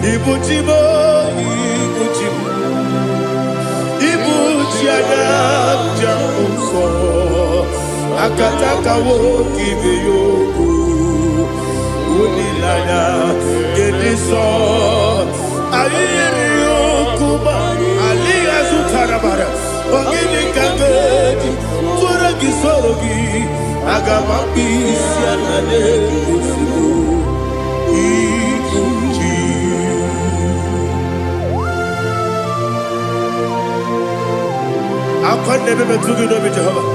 Ibuchimo, Ibuchiana, Jamuso, Akataka woki beyoku, Unilana, Gediso, Ayiriokuba, Alia Zutarabara, Ogini Kagedi, Turagi Sorogi, Agamapi, Sianane, I never met you with Jehovah.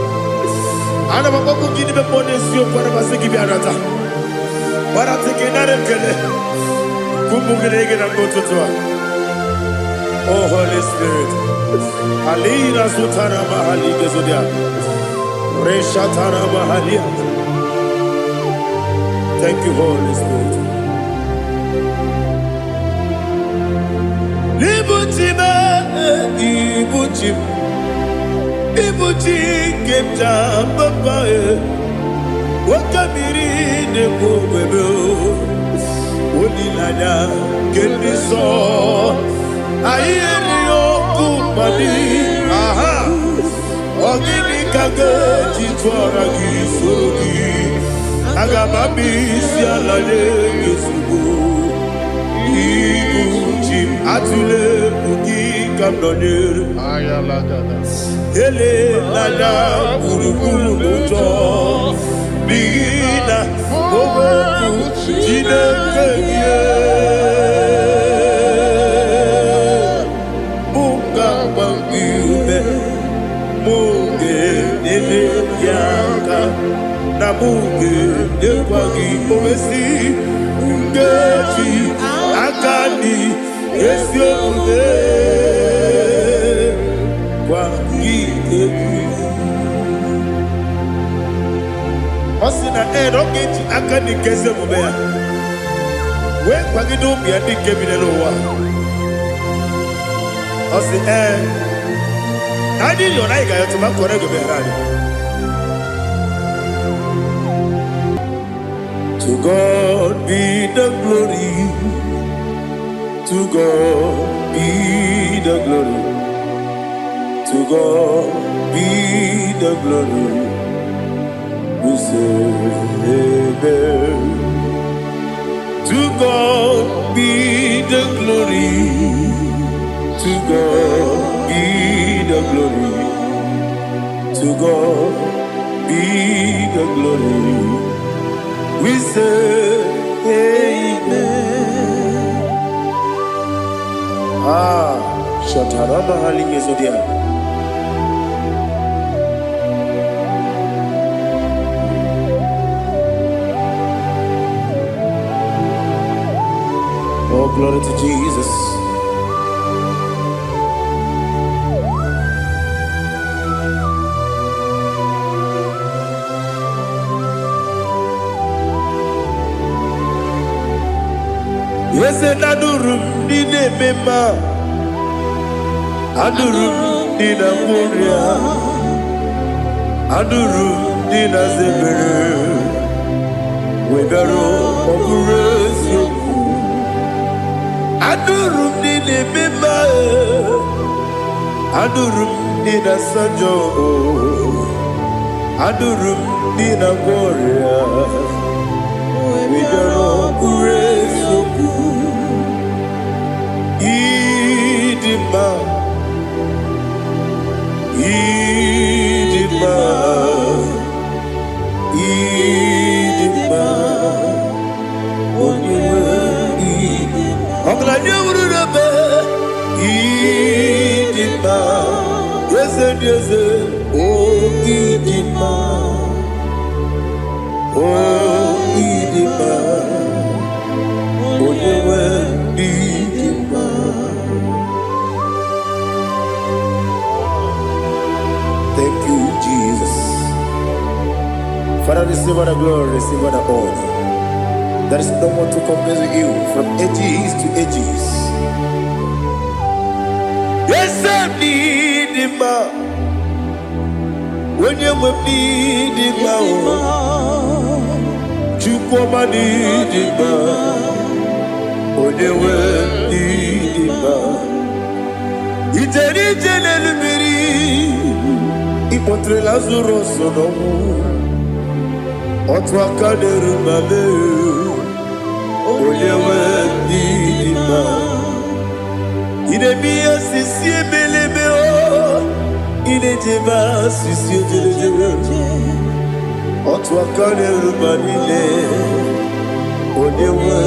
I never got to give the bonus you for a Masiki Biarata. But I think another Kele. Kumugregin and go to Tua. Oh, Holy Spirit. Alina Sutara Mahali Gesudia. Reshatara Mahalia. Thank you, Holy Spirit. Libutima, Ibuchim. Ibuchi kemja papa wakamiri ne kubebe onilanya kendiso ayeri okupadi aha ogini kage jitwara gisogi agamabi sialale gesugo Ibuchi atule ugi kamdonere ayalagada Ele lala buruburu luto Bina oboku jine kenye Munga wangiume Munge nene yaka Na munge nekwagi omesi Ngeji akani Yesi omude Osina rocket akani keze mubea. We kwagido bia dike binelowa. Osi nadi yona iga yotuma korego berani. To God be the glory. To God be the glory. To God be the glory, we say amen. To God be the glory, to God be the glory, to God be the glory, we say amen. Shatarama Halingezodia. Oh, glory to Jesus. Yes, adurum dine mema, adurum dina muria, adurum dina zebere, wegaro okurezio. Adurum dine mema, adurum dina sanjo, adurum dina gloria, wegaro okurezio. Idima, Idima, Idima, Oniwe Idima. Oglanya urube, Idima, yeze yeze, oh Idima, oh Idima, Oniwe Idima. Thank you, Jesus. Father, receive all the glory, receive all the honor. There is no one to compare with you from ages to ages. Yes, I need him. When you need him, you come and need him. When you Ijenelumiri Ipotre Lazaro Sonomu Otwakaderu Mame Olewe Dima Idemia Sisi Belebeo Idejeba Sisi Jelejebe Otwakaderu Manile Olewe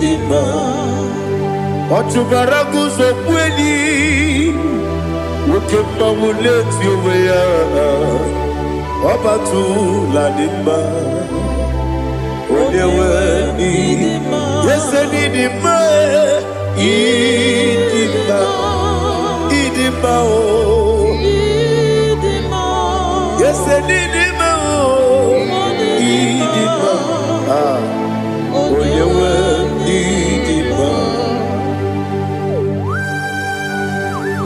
Dima Otubaragu Zokweni Ukemba muleti uweya Wabatu ladima Olewe nidima Yese nidima Idima Idima o Yese nidima o Idima Olewe nidima.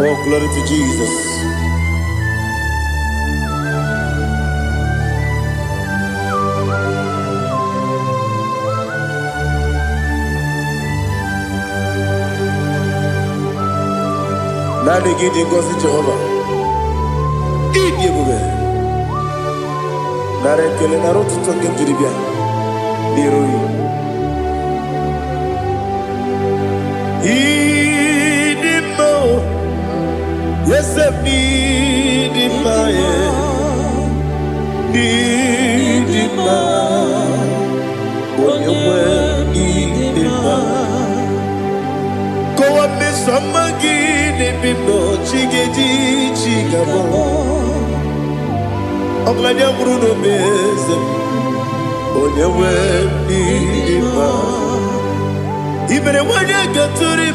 Oh, glory to Jesus. Nani gidi ngozi Jehovah. Idi ebube. Nare kele naro tutonge mjiribia. Nirui. Idi mo. Yes, I need in my need in my when you were need in my go up me some again in me no chigedi chigabo Oglanya Bruno Meze when you were need in my even when you get to the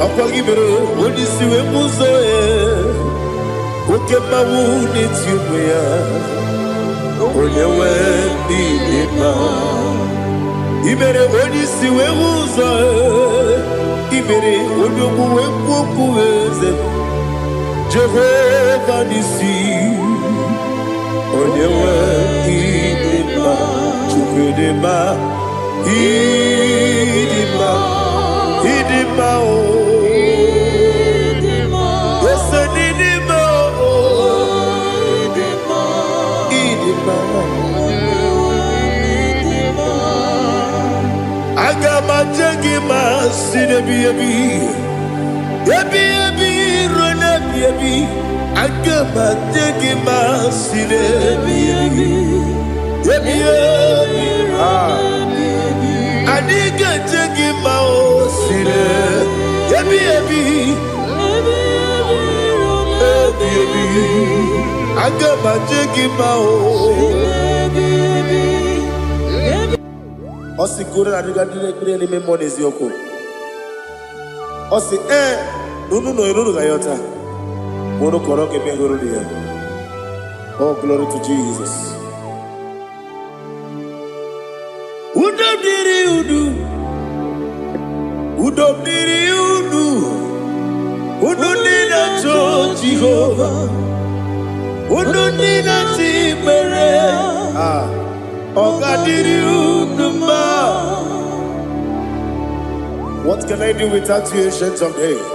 Akwagibero, when you see a muzo, who can my wound it you when you went in even when you see a muzo, even when you go Jehovah Nissi, when you went in Chukudema, Idima, Idima. Agama jagima sinebi ebi rona ebi agama jagima sinebi ebi adiga jagima o sine ebi agama jagima o Osi kura adiga dire ni memoni zioko. Osi nunu no iruru gayota. Mono koroke mengoro dia. Oh, glory to Jesus. Udobdiri udu. Udunina to Jehovah. Udunina tibere. What can I do without you, ancient of days?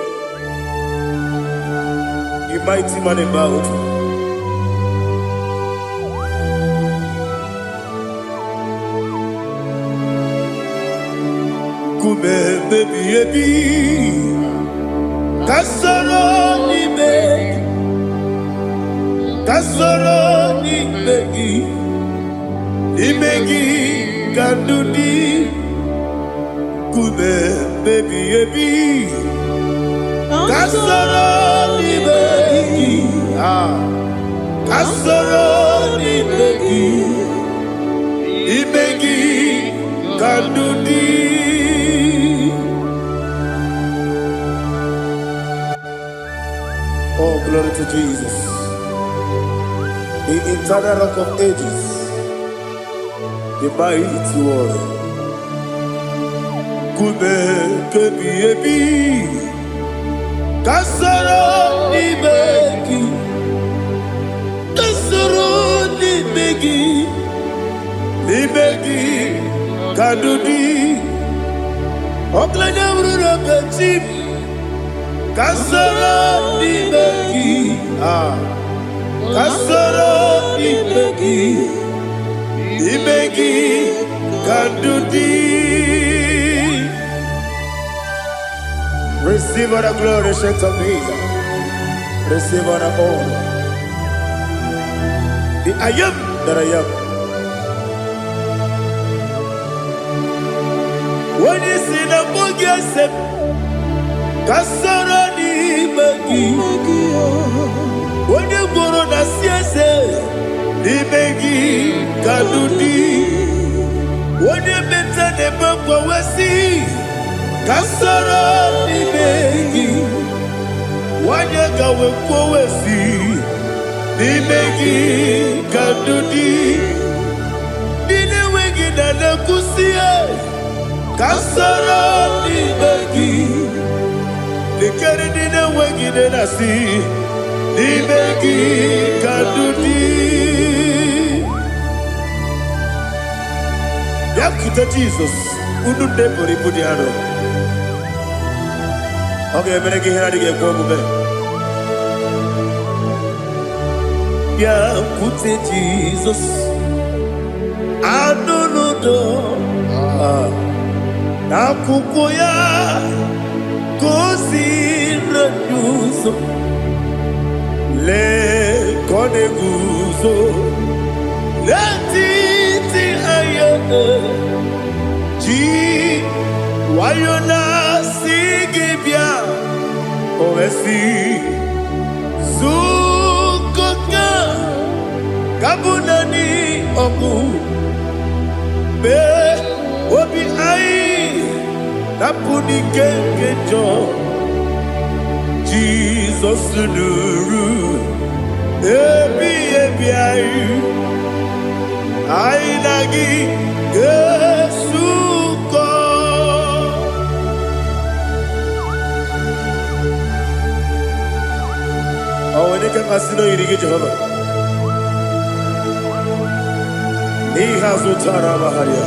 You mighty man in battle. Kube baby ebi, kasoro ni begi. Imegi kandudi kube baby ebi kasoro ni begi kasoro ni begi imegi kandudi. Oh, glory to Jesus, the eternal rock of ages, the mighty one. Kube kebi ebi kasoro ni begi ni begi kadudi oklanya bruno beti Kasoro Nimegi. Kasoro Nimegi. Nimegi Kandudi. Receive all the glory, shake of Jesus. Receive all the honor. The I am that I am. When you see the book, you say, Kasoro Nimegi. When you go to the CSA, Nimegi Kandudi. When you mention the book, we see. Kasoro Nimegi, wanyaka wekwowesi, Nimegi Kandudi, Nine wegi na nakusiye, Kasoro Nimegi, Nikere nine wegi na nasi, Nimegi Kandudi. Yakuta Jesus, ununde pori pudiano. Okay, I'm going to get go back. Yeah, put it Jesus. I don't know. Now, Kukoya, Kosi, Ranuso, Le Coneguso, let it G. Why you not singing? Ovesi Sukoka Kabunani Oku Be Obi Ai Napuni Kenkejo Jesus Nuru Ebi Ebi Ai Ai Nagi Yesuko. Oh, when you can casino, you get Jehovah. He has Utara Maharia.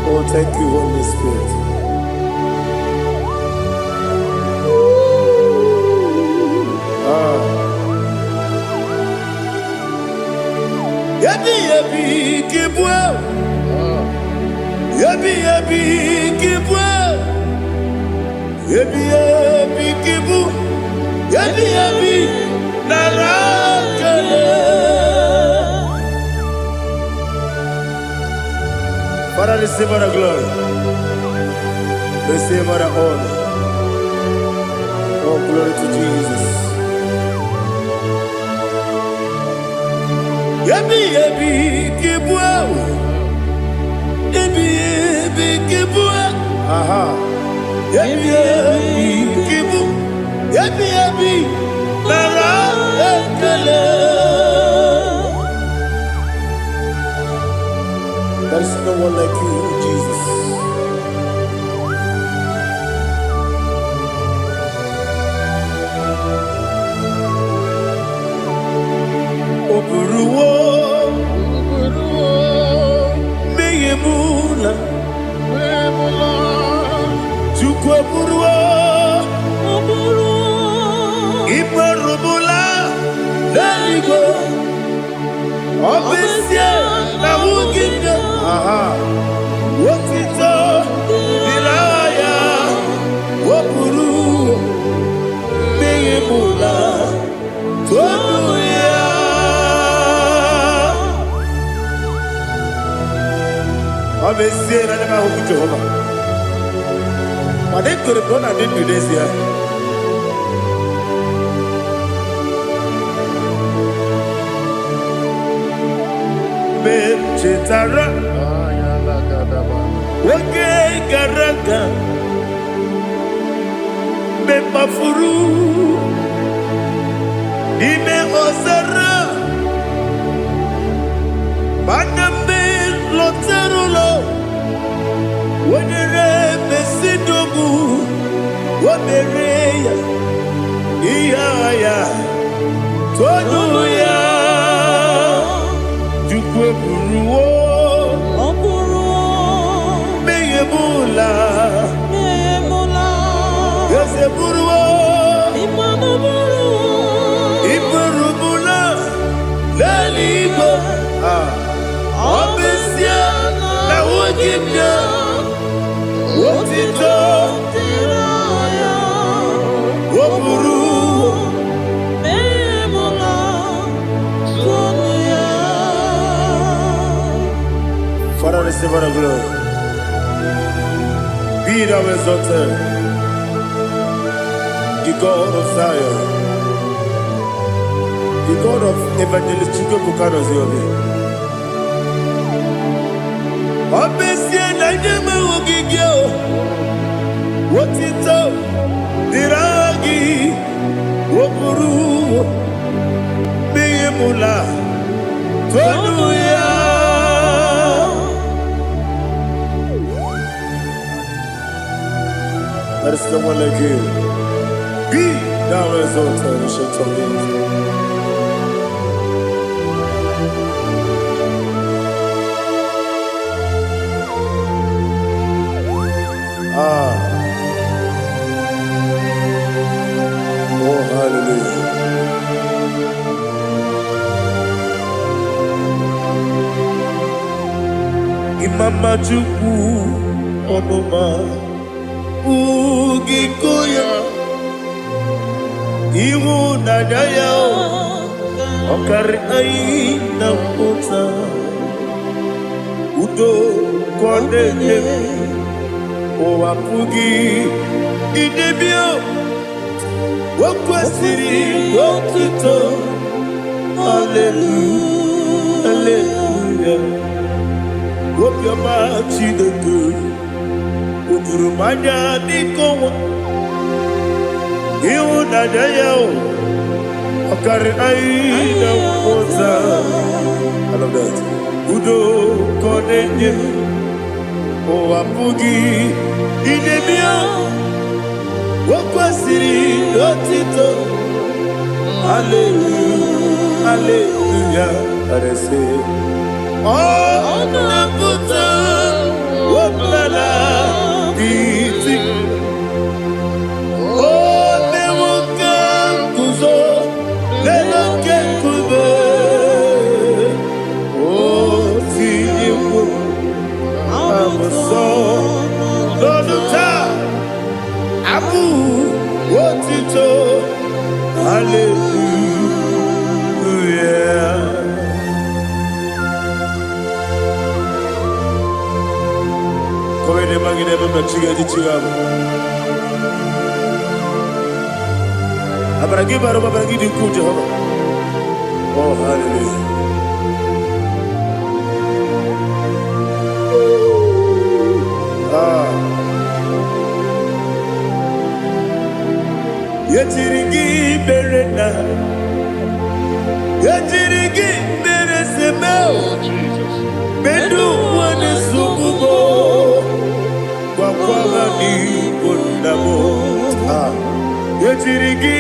Oh, thank you, Holy Spirit. Yabi yabi kibwa. Yabi yabi kibwa. Yabi yabi kibu. Yabi yabi narakale. Father, receive our glory. Receive our honor. Oh, glory to Jesus. Yabi yabi kibwa. Yabi yabi kibwa. Aha. Yabi yabi kibu. Yabi yabi narakale. There is no one like you, Jesus. Oburuwo, meyemula, chukwu oburuwo, imarubula, leligo, obesia na wugide. Aha, wotito, bilaya, oburuwo, meyemula, toduya. Obesia na nema huku Jehovah. But could have done I didn't do this here. Chetara, Wake Garaga, Bepafuru, Ime Ozara, Baname Loterulo, Wenere Mesidobu, Wabereya, Iaya, Toduya. Buruwo, meyemula, Buruwa, Iburubula, Lalibo, Obesia, La Wogibia, Wotito, Woburu, Father, receive our glory. Be thou exalted, the God of Zion, the God of Evangelist Chico Bukanos Yobi. Obesia Najama Ogigio, Wotito, Diragi, Woburu, Beyemula, Tonuya. There is no one like you. Be thou exalted, ancient of days. Oh, hallelujah. Imama Juku Onoma Ugikoya Iwu Nadaya Okari Aina Kota Udo Kondene Owapugi Idebio Wakwasiri Wakito Hallelujah Hallelujah Wopyama Chideku Udurumanya Nikowa Iwu Nadaya Okari Aina Kota I love that Udo Kondene Owapugi Idebio Wakwasiri Otito Hallelujah Hallelujah I say Oh Naputa Wapala Iti Oh Newoka Kuzo Leloke Kube Oh Tiyiwu Amuso Loduta Abu Wotito Hallelujah Komene magine baba chiga chiga Abaragi baro babaragi diku Jehovah Oh hallelujah Yetirigi berena Yetirigi beresemeo Bedu wane sububo Wakwala ni kundamo Yetirigi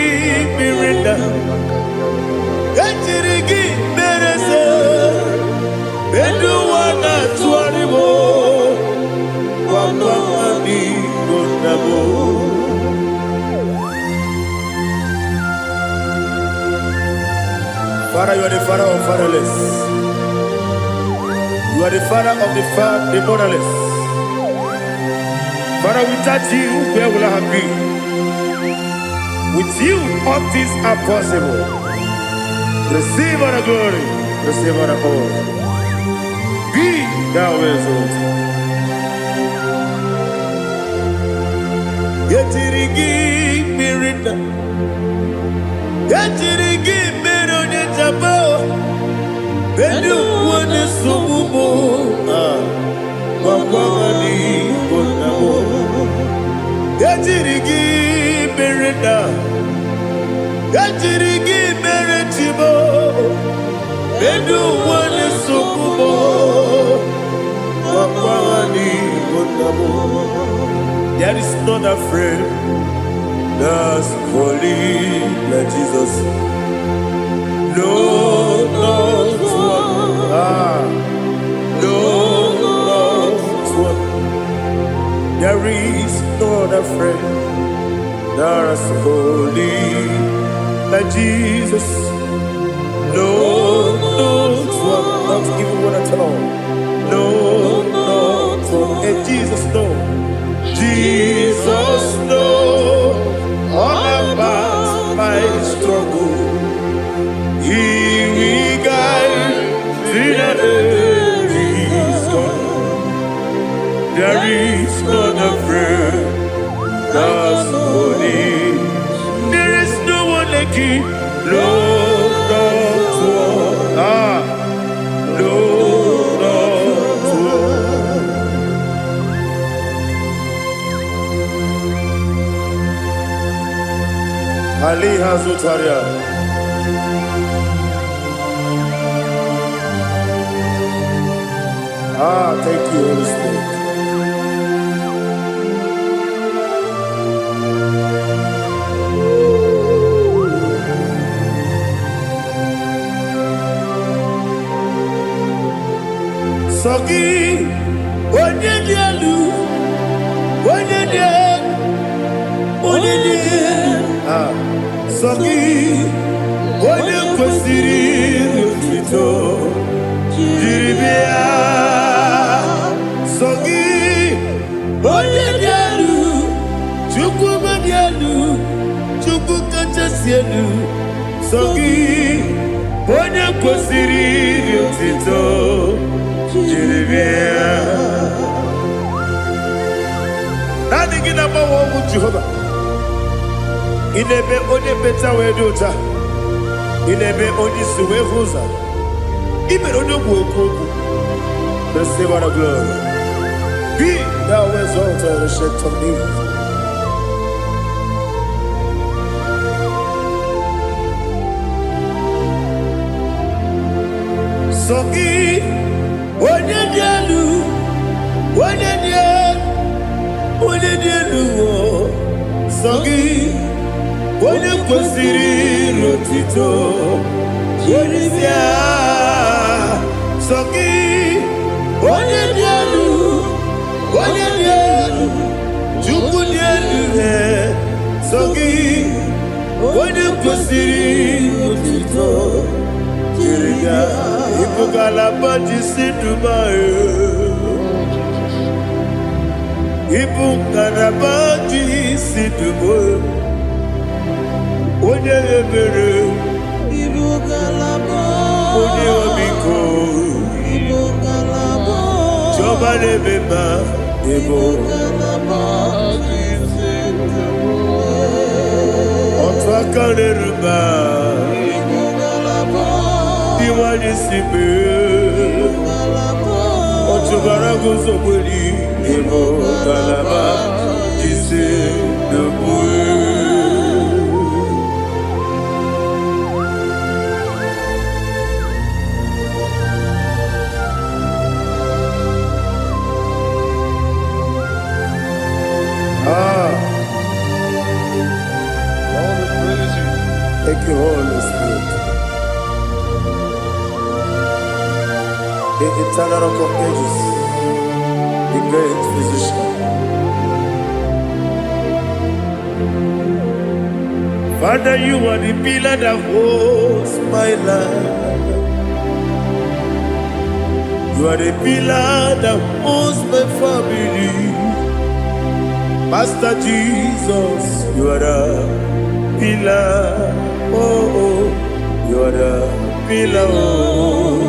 berena Yetirigi berese Bedu wana tuaribo Wakwala ni kundamo Father, you are the father of fatherless. You are the father of the motherless. Father, without you, where will I have been? With you, all things are possible. Receive all the glory, receive all the honor. Be thou exalted. Yetirigi mirina, yetirigi mirone jabo, bedu wane sububo, wakwani bonamo. Yetirigi mirina, yetirigi miretibo, bedu wane sububo, wakwani bonamo. There is not a friend that's holy like Jesus. No, not one. No, not one. There is not a friend There is holy like Jesus. No, not even one at all. No, and Jesus, no. Jesus, no. All about my struggle. He will guide through the days gone. There is not a friend that's holy. There is no one like him. Lord, not one. Lord, not one. Ali Hazutaria. Thank you, Holy Spirit. Sogi, Onyedialu, Sogi, Onyekwesiri Rutito, Jiribia, Sogi, Onyedialu, Chukwumadialu, Chukwukachasielu, Sogi, Onyekwesiri Rutito, Jiribia. Nothing in about what Jehovah. Inebe onye beta wedota. Inebe onye suwe huza. Ibe onye kuoku. Receive our glory. Be thou exalted and shake of me. Sogi onye dialu. Onye dialu. Sogi Onyekwesiri Rutito, Jiribia, Sogi, Onyedialu, Chukwudialu, Sogi, Onyekwesiri Rutito, Jiribia, Ipukalabati Sidumae, Ipukalabati Sidumae. Onye ebere, onye omiko, Jọba lebeba, Otu aka na-eruba, Iwanye sibe, Otu bara guzo gbeli, Ebo galaba, Jise n'obue. Thank you, Holy Spirit. The eternal rock of ages, the great physician. Father, you are the pillar that holds my life. You are the pillar that holds my family. Master Jesus, you are the pillar. Oh, you are the pillar. Oh,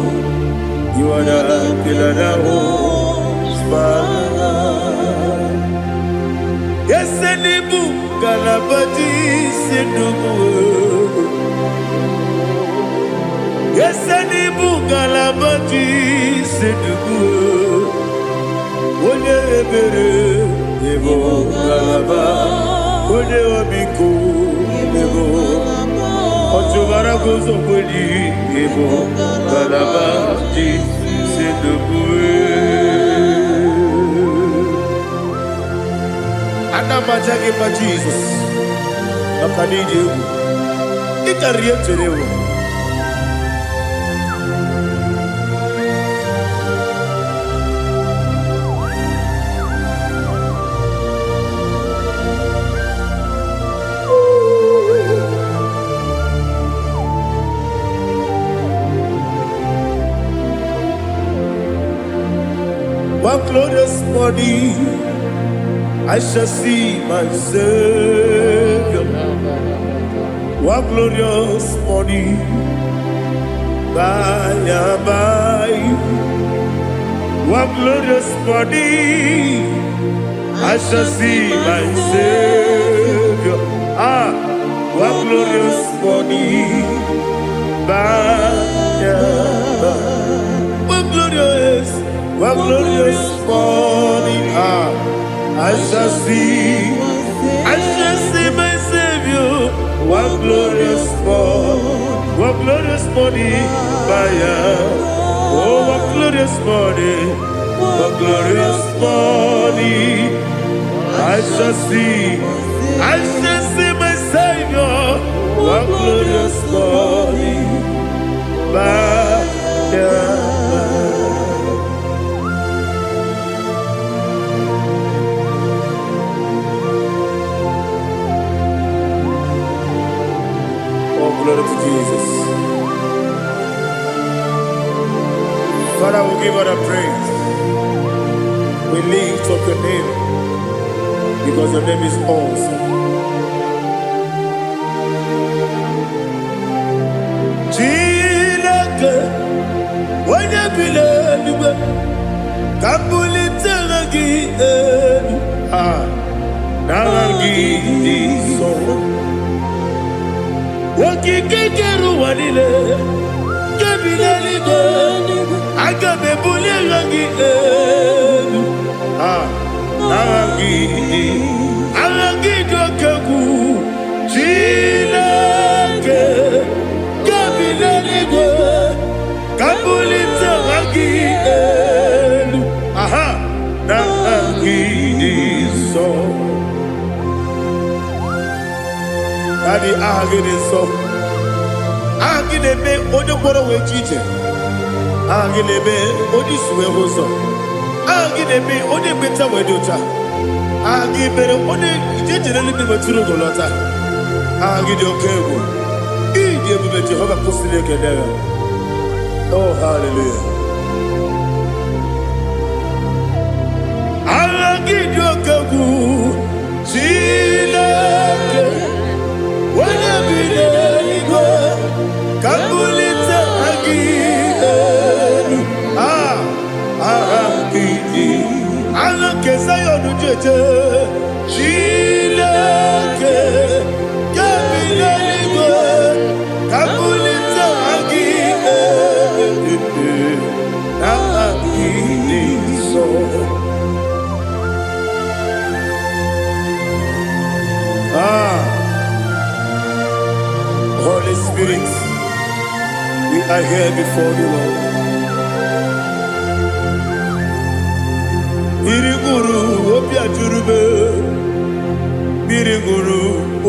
you are the pillar that holds my life. Yes, Enibu Galabati Sidubu. Yes, Enibu Galabati Sidubu. Onye ebere, Ebo Galaba. Onye omiko, Ebo. Otubara gozo kweli, Ebo Galaba Sidubu. Anamajage pa Jesus. Nakanidi you. Ikariete lewo. morning I shall see my Savior. What glorious morning, by and by. What glorious morning, I shall see my Savior. Ah, what glorious morning, by and by. What glorious morning, ah, I shall see my Savior. What glorious morning, Maya. Oh, what glorious morning, I shall see my Savior. What glorious morning, Maya. Glory to Jesus. Father, we give all the praise. We lift up your name because your name is awesome. Chilaka, when you believe, Kabuli Tanagi, Nagi, so. Wakikekeru wanile Kabila ligo Agabe bule rangi Arangi dokagu Chilake Kabila ligo Kabulita rangi Narangi so Daddy, I get it so. I get a bit on the water with teacher. I get a bit on this way also. I get a bit on the better way to try. I get better on the general people to the Golota. I get your cable. He gave me Jehovah Cosilic and there. Oh, hallelujah. I get your cable. When I be there, Kabulita again. I look as I on the judge. She like Kabulita again. So. Holy Spirit, we are here before you, Lord. Biriguru obia jurube, Biriguru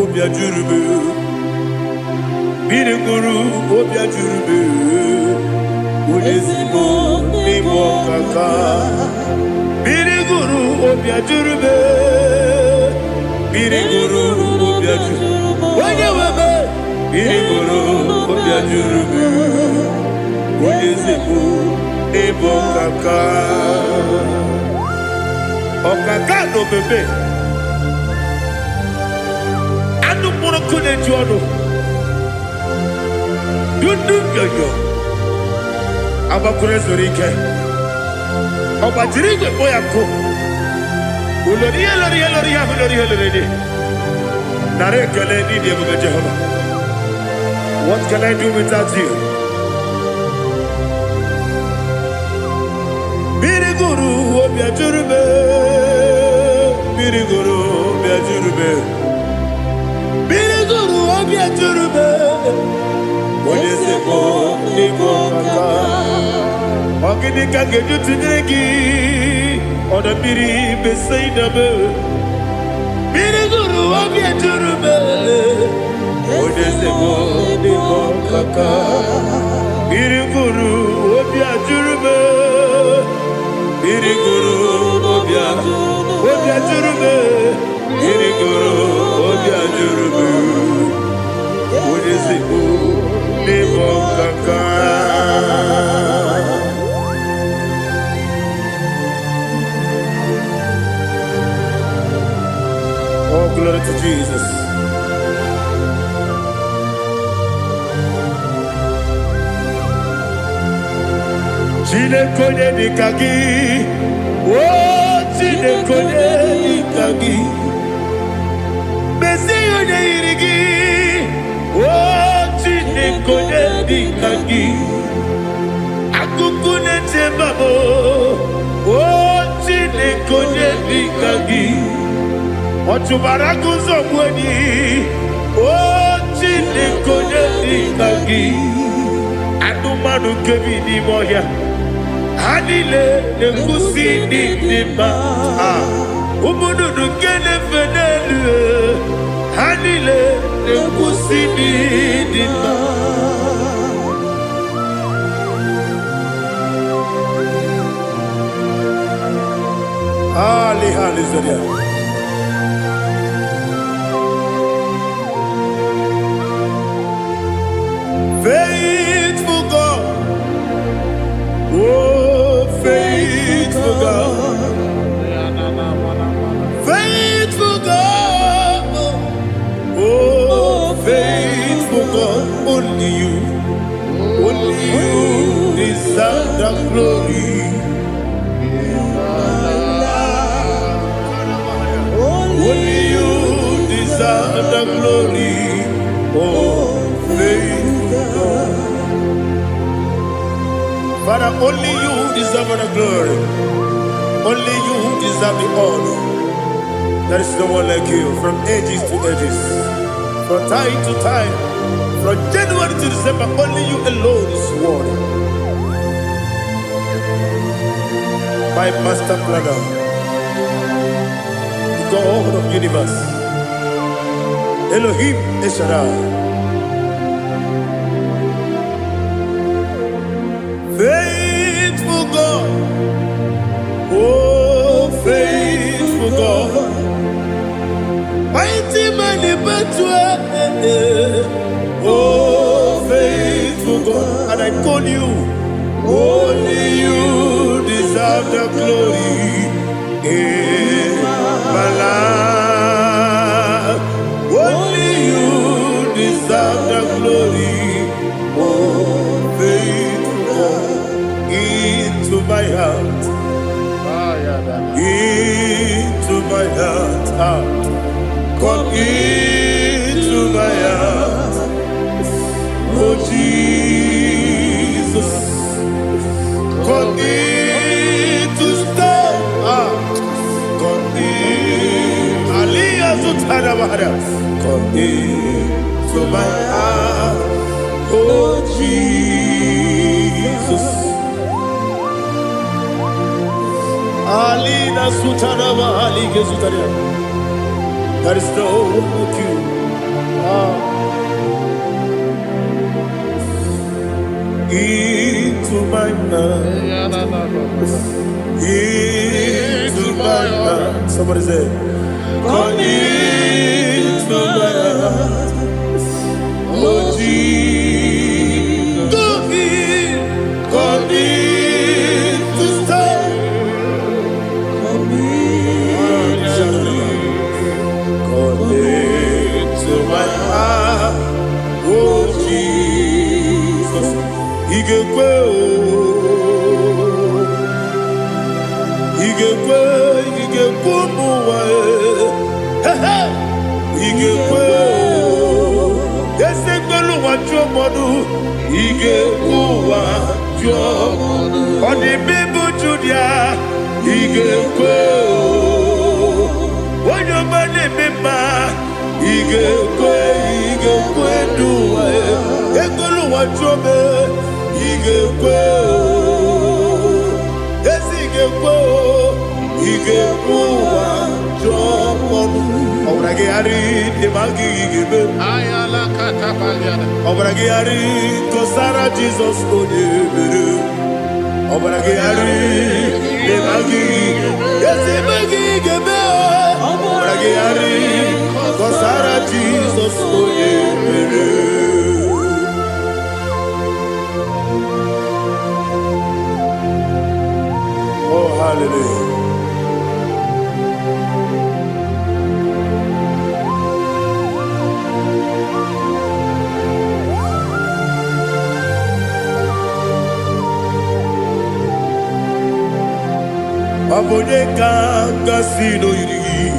obia jurube, Biriguru obia jurube, Ulezimo nimo kaka, Biriguru obia jurube, Biriguru obia jurube, Wanyawebe. Biriguru obia jurube, Ulezimo nimo kaka. Okaka no bebe. Anu moro kune jono. Dundu yoyo. Abakure zorike. Obajirige boyako. Ulori. Nare kele ni diye Jehovah. What can I do without you? Biriguru obia jurube, Biriguru obia jurube, Biriguru obia jurube. Olezemo nimo kaka, ogini kangeju tunegi, ona biri besainabe. Biriguru obia jurube, olezemo nimo kaka, Biriguru obia jurube. Biriguru obia jurube, Biriguru obia jurube, Ulezimo nimo kaka. glory to Jesus. Chinekonye nikagi, oh chinekonye nikagi, Mesiyo irigi, oh chinekonye nikagi, akukune chembabo, oh chinekonye nikagi, ochubarakuzo mweni, oh chinekonye nikagi, anumanu kevini moya. Hanile ne kusini nima, umudu kene fenelu. Hanile ne kusini nima. Ali Zodia. Faithful God, oh faithful God, faithful God, oh faithful God, only you deserve the glory. Only you deserve the glory, oh faithful God. Father, only you deserve the glory. Only you deserve the honor. There is no one like you from ages to ages, from time to time, from January to December. Only you alone is worthy. My master planner, the God of the universe, Elohim Eshadai. Faithful God, oh faithful God, mighty man in battle, oh faithful God, and I call you, only you deserve the glory in my life, only you deserve the glory, oh faithful God. Into my heart, into my heart, come into my heart, oh Jesus, come in to stay, come in, Aliyah Zutanabara, come into my heart, oh Jesus. Alina Sutanaba Ali Gezutaria. There is no one like you. Into my heart. Into my heart. Somebody say, come into my heart. Oh Jesus. Come in to stay. To my heart, oh Jesus, Igekwe, Igekwe, Esegbelu wa jomodu, Igekwe wa jomodu, Odi bibu Judia, Igekwe, Wanyomane mema. Igekwe duwa, Egolu wa jome, Igekwe, Esi Igekwe wa jomodu. Obrage ari demagi igebe. Ayala katapaliana. Obrage ari kosara Jesus onyebere. Obrage ari demagi esi magi igebe. Obrage ari kosara Jesus onyebere. Oh hallelujah. Obonye kanga sino yiri.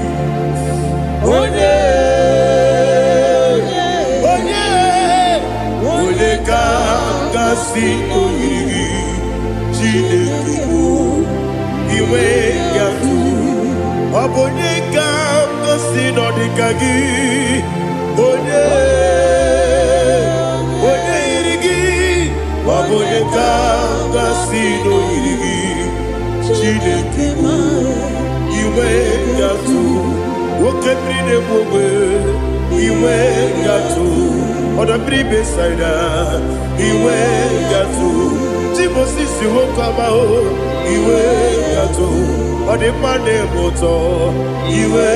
Onye kanga sino yiri. Chineke mo iwe yatu. Obonye kanga sino dikagi. Onye yirigi. Obonye kanga sino yirigi. Chineke mo iwe yatu. Woke bride mwe iwe yatu. Oda bribe saida iwe yatu. Timosisi wokama o iwe yatu. Ode mane moto iwe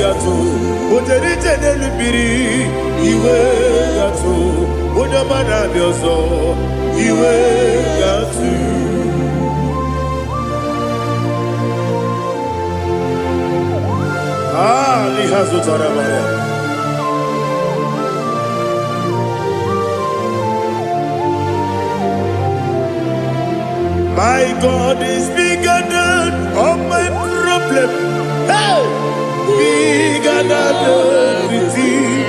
yatu. Oderite nelubiri iwe yatu. Oda mana bioso iwe yatu. Lihazo Tarabaya. My God is bigger than all my problem. Hey! Bigger than everything.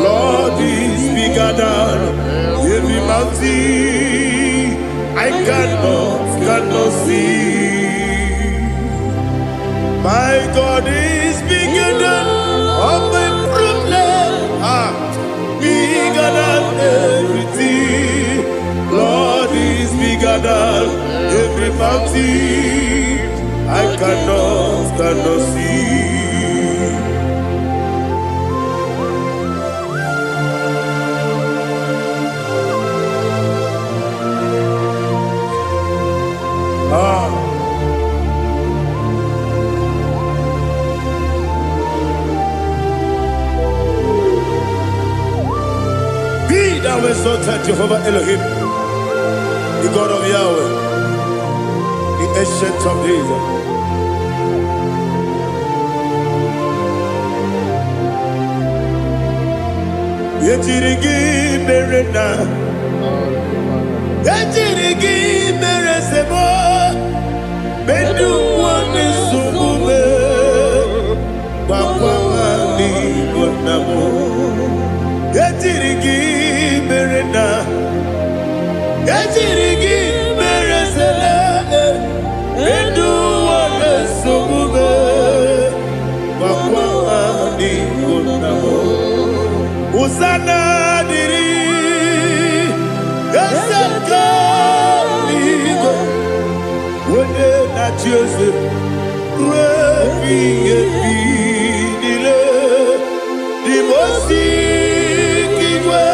Lord is bigger than every mountain. I cannot see. My God is bigger than all my problems. Bigger than everything. Lord is bigger than every mountain. I cannot see. Thou exalted Jehovah Elohim, the God of Yahweh, the ancient of days. Yetirigi merena, yetirigi meresemo, bedu wani sumume, wakwamani bonamo. Yetirigi merena, yetirigi meresele, bedu wani sumume, wakwamani bonamo. Usana diri, yasaka ligo, wone na Jose, rebi dile, dimosi kiwe,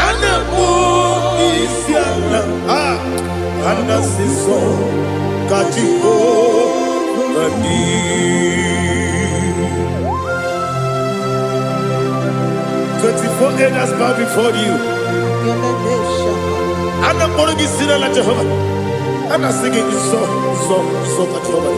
anamu isiana, anasiso kachiko bani. 24 elders bow before you. And I'm going to be singing like Jehovah. And I'm singing this song like Jehovah.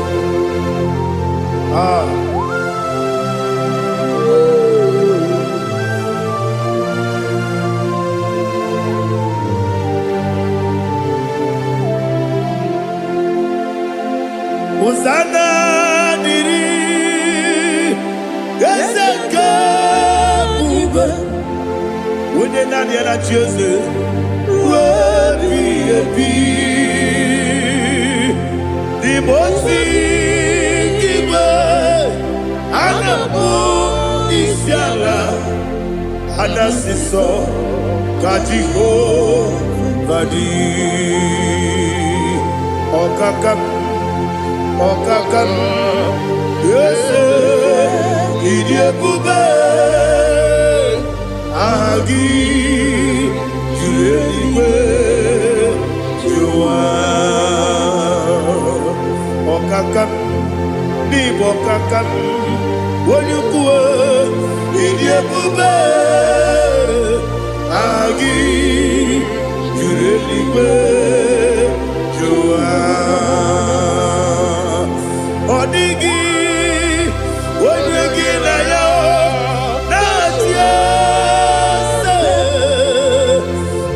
Hosanna diri, Yeseka. When you're not there, I choose it. The most giver, and the moon is yalla, and that's the song. Kajiho, Badi, Okakam, yes, Idiabube. Agi, Juliwe, Joa, Okakam, Nibokakam, Wanyukua, Idiabube, Agi, Juliwe, Joa, Odigi, Wanyuki na yo, Natia.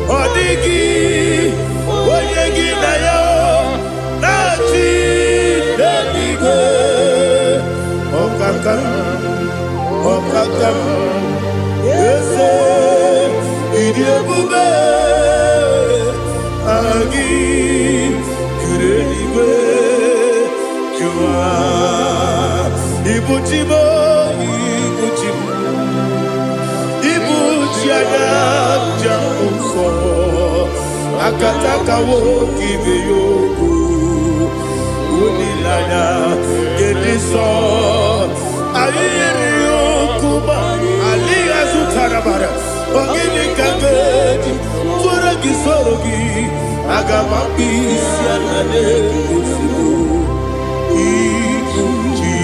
Odigi, Oyegi na yo, Nachi. ese idi ebube agi kureniwe jua ibujibo ibujiana jamuso akataka wo kibe yoku unilana gediso ayiri yokuba aliya zutarabara ogini kangedi tora gisorogi agamambisi anane kusibu ikunji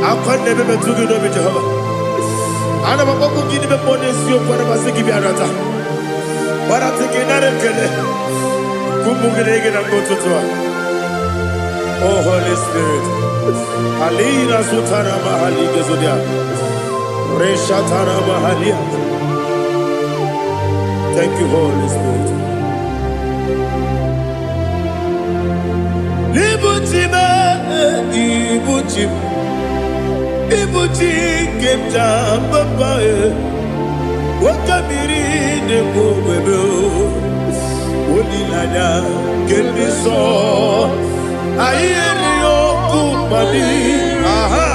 akwande bebe tugi no bi Jehova ana maboko gini be ponesio kwa basiki bi arata bara tekenare kele kumugirege na ngototwa. Oh Holy Spirit alina sutara mahali gezodia resha tara mahali. Thank you Holy Spirit. Libutime ibutim ibuti kemta papa wakamiri de bobebe onilanya kendiso ayeri okupani aha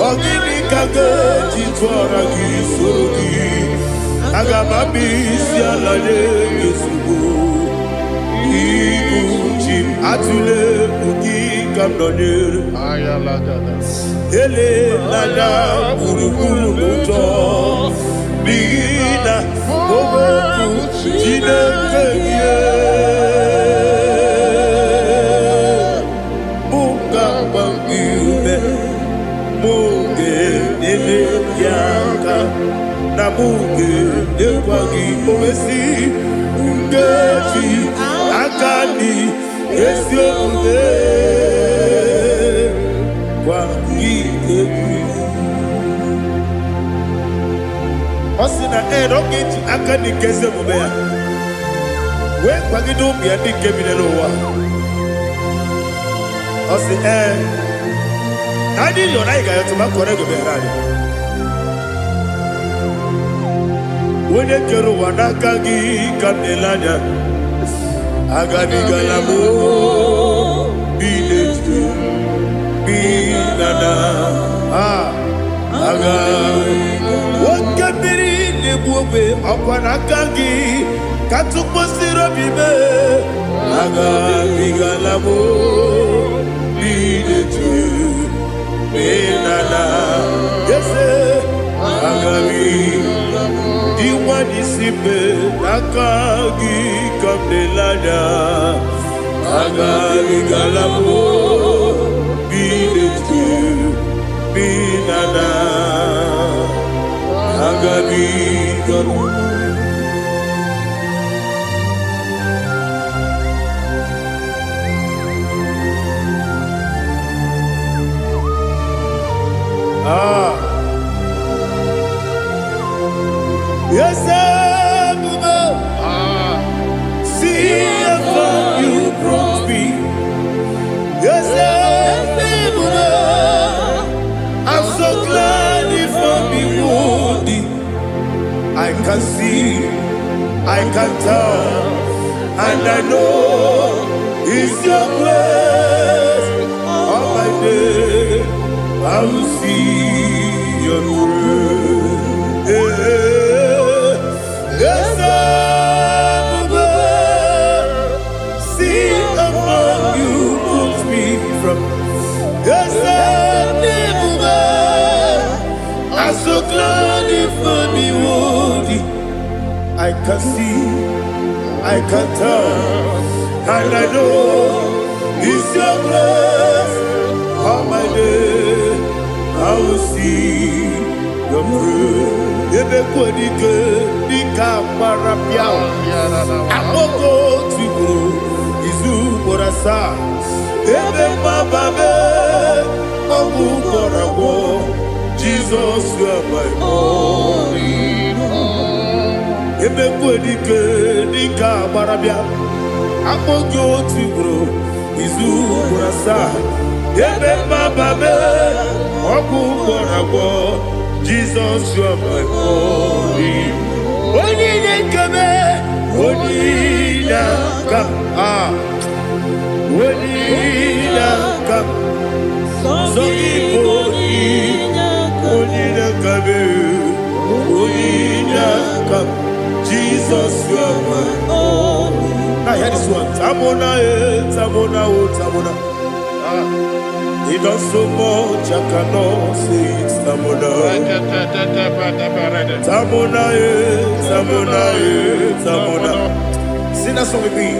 ogini kageti twara gisogi agamabisi alale yesugo ibuti atule ugi kamdonyer ayala gada ele lala buruburu muto bina oboku jinekeye munga bangiume munge nene yaka na munge nekwagi owesi ngeji akani esiomude Osina rocket akani keze mubea. We kwagido bia di kebinelo wa. Osi nadi yo na iga yo tuma kore go berani. Wone kero wanakagi kanelanya. Agani galamo biletu binana aga wakabiri nebuwe akwanakagi katuposiro bibe aga bigalamo biletu binana yese aga diwani sipe nakagi kamdelanya aga bigalamo biletu binana agabi garu yes see how you brought me. Yes I'm so glad if I'm wounded. I can see, I can tell, and I know it's your grace. All my day, I will see your grace. Yes, see among you put me from. Yes, I'm so glad if I'm wounded. I can see, I can tell, and I know it's your grace. All my day, I will see your grace. Ebekodike, dika marapia, amoko tibo, izu borasa. Ebe mababe, obu korabo. Jesus, you are my only home. Ebekodike, dika marapia, amoko tibo, izu borasa. Sir, Ebe Mababe, Oku Borago, Jesus, you are my holy. Onina Kabe, Onina Kab, Onina Kab, so Onina Kabe, Onina Kab, Jesus, you are my holy. Now hear this one. Tamona, Tamona, Tamona. He does so much, I cannot say it. Tamona, Tamona, Tamona, Tamona. Sing that song with me.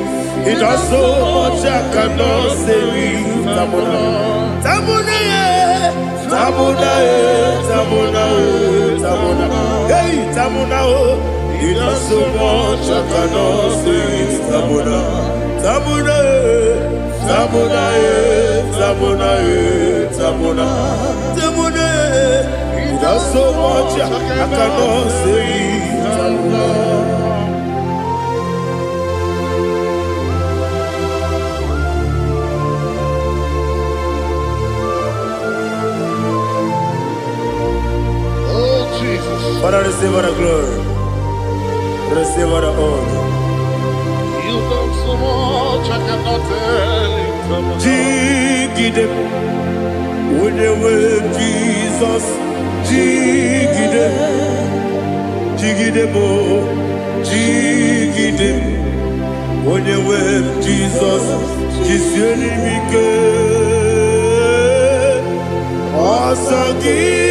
He does so much, I cannot say it. Tamona, Tamona, Tamona, Tamona, Tamona. Hey, Tamona, he does so much, I cannot say it. Tamona, Tamona, Tamona, Tamona, Tamona, Tamona. He does so much, I cannot say it. Tamona. Oh, Jesus. Father, receive all the glory. Receive all the honor. You've done so much, I cannot tell it. Jigide, when you were Jesus, Jigide, Jigide mo, Jigide, when you were Jesus, Jisuni Mike, Osagi.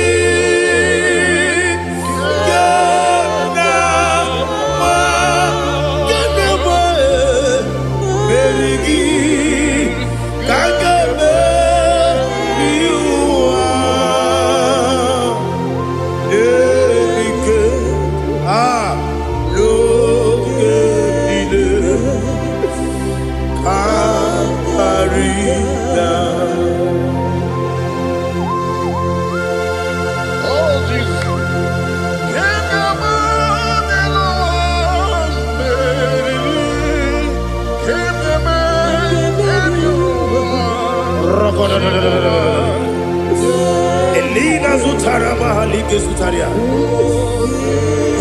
Elina Zutara Mahalike Zutaria.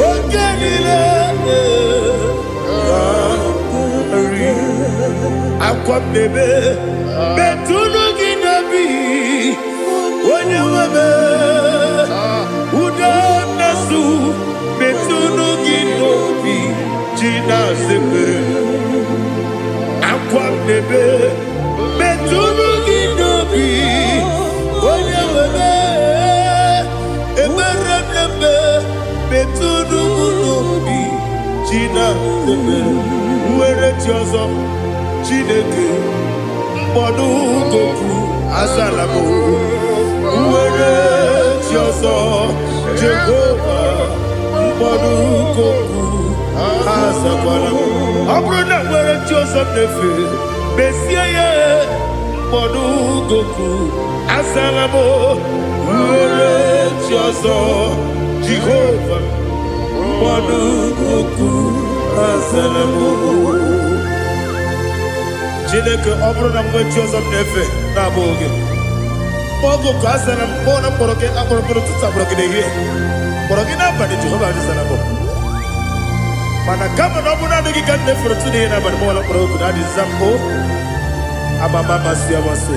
Ogenile Aqua Bebe Betunu Ginabi Wanyawebe Uda Nasu Betunu Ginobi Gina Zebe Aqua Bebe Betunu Ginobi Wanyawebe Eberebe Betunu Ginobi Gina Zebe Uere Tiozo Chineke Mbodu Goku Azalamo Uere Tiozo Jehovah Mbodu Goku Azalamo Abrona Uere Tiozo Nefe Besiye Mbodu Goku Azalamo Uere Tiozo Jehovah Mbodu Goku Azalamo Chineke ọbụrụ na mgbe chi ọzọ na-efe na-abụ oge ogo ka a sara mkpọ na mkpọrọ gị akpọrọkpọrọ tụtụ akpọrọ gị n'ehihie mkpọrọ gị n'abalị Jehova adịzara mbụ mana kama na ọ bụrụ na adịghị ka nne fere tụ n'ihe n'abalị mọla mkpọrọ oge na-adịza mbụ amama amasị amasị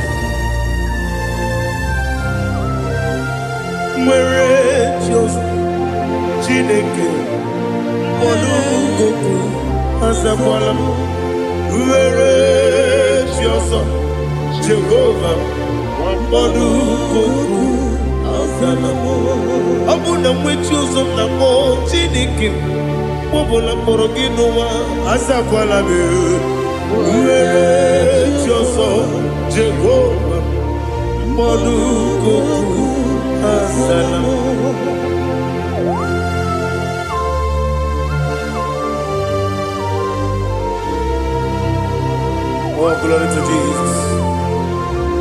nwere chi ọzọ Chineke mkpọrọ ogogo azakwala m Uwere Chioso Jehovah Mbodu Goku Azalamo Abuna mwe Chioso na mo Chineke Mbobola mkpọrọ gị n'ụwa Azakwala me Uwere Chioso Jehovah Mbodu Goku Azalamo Oh, glory to Jesus.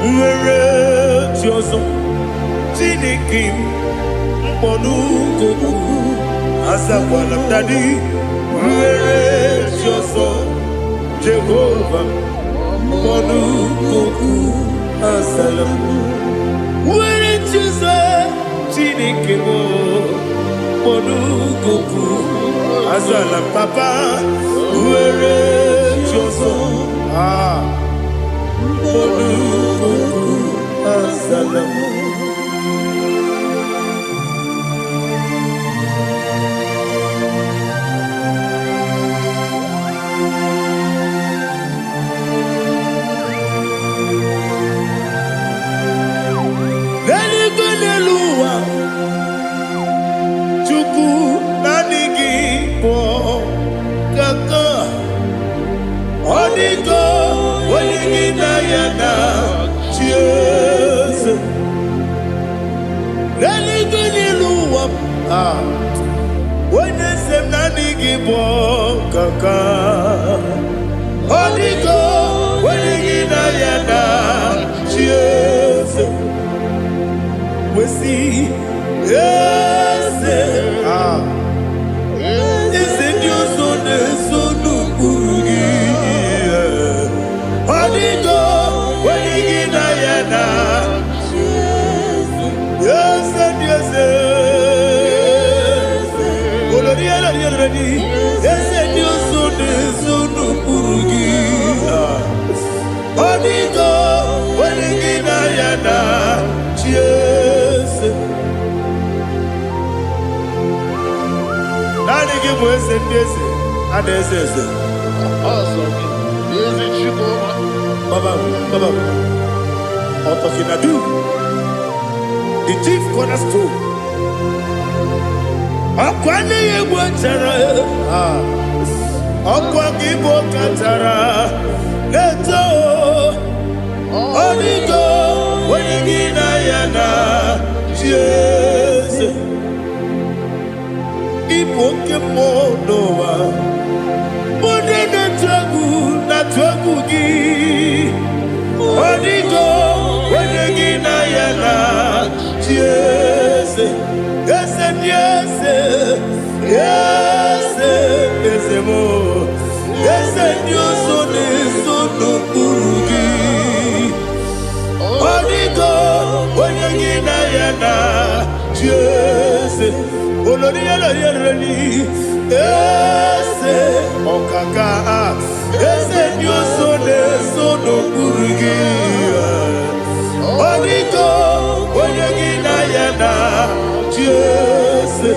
Where is your song? Chinikim Monuku Azawalam Daddy where is your son Jehovah Monuku Azalam where is your son Chinikim Monuku Azalam Papa where is your son Monuku Azalam Chuku nanigi po kaka Onigo waligi na yana cheers Naligo niluwa Wenesem nanigi po kaka Onigo waligi na yana cheers we see, yes, it's in your son, so no Urugi. Onigo, when you get Diana, yes, and yes, yes, and your son, so no Urugi. Onigo, when you get Diana, cheers. Nani give us a days and this is awesome. Is it you, Baba? Otokinadu, the chief cornerstone. Akwani Wachara, IGBO Katara, Leto, Onigo, Wenigina Yana, Jesus. Ipokemonowa Modena tragu na tragugi Onigo wenegina yana Yes, yes, yes, yes, yes, mo yes, Dios no kurugi Onigo wenegina yana Yes, Oloriela yereli ese okaka ese nyosone sono kurugi Onigo oyegina yana Jese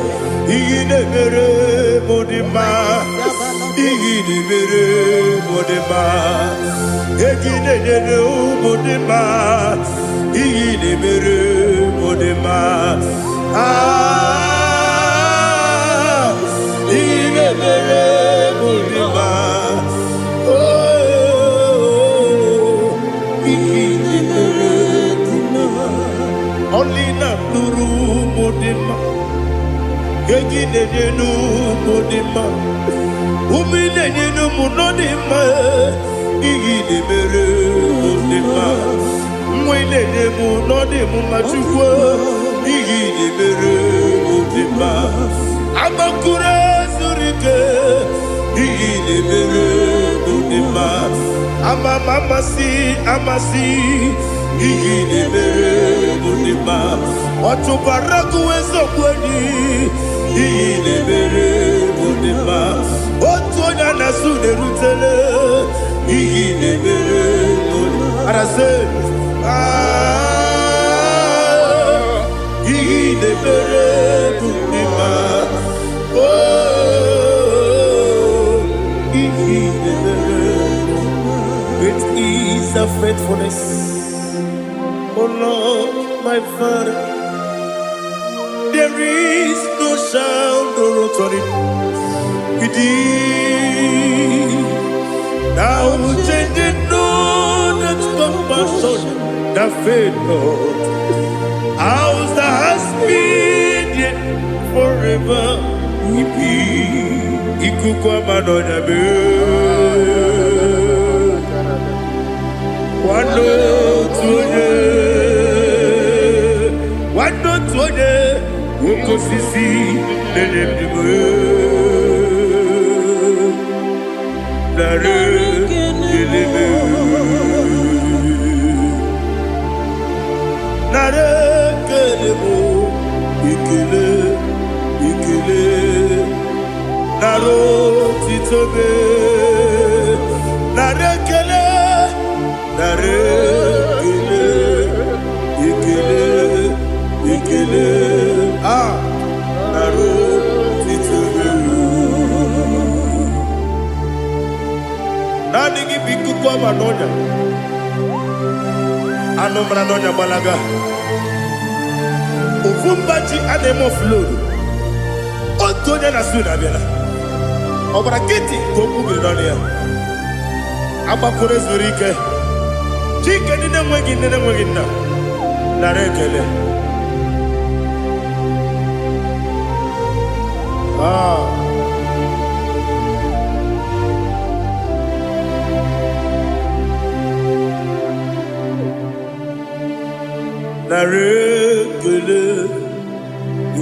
igine mere modima egine nene modima igine mere modima Only not Nuru Modima, Yaginu Modima, Uminenu Munodima, Igini Mere Modima, Mwinemu Nodimu Machua, Igini Mere Modima, Amakura Zurike, Igini Mere Modima, Amasi, Igini Mere Modima, Otubaraku Ezokweni, Igini Mere Modima, Otonya Nasune Rutele, Igini Mere Modima, Arase, Igini Mere Modima, Igini Mere Modima, great is the faithfulness. Oh Lord, my Father, there is no sound or authority. Now changing no that compassion, that faith, Lord. How's the has been yet forever? Ikukwa manonya be. Wando tunye. Wando kosisi nelemdime nare keleme nare kelemo ikele ikele naro titobe nare kele nare kele ikele ikele naro titobe nani gibiku kwa manonya anomra nonya balaga Ufumbaji anemo flood. Otonya na suna biela. Obra kiti koku bironia. Aba kore zurike. Chike nina mwegi na. Narekele. Narekele,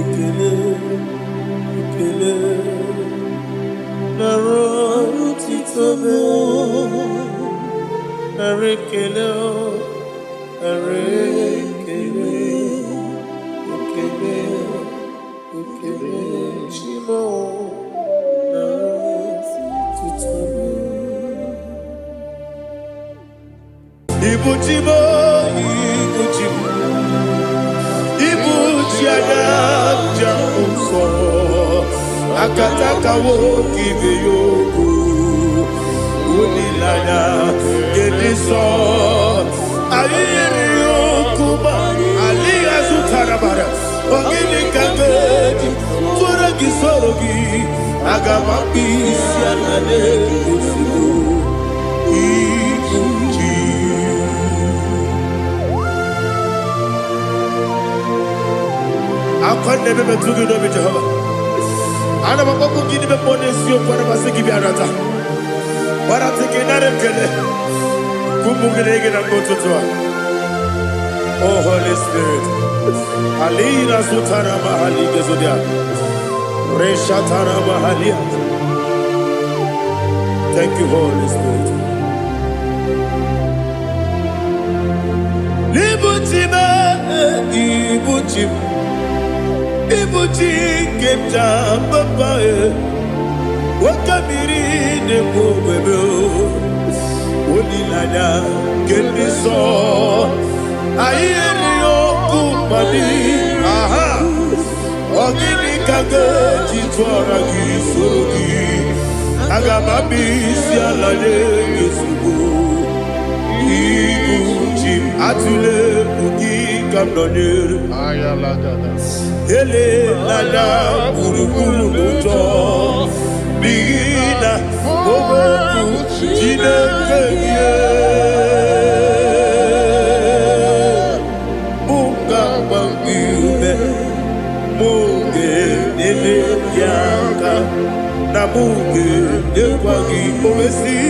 ikele, ikele, narotitobe, narekele, narekele, ikele, ikele, shimo, narotitobe. Ibuchimo, ibuchimo. Ibuchiaja uso akataka woki beyoku unilaya gediso ayiri yokuba aliya zutarabara ogini kangeji tura gisorogi agamapi sianane usiku ibuchi akonde bebe tugi no bi Jehova ana bako gidi be ponesio kwa basiki bi arata bara teke nare kele kumugirege na mototwa. Oh Holy Spirit alina sutara mahali gezodia resha tara mahali. Thank you Holy Spirit. Libutime ibutim Ibuchi kemja papae wakamiri ne bobebe onilanya kendiso ayeri okumani aha ogini kage jitwara gisorogi agamami sialale yesugo ibuchi atule buki kamdonyer ayalagada ele lala buruburu muto bina oboku jinekeye muka bangiume muge nele yaka na muge nekwagi owesi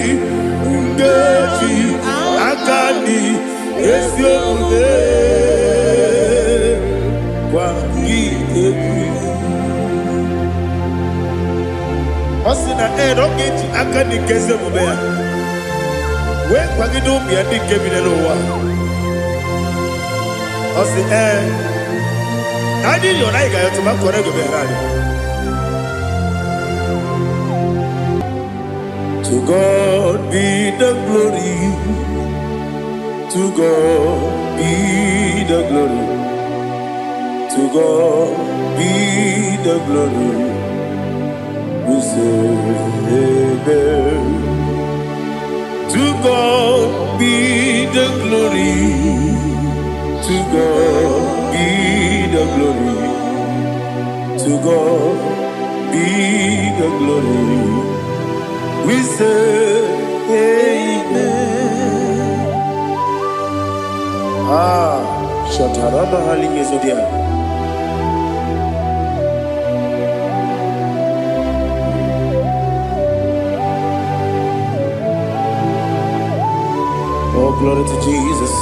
ngeji akani esiode Osina rogeji akani keze mubea we kwagido bia dike binelowa osi nadi yo na iga yo tuma kore go berani. To God be the glory, to God be the glory, to God be the glory. We say amen. To God be the glory, to God be the glory, to God be the glory. We say amen. Shataraba halinge zodia. Oh, glory to Jesus.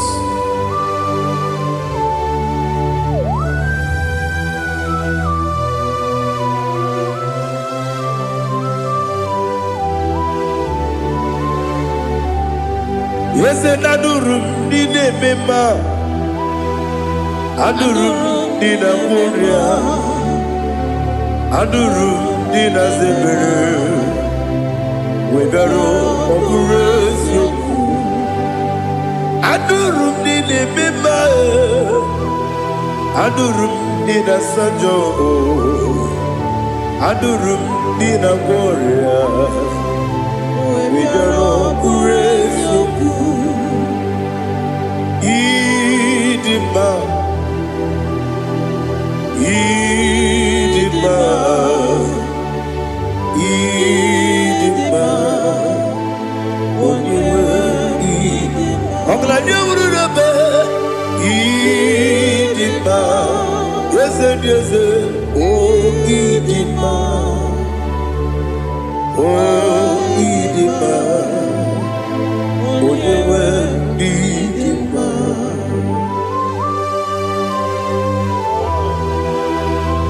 Wese nadurum dine mema, adurum dina kuria, adurum dina zebere, wegaro oburezo, adurum dine mema, adurum dina sanjo, adurum dina kuria, wegaro oburezo. Idima, Idima, Idima, Oniwe, Oglanya urube, Idima, Yeze, oh Idima, oh Idima, Oniwe, Idima.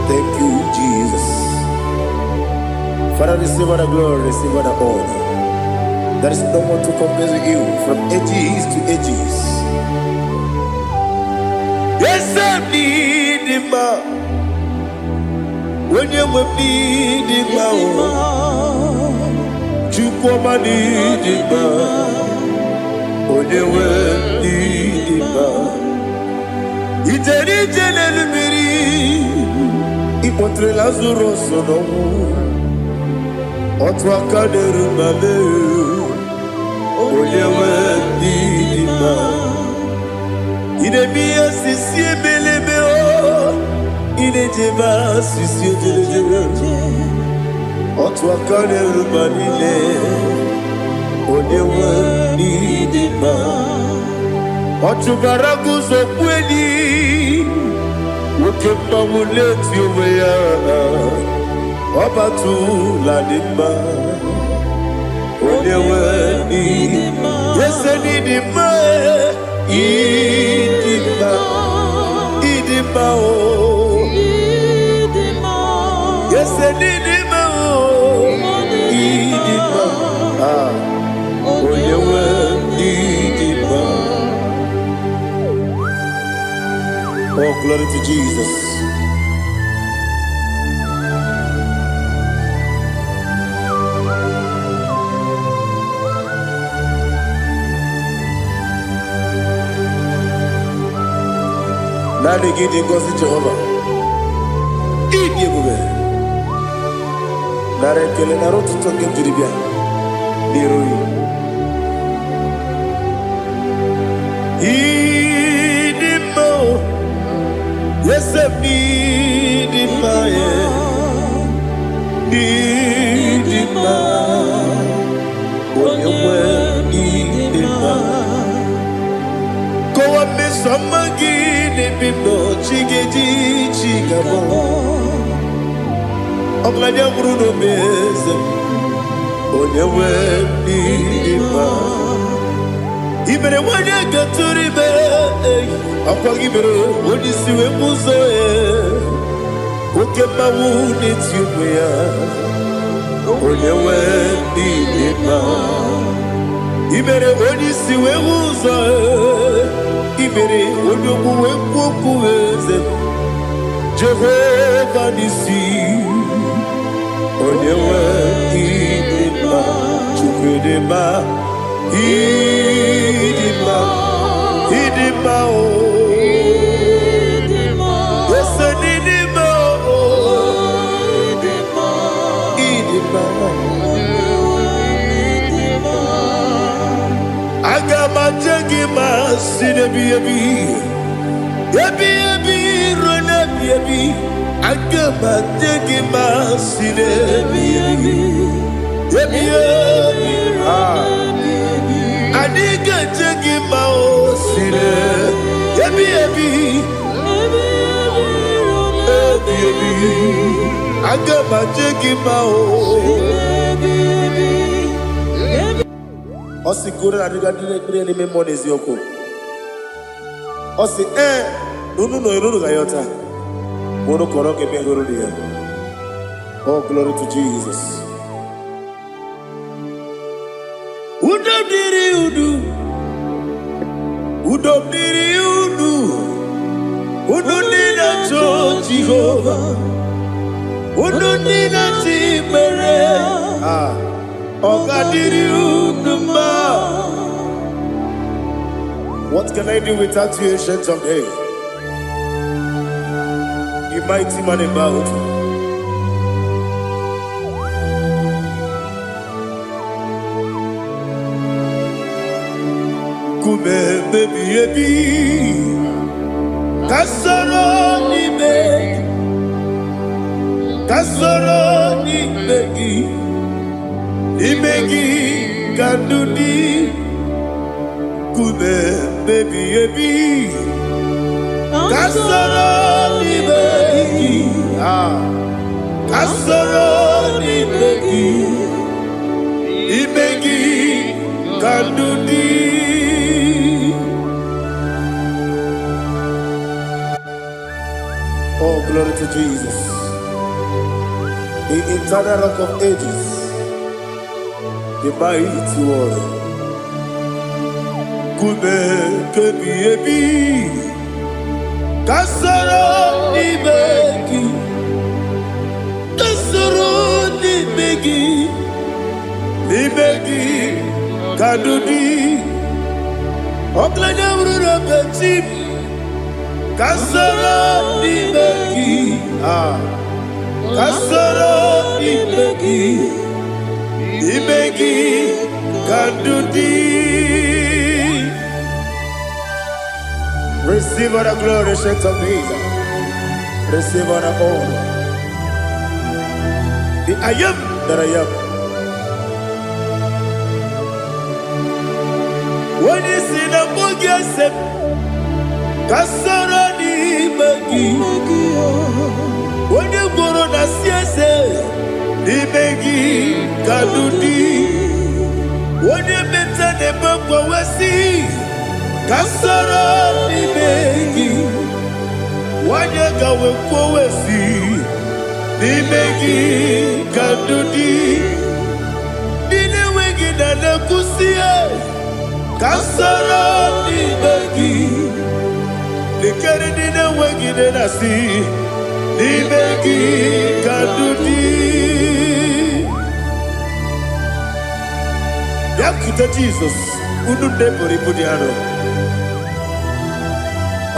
Thank you, Jesus. Father, receive all the glory, receive all the honor. There is no one to compare with you from ages to ages. Yes, I need him. When you need him, you come and need him. When you need him, it's any general. Ipotre lazuro sono otwa kaderu mame oyewe dima inemia sisi belebe o inejeba sisi ojelejebe otwa kaderu manile oyewe dima otubaragu zokweni Ukemba muleti uweya Wabatu ladima Onyewe idima Yese nidima Idima Idima o Idima Yese nidima o Idima Onyewe idima Oh, glory to Jesus. Nani gidi ngozi Jehovah. Idi bube. Nare kele naro tutoke jiribia. Niroi. Idi mo. Yes, I need it, need it, when you were need it, go up, Miss Samagin, if you know, Chiggy, Chigabo. I'm glad you're Bruno Bez, when you were need it. Even when you get to the bed, I'll give it when you see a muzo. Okay, my wound it's you, when you went in even when you see a muzo, even when you go Jehovah Nissi, when you went in Chukudema. Idima, Idima, oh, Idima, yes, Idima, oh, Idima, Idima. I got my jaggy, my city, baby, run up, baby. I got my jaggy, my city, baby, Adiga jagi mao sire, ebi. Agama jagi mao. Osi kura adiga dire ni me monezi yoko. Osi nunu gayota. Mono koroke me guru dia. Oh, glory to Jesus. Utomniri Ununina to Jehovah. Ununina Timere. Ogadiri Unuma. What can I do without you, ancient of days? You mighty man in battle. Kume baby kasoro ni megi kandudi kume baby kasoro ni megi kandudi. Oh, glory to Jesus, the eternal rock of ages, the mighty warrior. Kume kebi kasoro ni megi kadudi oklanya ururo pechim. Kasoro ni megi kandudi. Receive all the glory, shake of Jesus. Receive all the honor. The I am that I am. When you see the book, kasoro ni megi, onye gboro na siese ni megi kadudi, onye meta nebe kwawesi kasoro ni megi, onye gawe kwawesi ni megi kadudi, nine wegi na nekusie kasoro ni megi. Nikere nina wengine nasi nimegi kadudi. Yakuta Jesus ununde pori pudiano.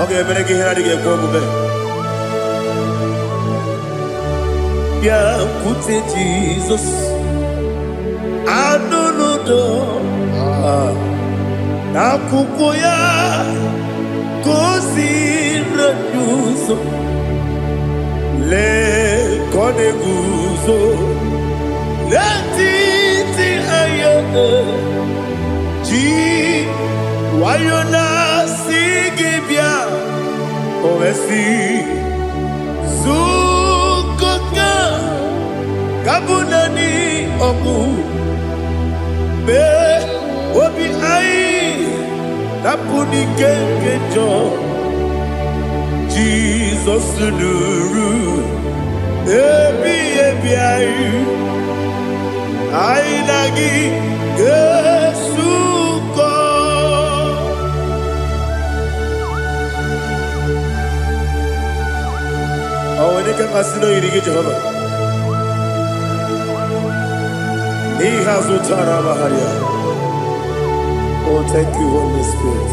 Okay, menegi hiradi ke kwa mube. Yakute Jesus anunudo nakukoya kosi renuso le kone guzo le titi ayone ji wayona sigibia ovesi sukoka kabunani omu be obi ai napuni kenkejo Jesus nuru ebi ai lagi Yesuko. Awani ka kasino irige Jehovah ni hazutara baharia. Oh, thank you, Holy Spirit.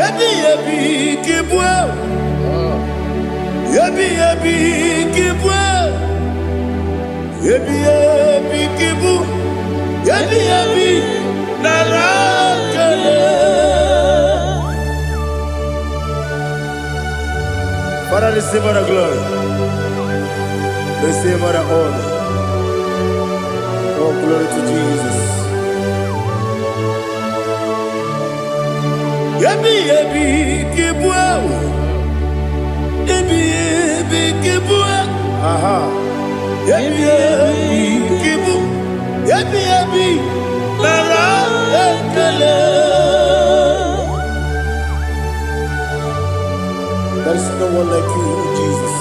Yabi kibwa, yabi kibwa, yabi kibu, yabi narakale. Father, receive all the glory, receive all the honor. Oh, glory to Jesus. Yabi kibwa, yabi kibwa, aha. Yabi kibu, yabi narakale. There is no one like you, Jesus.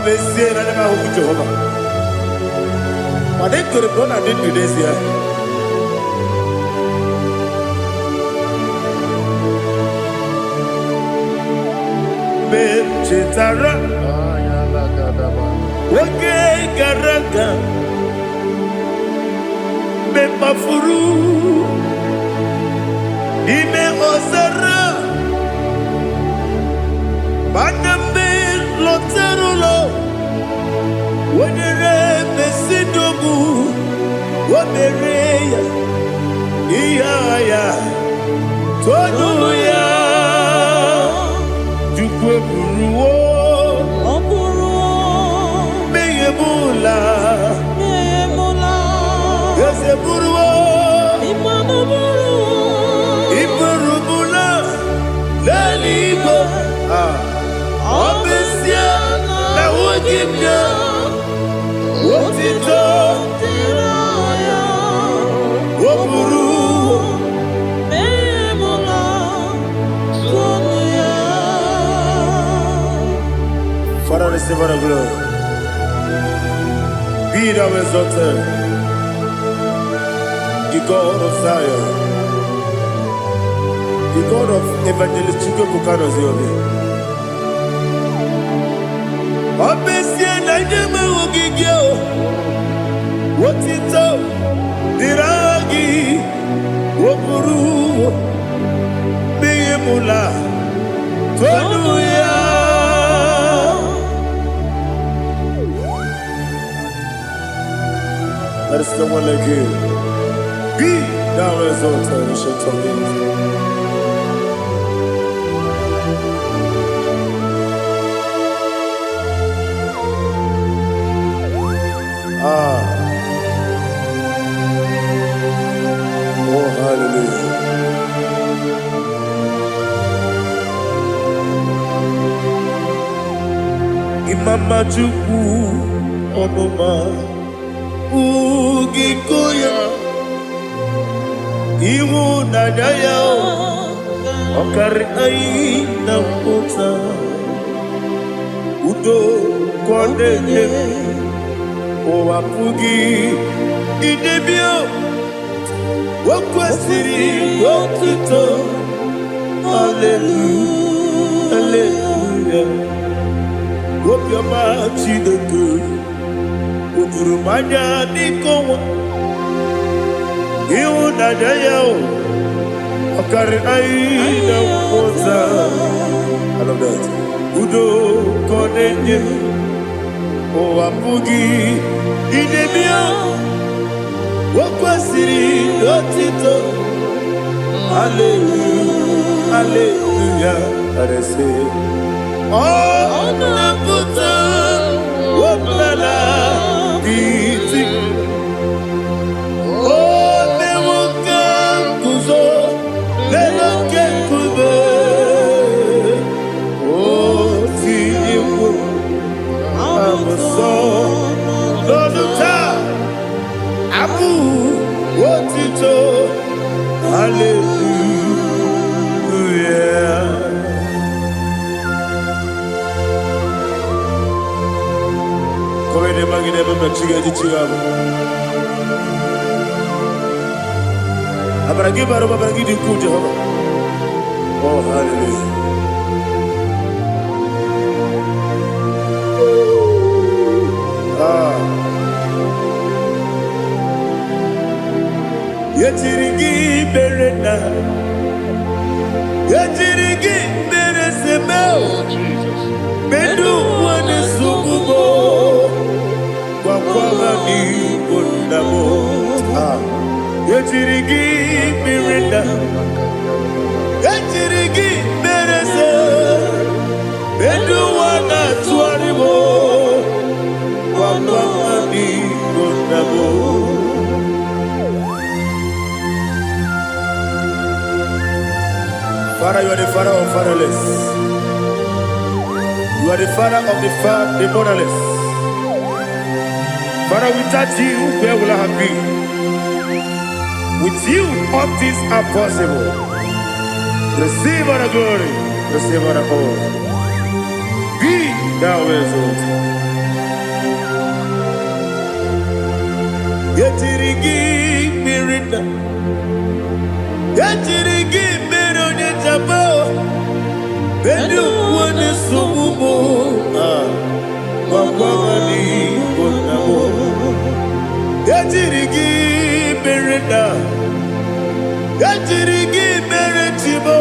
Obviously, I never hope Jehovah. But they could have done I didn't do this here. Chetara, okay, Garaka, Bepafuru, Ime Osara, Banambe Lotarulo, Wadere Besidogu, Wabereya, Iaya, Toduya. Meyemula, Yaseburua, Iburubula, Lalibo, Obesia, La Wagimia, Wotito, Woburu. Father, receive our glory. Be thou exalted, the God of Zion, the God of Evangelist Chico Bukanos Yobi. Obesia Najama Wogigyo, Wotito, Diragi, Wopuru, Meyemula, Tonuya. There is no one like you. Be thou exalted, ancient of days. Oh, hallelujah. Imama Juku, Onoma. Ugikoya Iwu nadaya Okari aina kota Udo kondene Owapugi Idebio Wakwasiri Wotito Hallelujah Hallelujah Wopyama Chideke Udurumanya Nikowa Iwu nadaya Okari aina kota I love that Udo konenye Owapugi Idebio Wakwasiri Lotito Hallelujah Hallelujah I say Oh Naputa Wapala Biti Oh Mewoka Kuzo Leloke Kube Oh Tiyiwu Amoso Loduta Abu Wotito Hallelujah Komene magine baba chiga jichigabo Abaragi baro babaragi di ku Jehovah Oh hallelujah Yachirigi berena Yachirigi beresemo Bedu wane sukubo Kwa ni kundamo Yachirigi berena Yachirigi berese Bedu wana tuaribo Kwa ni kundamo Father, you are the father of fatherless. You are the father of the motherless. Father, without you, where will I have been? With you, all things are possible. Receive our glory, receive our honor. Be thou exalted. Yetirigi mirina. Yetirigi mironye jabo. Benu wane sumumo. Wakwamani bonamo. Yetirigi mirina. Yetirigi miretibo.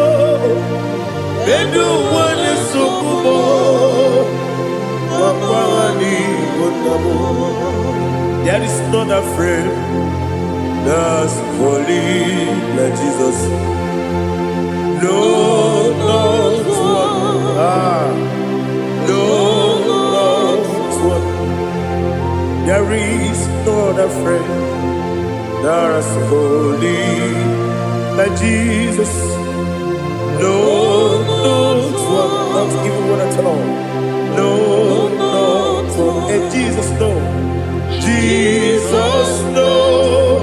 Benu wane sumumo. Wakwamani bonamo. There is none afraid that's holy like Jesus. No, not one. No, not one. There is none afraid that's holy like Jesus. No, not one. Not even one at all. No, not one. And Jesus knows. Jesus knows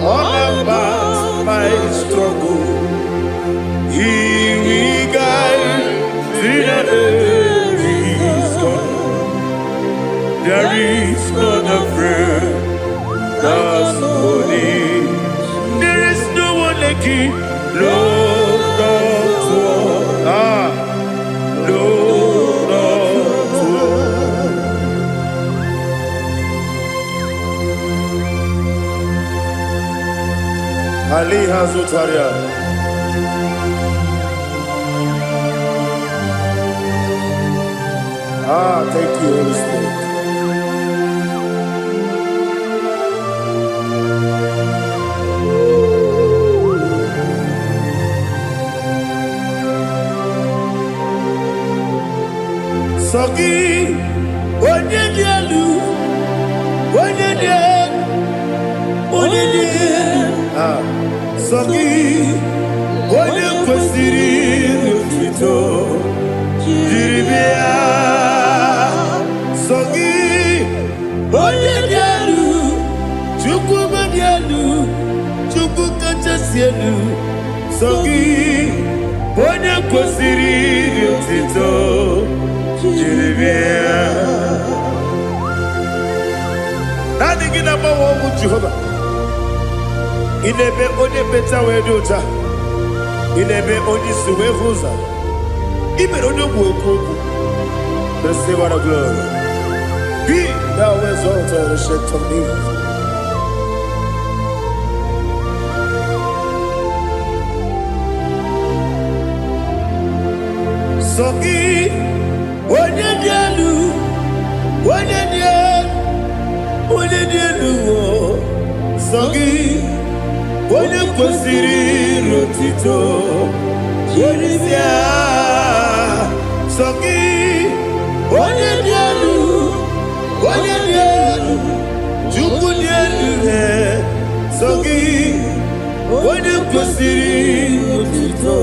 all about my struggle. He will guide me that is gone. There is none afraid that's holy. There is no one like Him. No, not one. No, not one. Ali Hazutaria. Thank you, Holy Spirit. Sogi, Onyedialu, Sogi, Onye kwesịrị otuto jiri bịa. Sogi, onye dị elu, Chukwu dị elu, Chukwu kachasị elu. Sogi, onye kwesịrị otuto jiri bịa. Naanị gị na-agbanwe ọgwụ Jehova. Inebe onye beta wee dị ụta. Inebe onye isi wee hụ ụzọ. Imere onye okwu okwu. Receive all the glory. Be thou exalted and shed from me. Sogi, onye dị elu, onye dị elu, Sogi, onye kwesịrị otuto jiri bịa. Sogi, onye dị elu, Chukwu dị elu. Sogi, onye kwesịrị otuto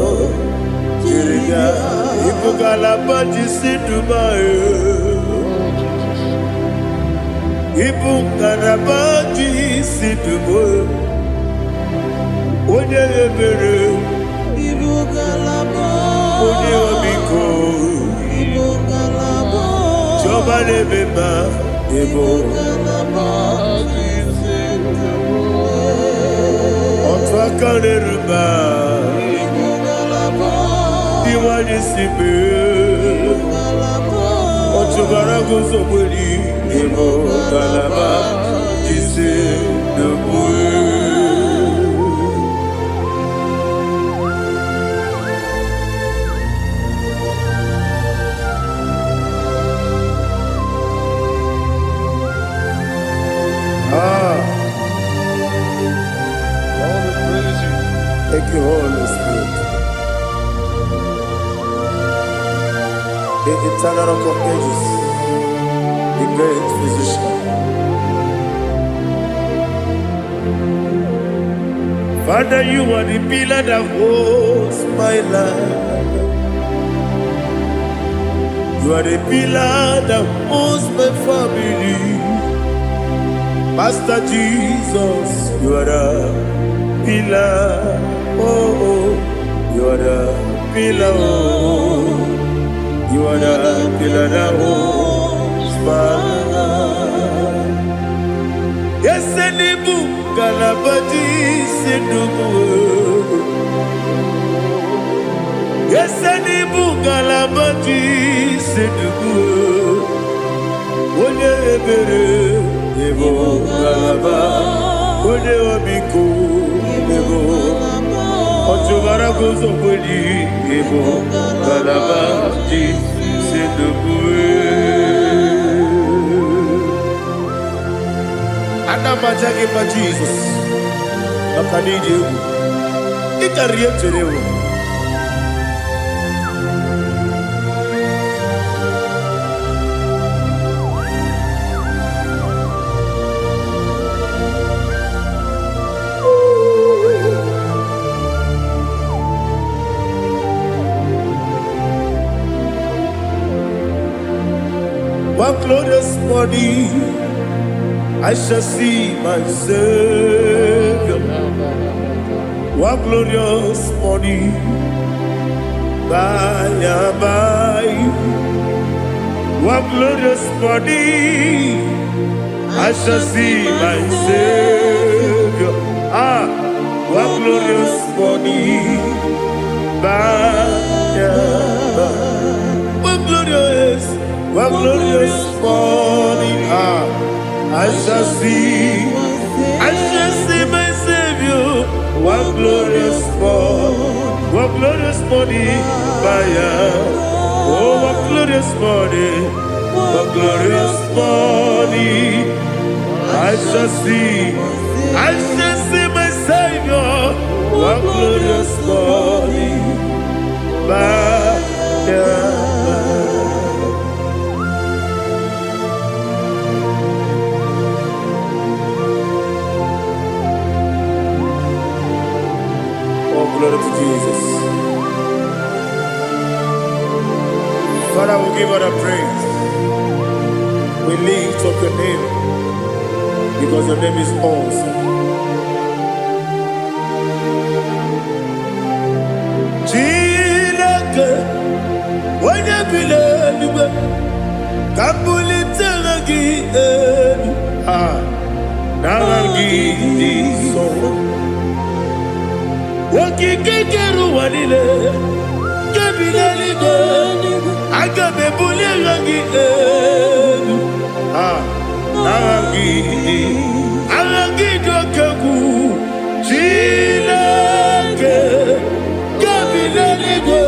jiri bịa. Ibu galaba jisi Dubai. Ibu galaba jisi Dubai. Onye ebere, Ibu galaba. Onye omiko, Ibu galaba. Chọba n'ebeba, Ibu galaba jisi Dubai. Otu aka n'eruba, Ibu galaba. Iwani sibe, Otu barago zobori, Ibu galaba jisi Dubai. Thank you, Holy Spirit. The eternal rock of ages, the great physician. Father, you are the pillar that holds my life. You are the pillar that holds my family. Master Jesus, you are the pillar. Oh, you are the pillar. Oh, you are the pillar that holds my life. Yesenibu galabati sedubu. Yesenibu galabati sedubu. Onye ebere ebo galaba. Onye obiku ebo. Otubara gozo kweli ebo galabati sedubu. Anamajagi ma Jesus. Makanidi. Ikariyeterewo. One glorious morning, I shall see my Savior. One glorious morning, by and by. One glorious morning, I shall see my Savior. One glorious morning, by and by. One glorious morning, I shall see my Savior. One glorious morning, oh, one glorious morning, I shall see my Savior. One glorious morning, glory to Jesus. Father, we give all the praise. We lift up your name because your name is awesome. Chilake, when you believe, Kabulitagi, Naragi, so. Wakikeru wanile, kebilaligo, agabe bulirangi aragi dokagu, chilake, kebilaligo,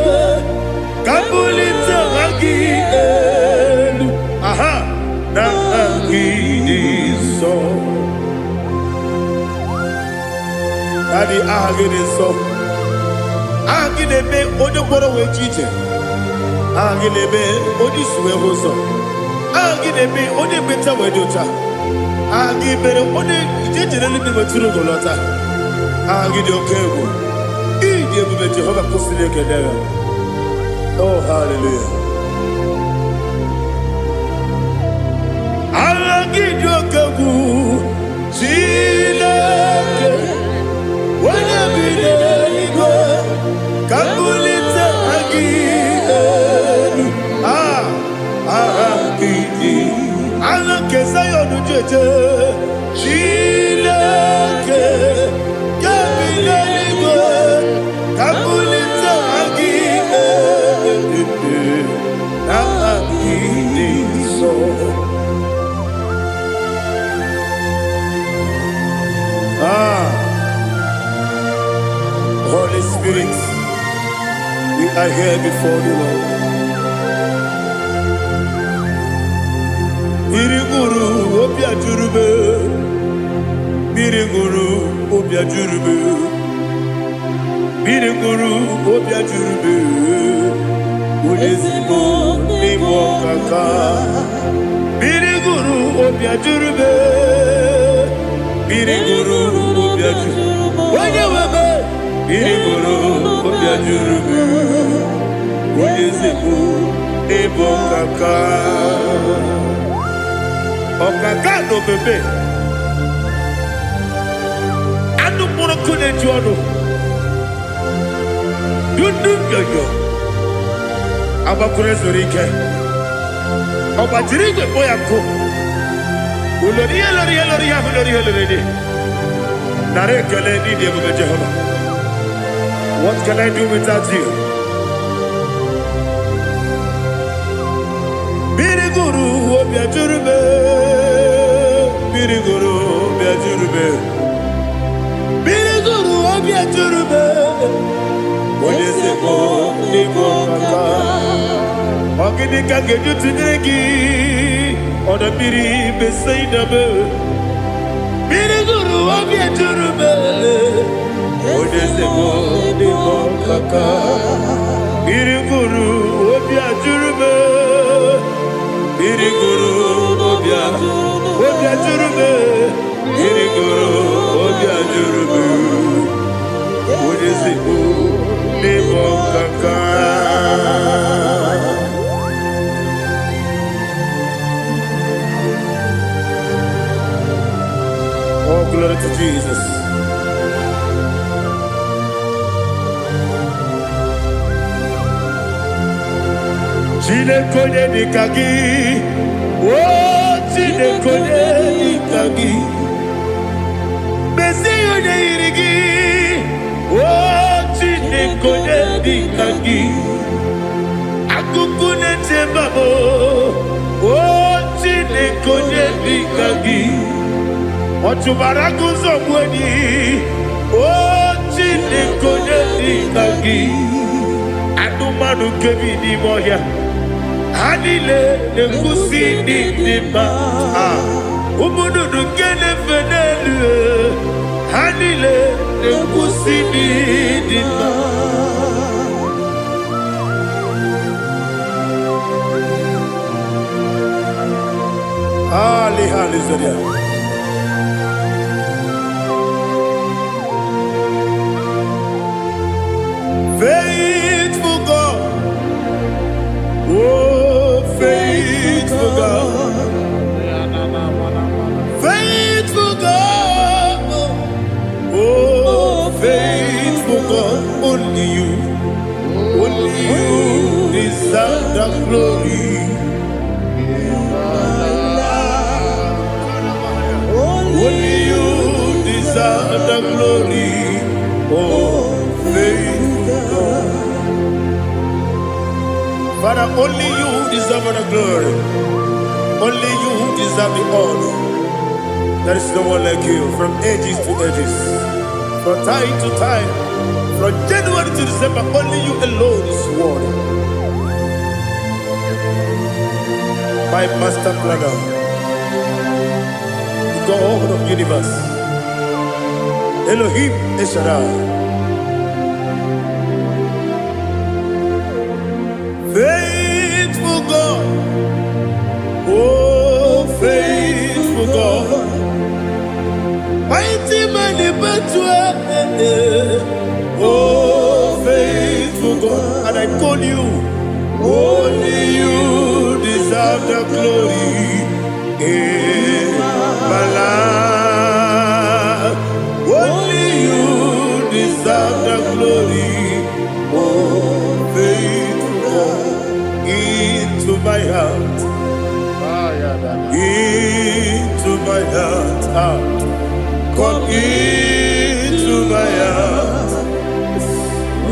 kabulita ragi naragi so. Daddy, agide so. Agide me odo boro we chiche. Agide me odi suwe hoso. Agide me odi beta we dota. Agide me odi jejere libi beturu golota. Agide okego. Ije bube Jehova kusile kedera. Oh, hallelujah. Agide okego. Chilake. When you believe, Kabulita again. Allah kesayon jeje. Chilake, Kabulita, Kabulita again. So. Holy Spirit, we are here before you, Lord. Biriguru obia jurube, Biriguru obia jurube, Biriguru obia jurube, Udezimo nimo kaka, Biriguru obia jurube, Biriguru obia jurube, Wanyawebe. Biriguru obia jurube, Udezimo nimo kaka. Okaka no bebe. Anu mono kune juano. Dundu yoyo. Abakure zorike. Obajirige boyako. What can I do without you? Biriguru obiajurube, biriguru obiajurube, biriguru obiajurube. Odesebo nibo kaka, ogini kangeju tinegi, oda biri besaidabe. Biriguru obiajurube, odesebo nibo kaka, biriguru obiajurube. Biriguru obiajurube, biriguru obiajurube. Odesebo nibo kaka. Oh, glory to Jesus. Chinekone nikagi, oh chinekone nikagi, Mesiyo ne irigi, oh chinekone nikagi, akukune tembabo, oh chinekone nikagi, otubaraku zomweni, oh chinekone nikagi, adumanu kebi ni moya. Hanile nekusi nidima, umududu kene fenelu. Hanile nekusi nidima. Ali Zaria. Faithful God, oh faithful God, faithful God, oh faithful God, only you deserve the glory. Only you deserve the glory, oh faithful God. Father, only you deserve the glory. Only you deserve the honor. There is no one like you, from ages to ages, from time to time, from January to December. Only you alone is worthy. My master planner, the God of the universe, Elohim Eshadai. Faithful God, oh faithful God, mighty man in battle, oh faithful God, and I call you, only you deserve the glory in my life. Only you deserve the glory, oh faithful God. Into my heart, into my heart, come into my heart,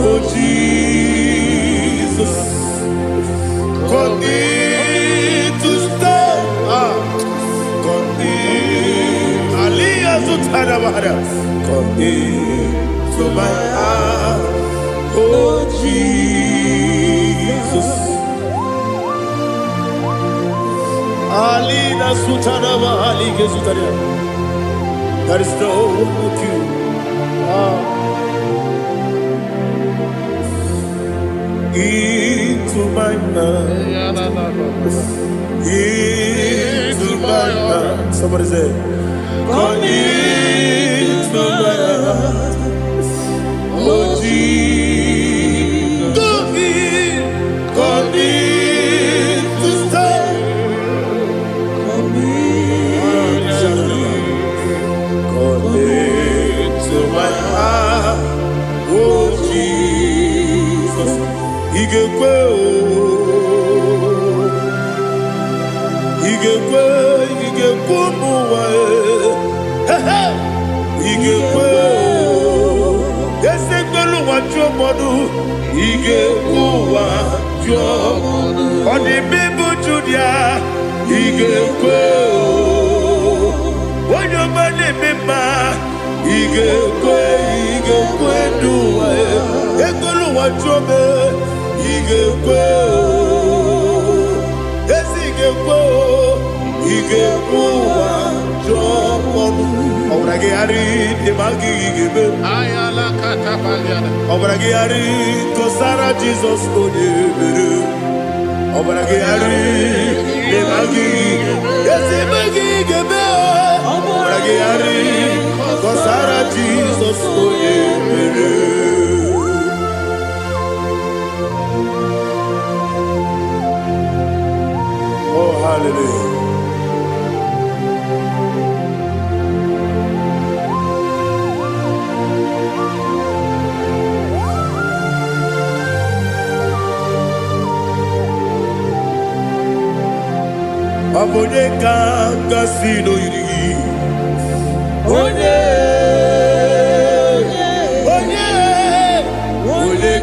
oh Jesus, come in to stay, come in, Aliyah Zutana, come into my heart, oh Jesus. Alina Sutana Ali Gesutaria. There is no one like you. Into my mind. Into my heart. Somebody say, come into my heart. Oh Jesus. Come in to stay. Come into my heart. Oh Jesus. Igekwe mu Jomodu, Ige Kuwa Jomodu, on the Bible Judia, Ige Kwe, when your money member, Ige Kwe Dua, Ekolu Wajobe, Ige Kwe, yes, Ige Kuwa Jomodu. Obragiari de Magi Gibe Ayala Katapaliana. Obragiari Kosara Jesus Odebere Obragiari de Magi Yes Magi Gibe Obragiari Kosara Jesus Odebere. Oh hallelujah. Abone kanga sino yiri Onye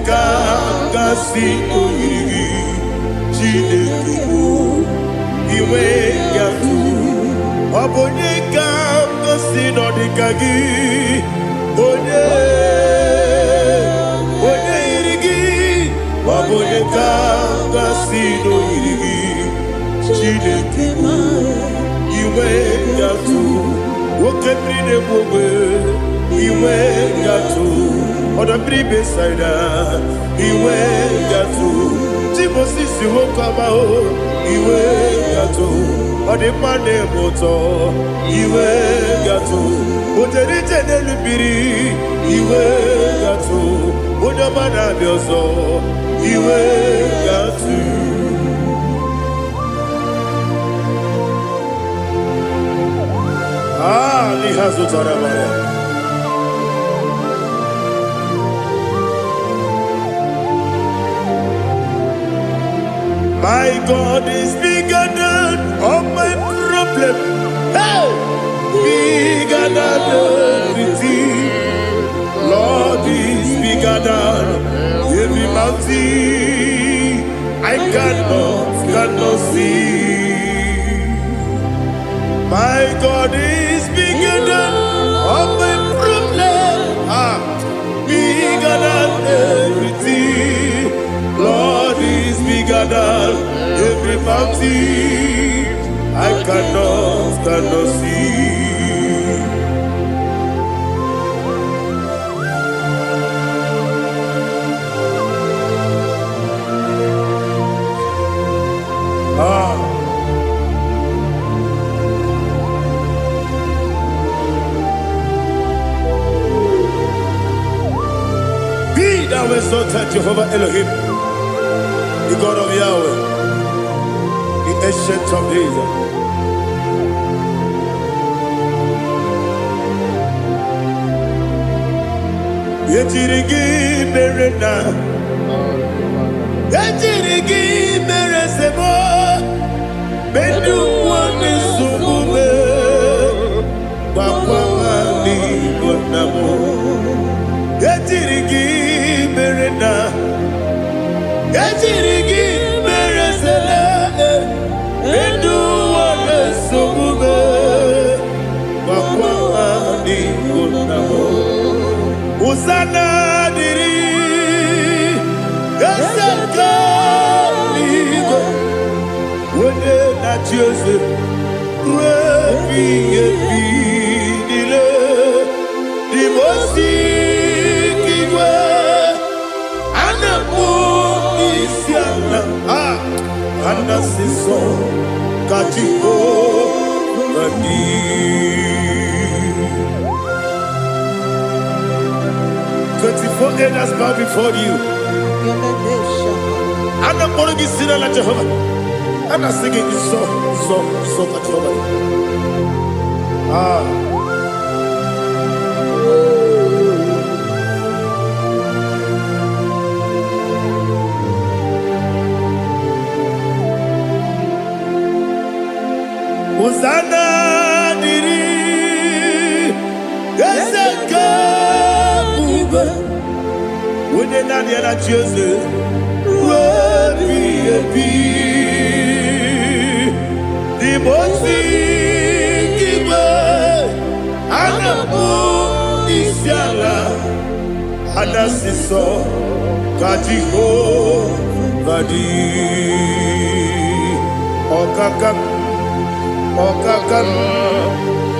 kanga sino yiri Chineke iwe yatu Abone kanga sino dikagi Onye yiri Abone kanga sino yiri Chineke iwe yatu woke brine bobe iwe yatu oda bribe saida iwe yatu timosisi wokama o iwe yatu ode mane moto iwe yatu ojeri tenelu biri iwe yatu oda mana biozo iwe yatu. Lihazo Tarabaya. My God is bigger than all my problem. Hey! Bigger than everything. Lord is bigger than every mountain I cannot see. My God is bigger than all my problems. Bigger than everything. Lord is bigger than every mountain I cannot see. Thou exalted Jehovah Elohim, the God of Yahweh, the ancient of days. Yetirigi berena, yetirigi beresemo, bedu wane sumume, wakwamani bonamo. Yetirigi berena, yetirigi beresele, bedu wane sumume, wakwamani bonamo. Usana diri, esaka ligo, wone na Joseph, refi dile, dimosi kiwe, anamu isiana, anasiso kachiko gani. 24 elders bow before you. And I'm going to sit like Jehovah. And I'm singing this song like Jehovah. Hosanna diri, esaka. Onye nani ya na chieze Webi ebi Di mosi Kiwe Anamu Isiala Anasiso Kajiho Vadi Okakam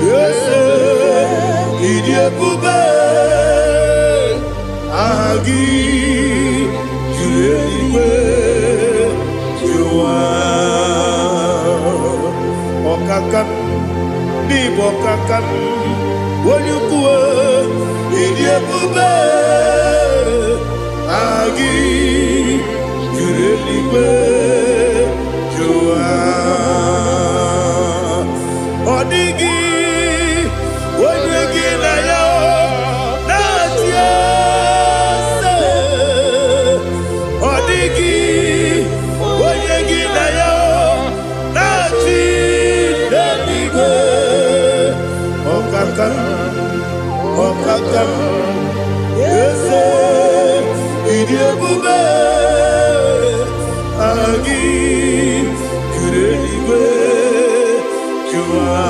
Yese Idiebube Agi Jueliwe Jua Okakam Nibokakam Wonyukue Idiebube Agi Jueliwe Jua Odigi Wonyegi na yo Natiese Odigi Wonyegi na yo Nati Deligwe Okakam Yese Idiebube Agi Jureligwe Jua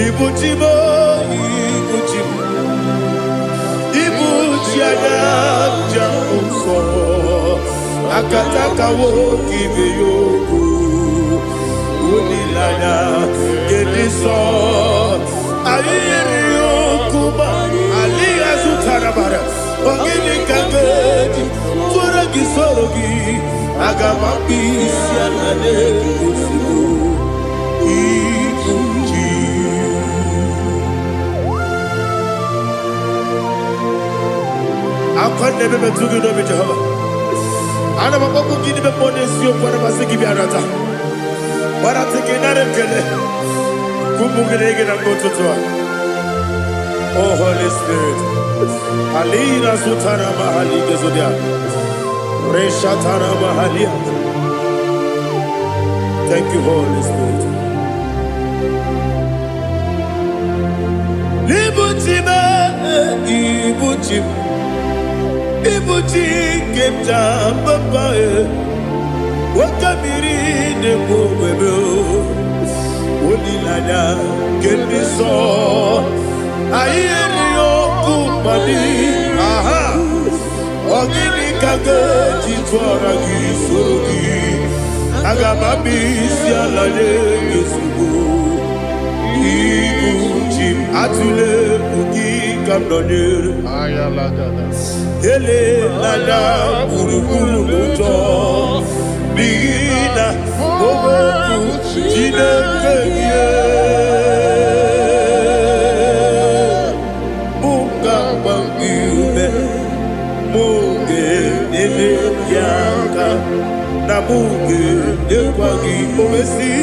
Ibuchimo Ibuchiana Jamso Akataka woki beyoku Unilana Gediso Ayiri yokuba Aliya Zutarabara Ogini kagedi Tura gisorogi Agamapi Sianane Kusibu Ibuchi Akwande bebe tugi no Jehova Ana maboku gini be monesio Kwa basiki biarata Barate kenare kele Kumugirege na mototwa Oh Holy Spirit Alina sutara mahali gezodia Reshatara mahali. Thank you, Holy Spirit. Ibuchi kemja papa wakamiri ne bobebe onilanya kemiso ayeri okumani aha ogini kage titwara gisogi agamabi sialale yesugo ibuchi atule ugi kamdonere Ayalagada. ele lala buruburu moto bigina bobo jine kenye bunga bangiume munge ele yaka na munge ekwagi omesi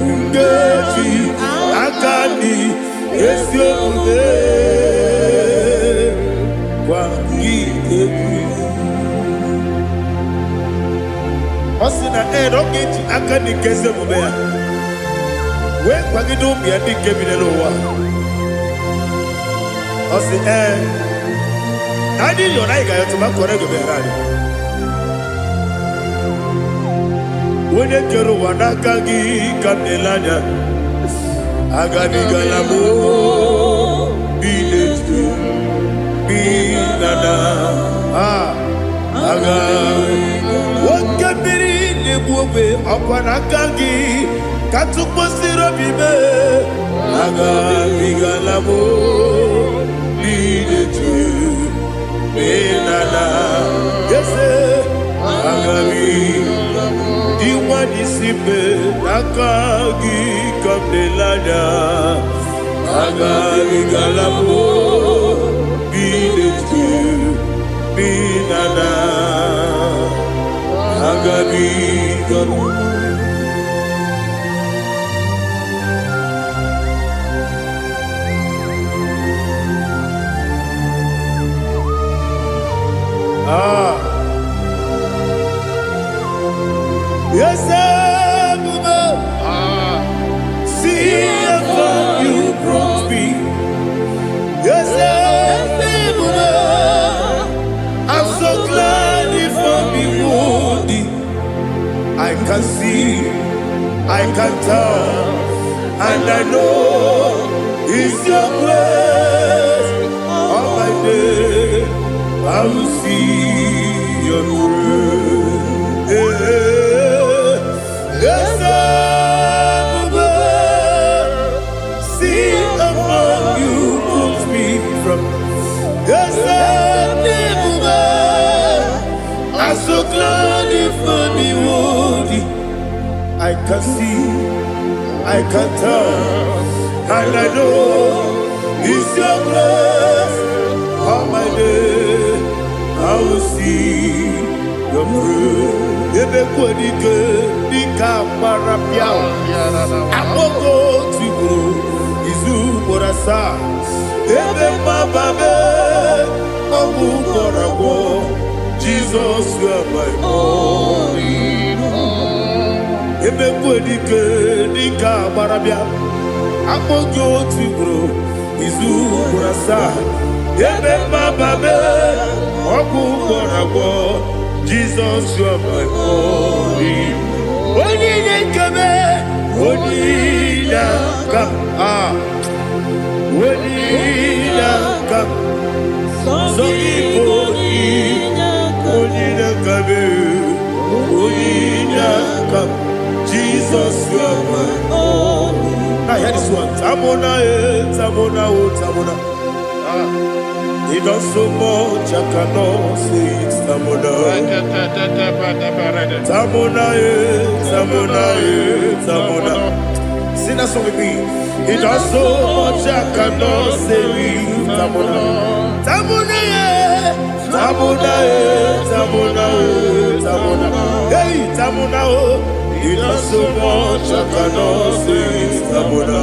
ngeji akani esiombe Osina rogeji akani keze mubea we kwagido bia di kebile lowa osi nani lo na iga yoto makore go be rari wone kero wanaka gi kanelanya agani galamo biletu binana aga wakabiri nebuwe akwanakagi katuposiro bibe aga bigalamo biletu binana yese aga diwani sipe nakagi kamdelanya aga bigalamo biletu binana agabi galu yes Buba see how far you brought me yes Buba can see, I can tell, and I know it's your grace. All my day, I will see your grace. Yes, I'm see among you moves me from. Yes, I'm so glad if me woody. I can see, I can tell, and I know it's your grace. All my day, I will see your grace. Ebe kwenike nika marapia akoko tiburo izu morasa ebe mababe obu korago Jesus you are my only one. Ebe kwenike nika marapia akoko tiburo izu morasa ebe mababe obu korago Jesus, you are my only. Only come, only come, only come. So only come. Jesus, you are my only. Now hear this one. Tamona. He does so much, I cannot say it. Tamona. Sing that song with me. He does so much, I cannot say it. Tamona. Hey, Tamona. He does so much, I cannot say it. Tamona.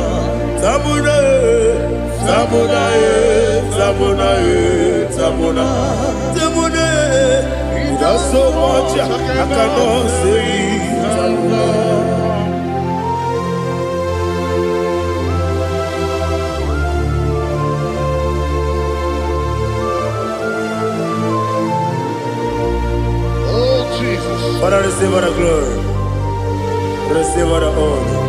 He does so much, I cannot say it. Oh, Jesus. Father, receive all the glory. Receive all the honor.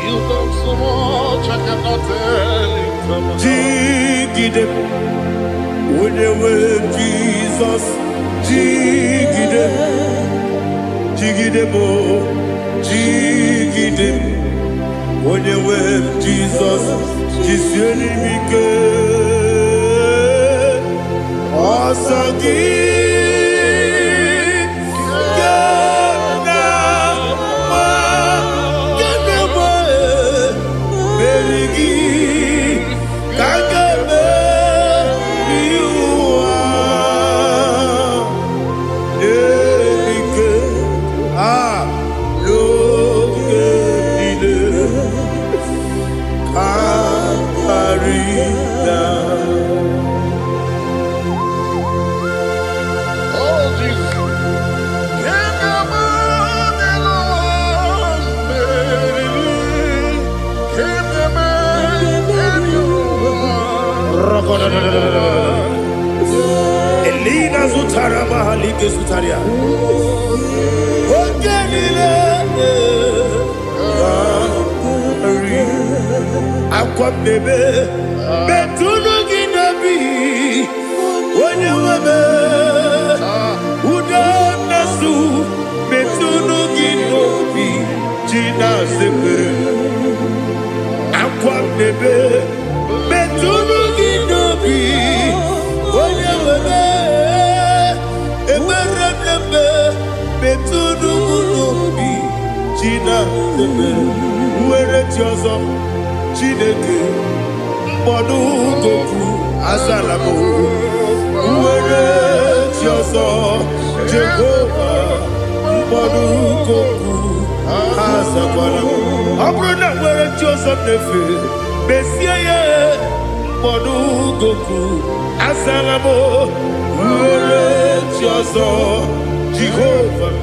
You've done so much, I cannot tell it. Jigide, when they were Jesus, Jigide, Jigide bo, Jigide, when they were Jesus, Jisieni Mike, Osagi. Elina Zutara Mahalike Zutaria. Akwam bebe betunu ginabi wonye webe udanasu betunu ginobi jina sebe akwam bebe betunu ginobi wonye webe emerenebe betunu ginobi jina sebe uwere tiozo Chineke mbodu goku azalamo uwere tiozo Jehovah mbodu goku azakwalamo abrona uwere tiozo nefe besiye mbodu goku azalamo uwere tiozo Jehovah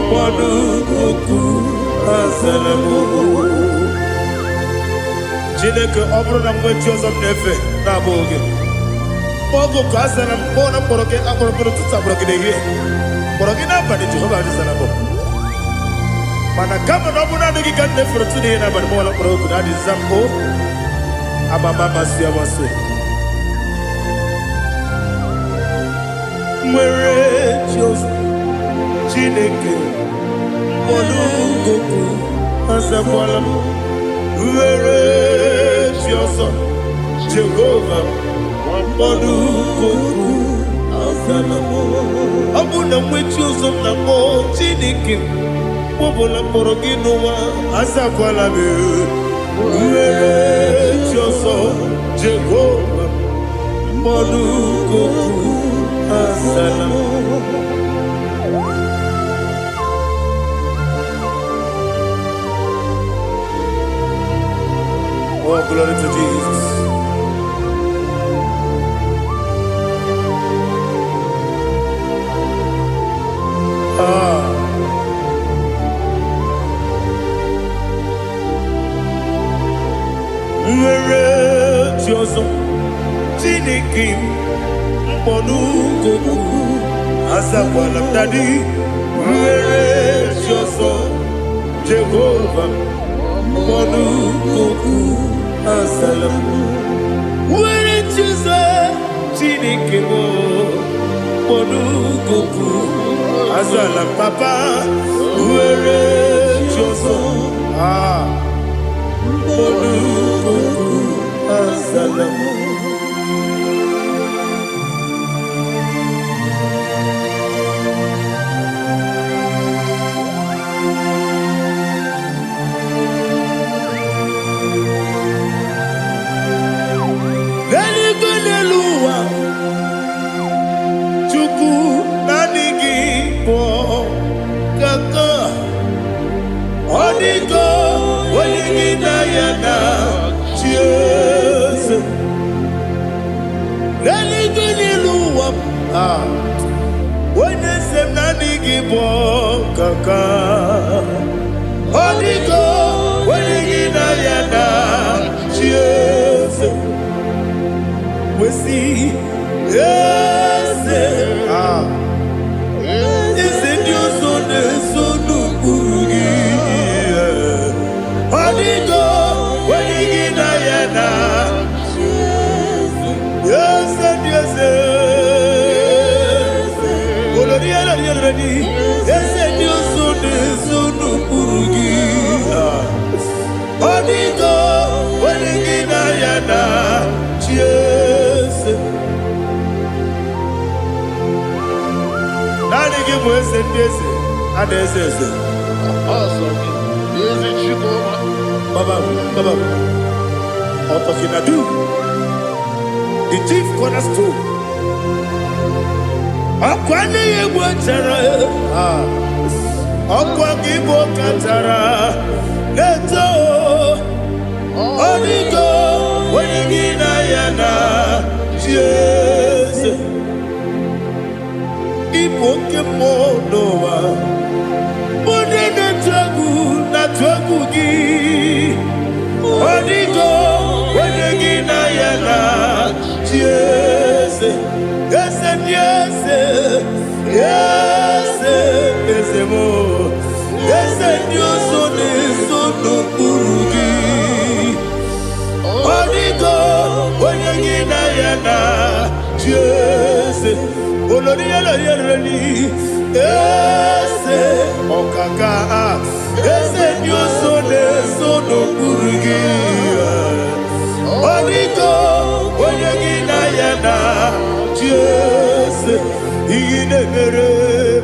mbodu goku azalamo Chineke obro na mwe Joseph nefe na boge. Bogo kasana mbona mboroke akoro tuta mboroke dege. Mboroke na bade Jehovah azana bo. Mana kama na ọbụna adịghị ka nne fụrụ tụ n'ihe n'abalị mụọla mkpụrụ okwu na adịghị zampo amama masị amasị nwere Jizọs Chineke ọnụgụgụ azakwala m nwere Jizọs Jehova ọnụgụgụ azala m ọ bụ na nwechi ụzọ m na mbọ Chineke Mobula porogi n'ụwa azakwala m nwere Jizọs Jehova ọnụgụgụ azala m. Oh, glory to Jesus. Nwere Jizọs Chineke ọnụgụgụ azakwala m daddy nwere Jizọs Jehova ọnụgụgụ azala m nwere Jizọs Chineke ọnụgụgụ azala m papa nwere Jizọs ọnụgụgụ azala m. Onye se m na adịghị bụ kaka ọdịgo onye gị na ya na chi eze wesi eze eze ndị ọzọ na-eso n'okpuru gị ọdịgo onye gị na ya na chi eze ndị eze eze ndị ọzọ na-eso n'okpuru gị ọdịgo onye gị na ya na chi eze naanị gị bụ eze ndị eze a na-eze eze Baba Otokinadu the chief cornerstone ọkwa n'ihe gbọchara ọkwa gị bụ katara na-eto ọdịgo onye gị na ya na chi eze ịbụ oke mmụọ n'ụwa onye na-atụ egwu gị ọdịgo onye gị na ya na chi eze eze ndị eze eze eze m eze ndị ọzọ na-eso n'okpuru gị ọdịgo onye gị na ya na chi eze olori ya lori ereri eze ọkaka eze ndị ọzọ na-eso n'okpuru gị ọdịgo onye gị na ya na Jese, igide mere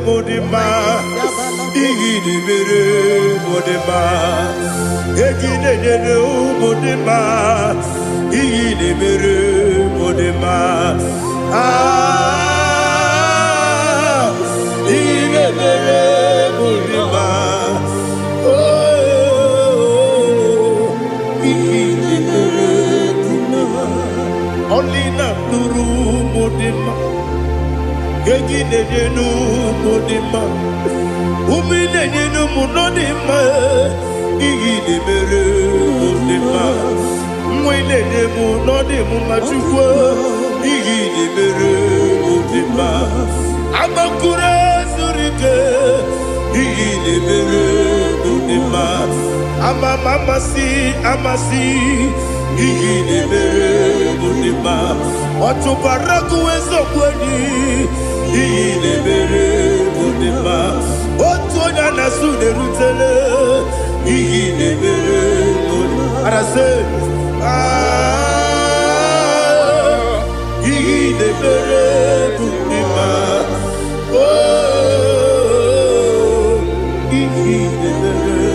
modima, igide mere modima, egide jene modima, igide mere modima, igide mere modima, igide mere modima, only not nuru modima. Egine jenu modima, umine jenu munodima, igide mere modima, mwine jenu nodimu machukwa, igide mere modima, amakure surike, igide mere modima. amasi ihine mere bunima otubaraku ezokweni ihine mere bunima otonya nasu derutele ihine mere bunima arase ihine mere bunima ihine mere.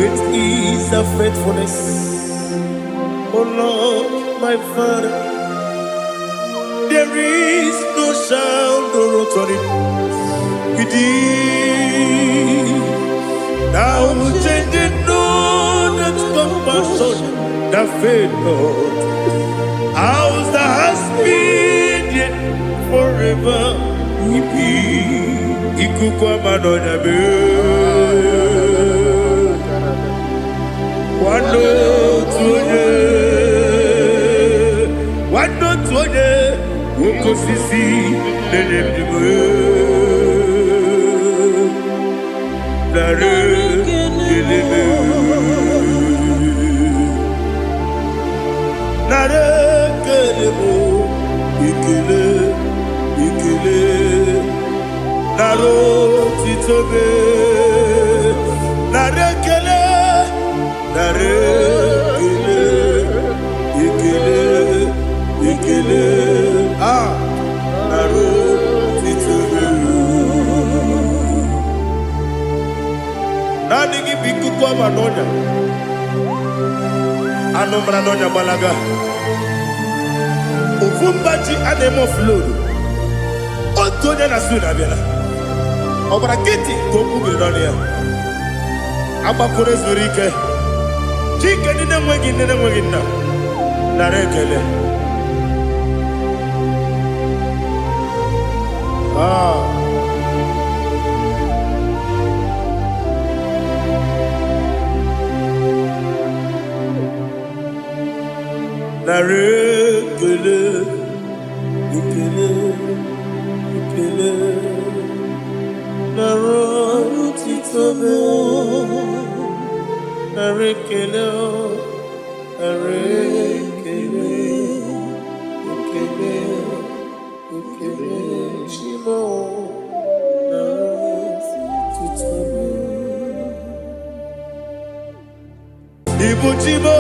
It is a faithfulness, oh Lord, my Father. There is no sound or authority. It is now changing, no that compassion, the faith, Lord. Ours that has been yet forever. Ikukwa manonya be. Wando tuone, uko sisi nelemdiwe. Nare kelebe, nare kelebo, ikele, naro titobe, nare kele. Ikele, naro titobe. Nani biku kwa manonya, anomra nonya balaga. Ufumbaji anemo flodo. Otonya na suna bela. Obra kiti koku bironia. Abakure zurike. Chike nene mwegi na. Narekele. Narekele. Ikele. Narotitobe. Narekele. Shimo. Ibuchimo.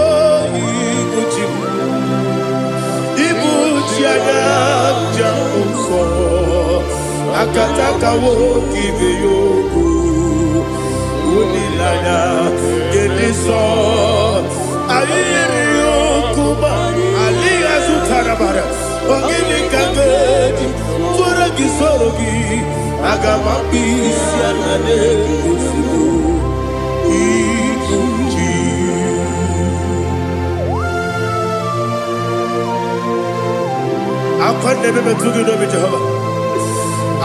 Ibuchiaja uso. Akataka wo kiveyoku. Unilaya gediso. Ayiriyokuba. Aliya zutarabara. Ogini kagedi. Tura gisorogi. Agamapisi anane kusibu. Ibuchi. Akwande bebe tugi no Jehova.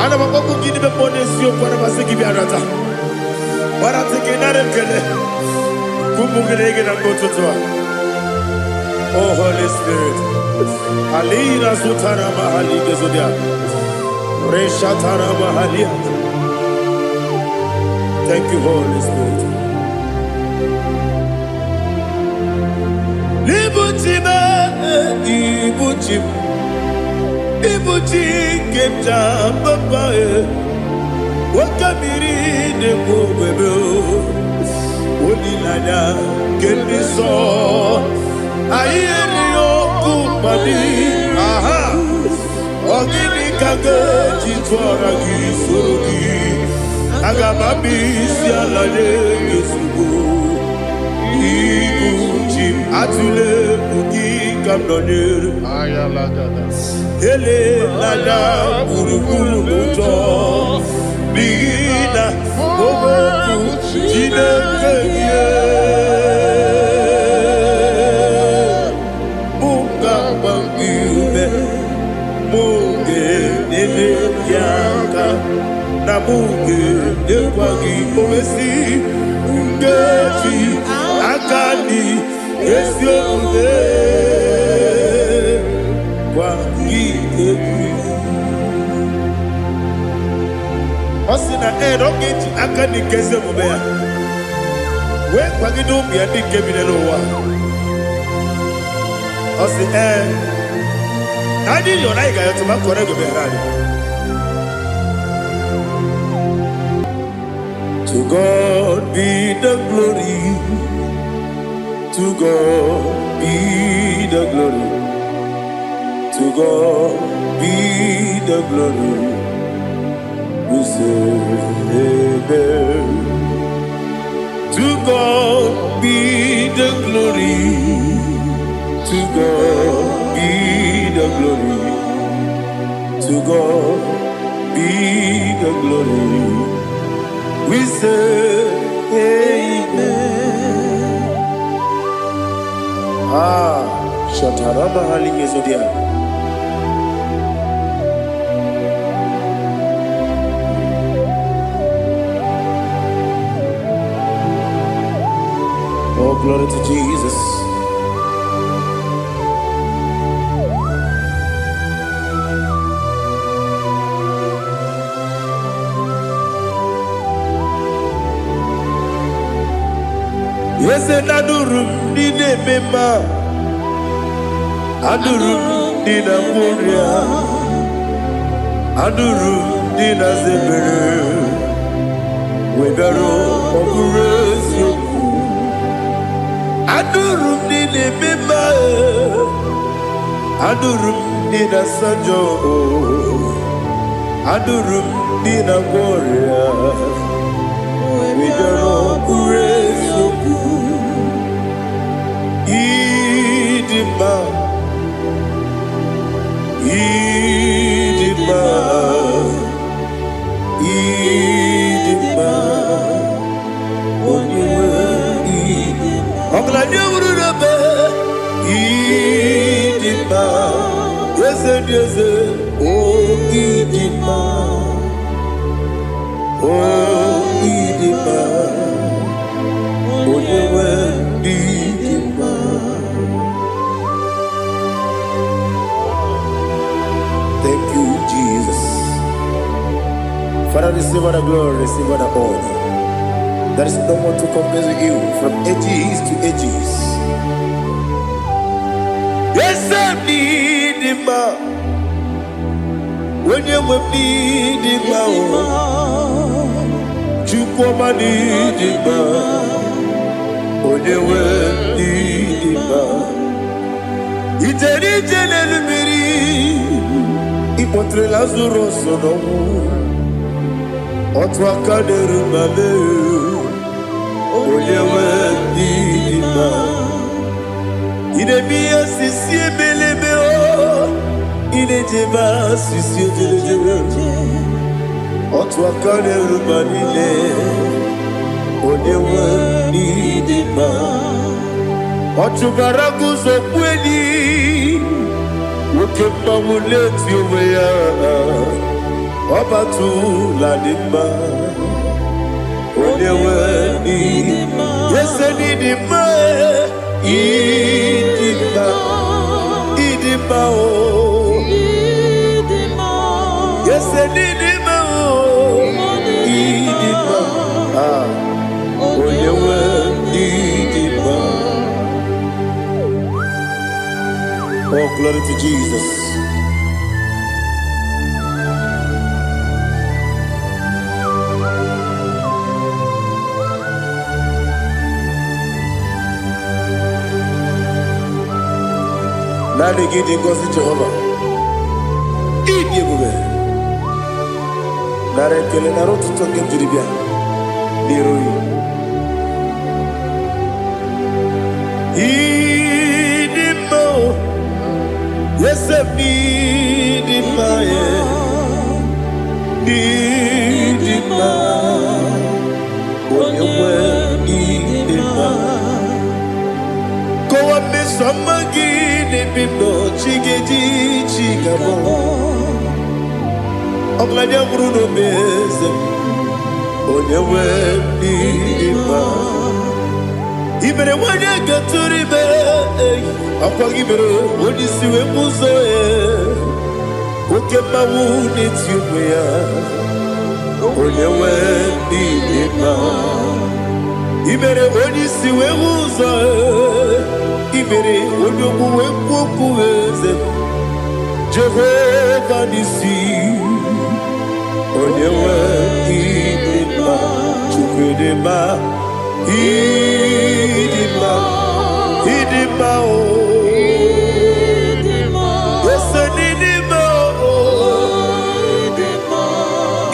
Ana maboku gidi be ponesio kwa na basiki biarata. Barate kenare kele. Kumugirege na mototwa. Oh Holy Spirit. Alira sutara mahali gezodia. Reshatara mahali. Thank you, Holy Spirit. Ibuchi kemja babae. Wakamiri de kubebe. Onilanya kendiso. Ayeri okupani. Aha. Ogini kage jitwara gisorogi. Agamami sialade yesugo. Ibuchi atule uki kamdonere. Ele lala buruburu moto. Bigina oboku jinekeye. Bunga bangiube. Munge nene yaka. Na munge nekwagi omesi. Ungeji akani esi omude. Osina erogeji akani keze mubea. When Pagido be a big cabin in the I say, I didn't know I got to my correct behind. To God be the glory. To God be the glory. To God be the glory. We say amen. To God be the glory. To God be the glory. To God be the glory. We say amen. Shatarama halinge zodia. Oh, glory to Jesus. Yes, and Adurum did a member. Adurum did a warrior. Adurum did a zebra. We better operate you. Adurum did a member. Adurum did a sanjo. Adurum did a warrior. We better operate you. Idima, Idima, Idima, I'm glad you would have Idima, yes, oh Idima, oh Idima, oh Idima. Thank you, Jesus. Father, receive all the glory, receive all the honor. There is no one to compare with you from ages to ages. Yes, I need him. When you will need him, you come and need him. When you will need him, it's a little Ipotre Lazaro sono Otwa kaderu mame Oyewe dima Idemia sisi belebeo Idejeba sisi jelejebe Otwa kaderu manile Oyewe dima Otubaragu zokweni Ukemba muleti uweya Obatu la dimba Onewe nidima Yese nidima Idima Idima o Yese nidima o Idima Onewe nidima. Oh, glory to Jesus. Nani gidi ngozi Jehovah. Idi ebube. Nare kele naro tutonge jiribia. Niroi. Idi mo. Yes, I need it, my need it, my when you were need it, go up me some again, if you know, chiggy, chigabo. I'm glad you're Bruno Mason when you were need it, even when you get to the Apa gibero wodi siwe muzoe Oke mawu nitiumea Onyewe ni ima Imere onye si wee ụzọ, imere onye okwu wee kwuo okwu eze. Jehova n'isi, onye nwe ịdị mma, Chukwu dị mma, ịdị mma, ịdị mma o. Ese n'ịdị mma o,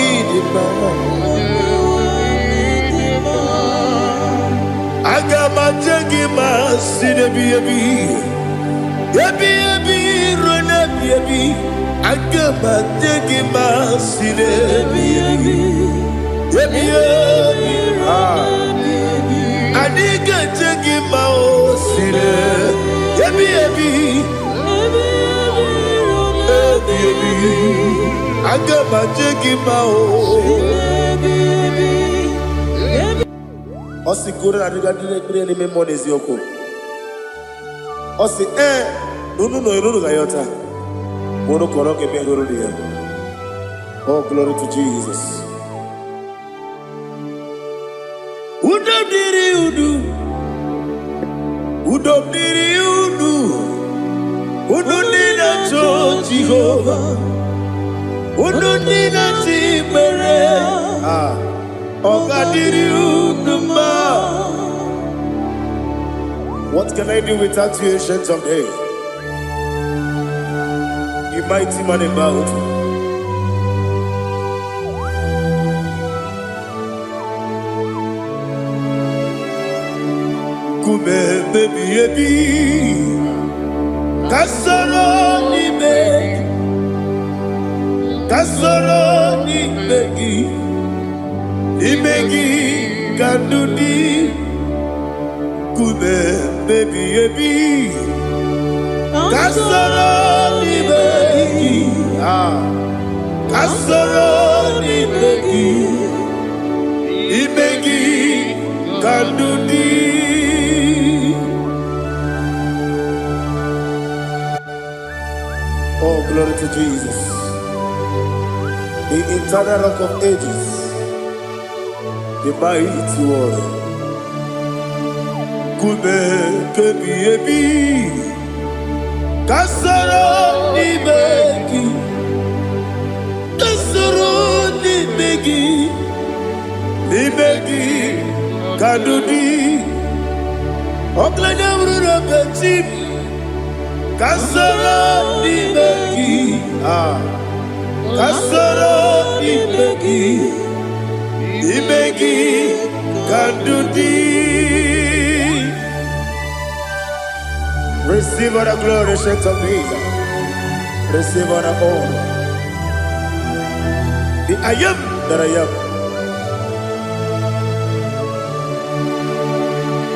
ịdị mma. Aga m aja gị ma si n'ebi ebi, ebi ebi ruo n'ebi ebi. Aga m aja gị ma si n'ebi ebi, ebi ebi. Adịghị aja gị ma o si n'ebi ebi, ebi ebi. Aga m aja gị ma o. Osi kore na diga dire ni memo n'eziokwu. Osi nunu no iruru ga yota. Wono koro ke megoro dia. Oh, glory to Jesus. Udo diri udu. Udo diri udu. Udo dina cho Jehovah. Udo dina chimere. What can I do without you, ancient of days? You mighty man about. Kume baby baby, kasoro ni begi, kasoro ni begi. Imegi kandudi kube baby baby kasoro ni begi kasoro ni begi imegi kandudi. Oh, glory to Jesus, the eternal rock of ages, the mighty one. Kube kebi ebi, kasoro ni begi, kasoro ni begi, ni begi kadudi. Oklanya urura bechim, kasoro ni begi, kasoro ni begi. Imegi Kandudi. Receive all the glory, shake of Jesus. Receive all the honor. The I am that I am.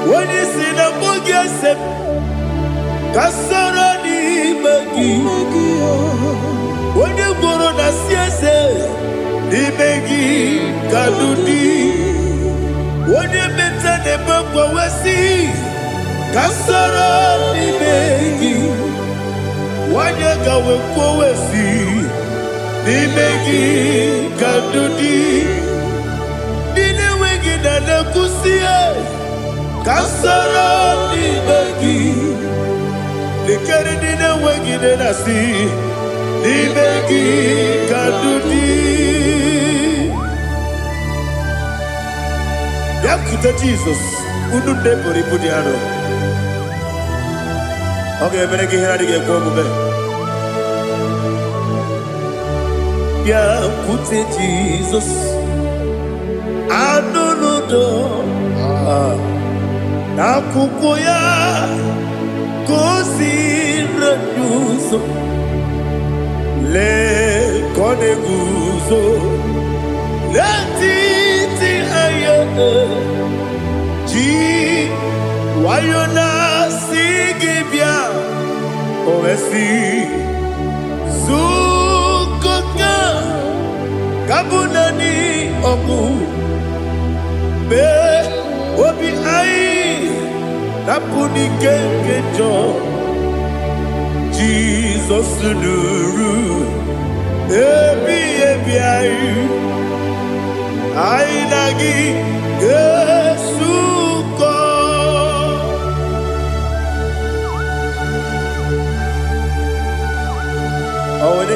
When you see the book, you say, Kasara ni Magi. When you go on the siese. Imegi Kandudi. Wone meta ne bamba wasi kasara imegi. Wanya gawe kwa wasi imegi Kandudi. Dine wengi na nakusie kasara imegi. Nikari dine wengi na nasi imegi Kandudi. Yakuta Jesus, ununde pori pudiano. Okay, bereki hiradi ke komube. Yakute Jesus, anunudo. Nakukoya, kosi renuso. Le koneguzo, le titi aye. Ji wayona sigibia oesi zukoka kabunani oku be obi ai napuni kenkejo Jesus nuru ebi ai nagi Yesu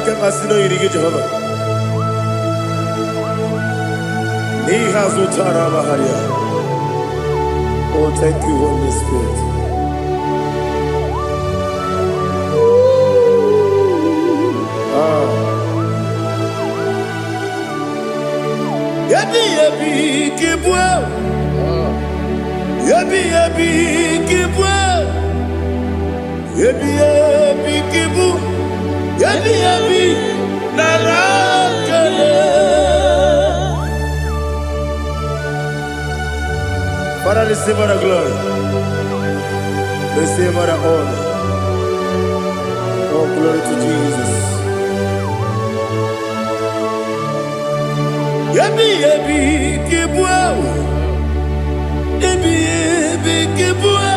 Onike Masino Irigi Jehovah. He has Utara Maharia. Oh, thank you, Holy Spirit. Yabi yabi kibwa. Yabi yabi kibwa. Yabi yabi kibu. Yabi yabi narakale. Father, receive all the glory. Receive all the honor. Oh, glory to Jesus. Yabi yabi kibwa. Yabi yabi kibwa.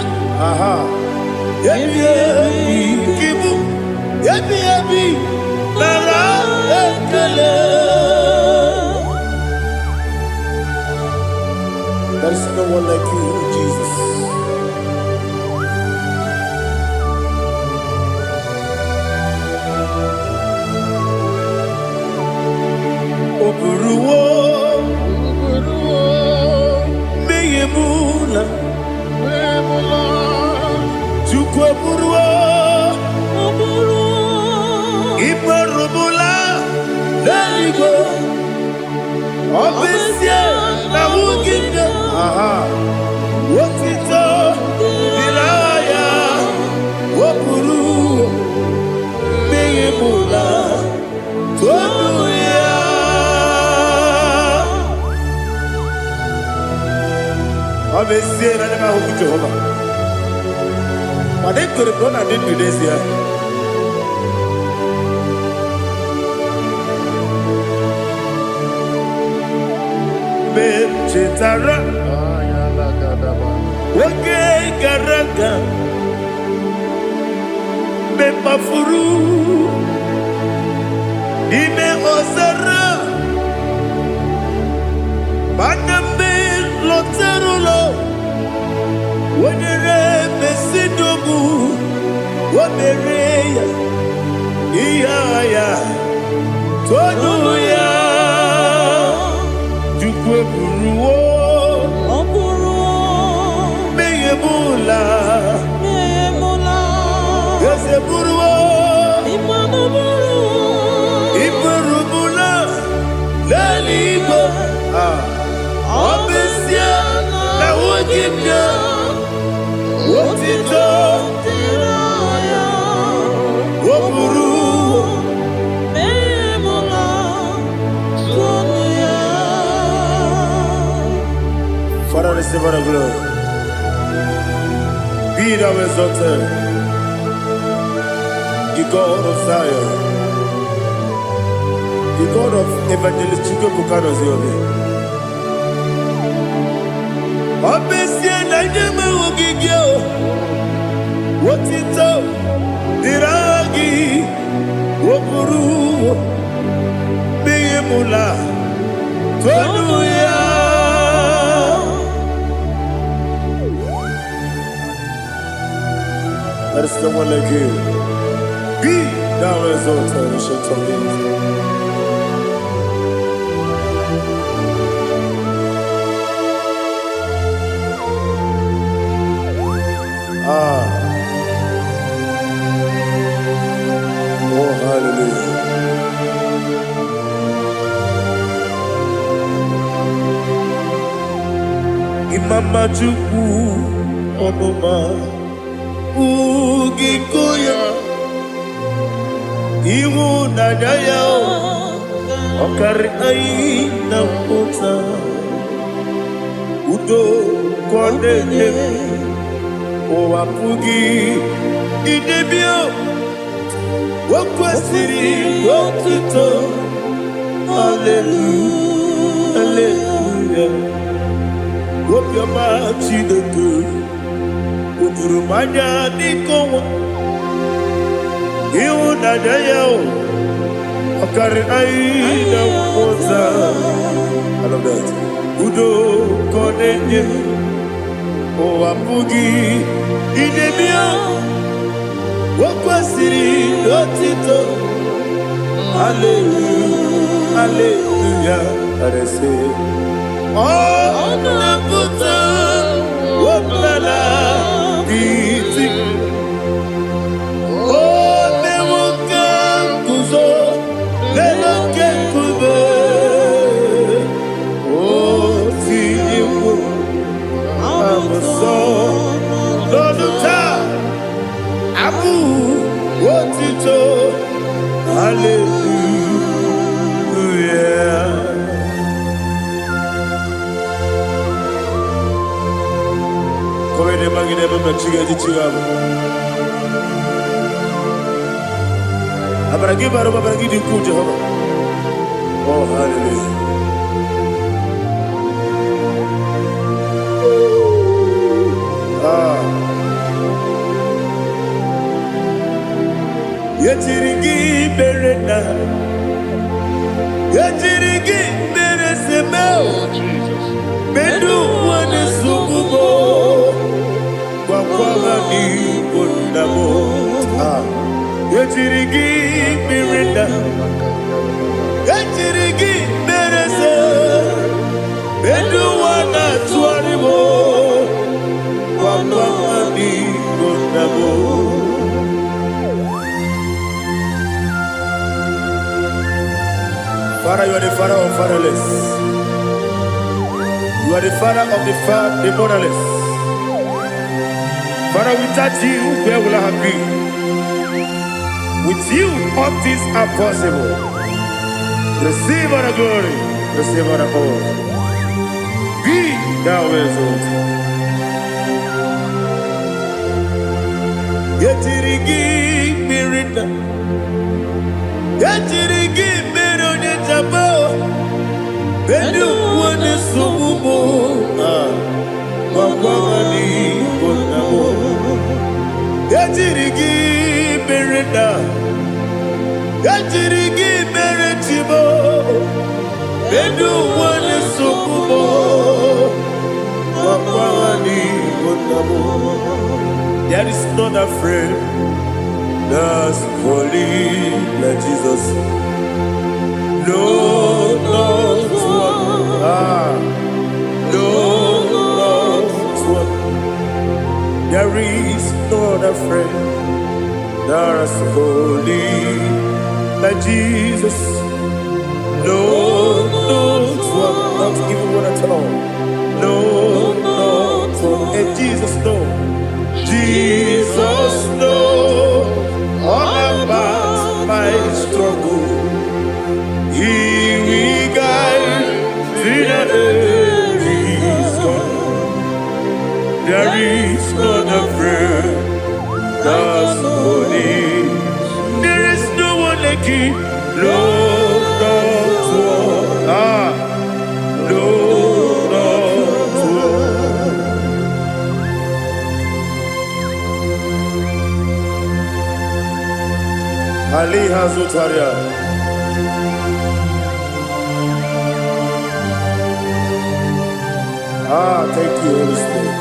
Aha. Yabi yabi kibu. Yabi yabi narakale. There is no one like you, Jesus. Oburuwo, meyemula, chukwu oburuwo, imarubula, leligo, obesia na wugide. Aha. Wotito dilaya wopuru meyemula toduya. Obesia na nema huku Jehovah. Wade kore bona dindu desia. Chetara Wake Garanga Bepafuru Ime Osara Banambe Loterulo Wenere Mesidogu Wamereya Iyaya Toduya Jukweburuwo Meyemula Yeseburuwo Iburubula Leligo Obesia na wugibya Wotito Woburu Father, receive all the glory. Be thou exalted, the God of Zion, the God of Evangelist Chike Bukano Ziobe. Obesia na jeme ogigyo, wotito diragi, wopuru, meyemula, toduya. There is no one like you. Be thou exalted, ancient of days. Oh, hallelujah. Imama Chukwu Omoma Ugikoya Iwu nadaya Okari aina pota Udo kondene Owapugi Idebio Wakwasiri Wakito Hallelujah Hallelujah Wapyama Chideku Udurumanya Nikowa Iwu nadaya Okari aina pota I love that. Udo konenye Owapugi Idebio Wakwasiri Otito Hallelujah, hallelujah. Let us say, oh, Nabuta, Wopala, Piti, oh, Nemuka, Kuzo, Leloke Kube, oh, Tiyu, Amuso, Loduta, Abu, Wotito, hallelujah. Come in the magazine, I'm not chicken. I'm going to give you the good Jehovah. Oh, hallelujah. Yetirigi berena, yetirigi beresemeo, bedu wane sukubo, kwa ni bundamo. Yetirigi berena, yetirigi berese, bedu wana tuaribo, kwa ni bundamo. Father, you are the father of fatherless. You are the father of the motherless. Father, without you, where will I have been? With you, all things are possible. Receive all the glory, receive all the honor. Be thou exalted. Yetirigi mirina, yetirigi mirone jabo, bedu wane subumo, wakwani bonamo. Yetirigi mirina, yetirigi miretibo, bedu wane subumo, wakwani bonamo. There is none afraid that's holy like Jesus. No, not one. No, not one. There is none afraid that's holy like Jesus. No, not one. Not even one at all. No, not one. And Jesus, no. Jesus knows all about my struggle. He will guide me to the there is none afraid that's holy. There is no one like him. No, not one. No, not one. Ali Hazutaria. Thank you, Holy Spirit.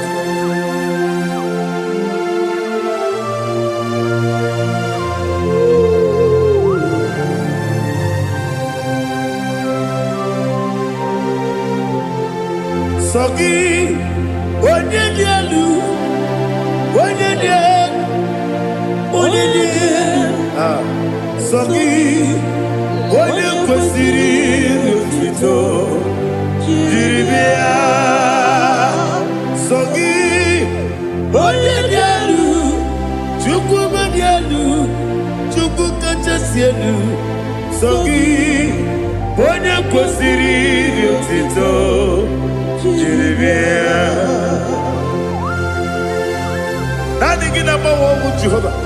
Sogi, Onyedialu, Sogi, Onyekwesiri Tito, Jiribia, Sogi, Onyedialu, Chukwumadialu, Chukwukachasielu, Sogi, Onyekwesiri Tito, Jiribia. Nothing about Jehovah.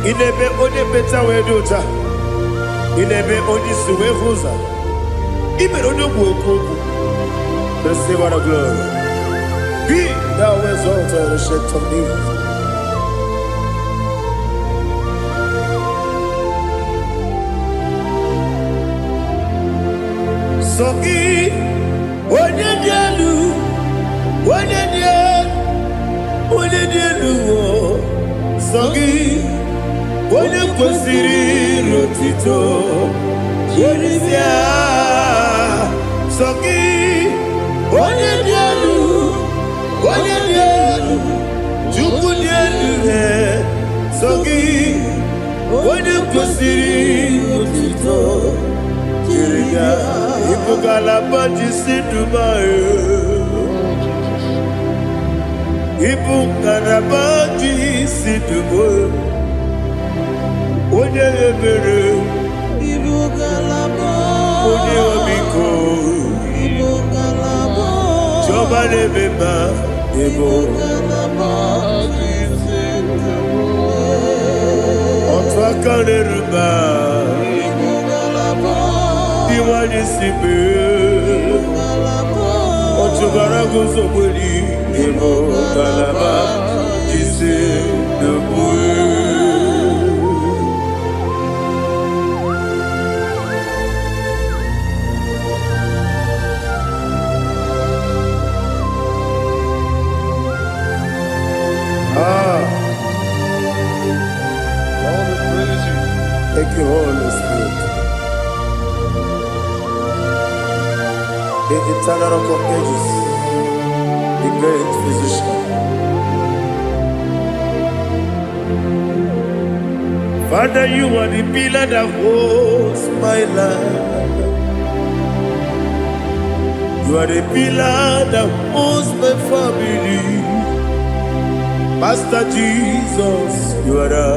Inebe onye beta wedota. Inebe onye suwe huza. Ibe onye gwoku. Receive all the glory. Be thou exalted, the shit of me. Sogi, onye dialu, onye dialu, Sogi. onye kwesịrị iri otito jiri bịa sọ gị onye dị elu Chukwu dị elu sọ gị onye kwesịrị iri otito jiri bịa ịbụ ngalaba jisi ndụma ịbụ ngalaba jisi ndụma onye ebere Ibu galabo, onye omiko Ibu galabo, Jọba n'ebeba ịbụ galabo, otu aka na-eruba Ibu galabo, iwanye si mee galabo, ọchụbara guzo gberi ịbụ ngalaba jisi ndụma Thank you, Holy Spirit. The eternal rock of ages, the great physician. Father, you are the pillar that holds my life. You are the pillar that holds my family. Master Jesus, you are the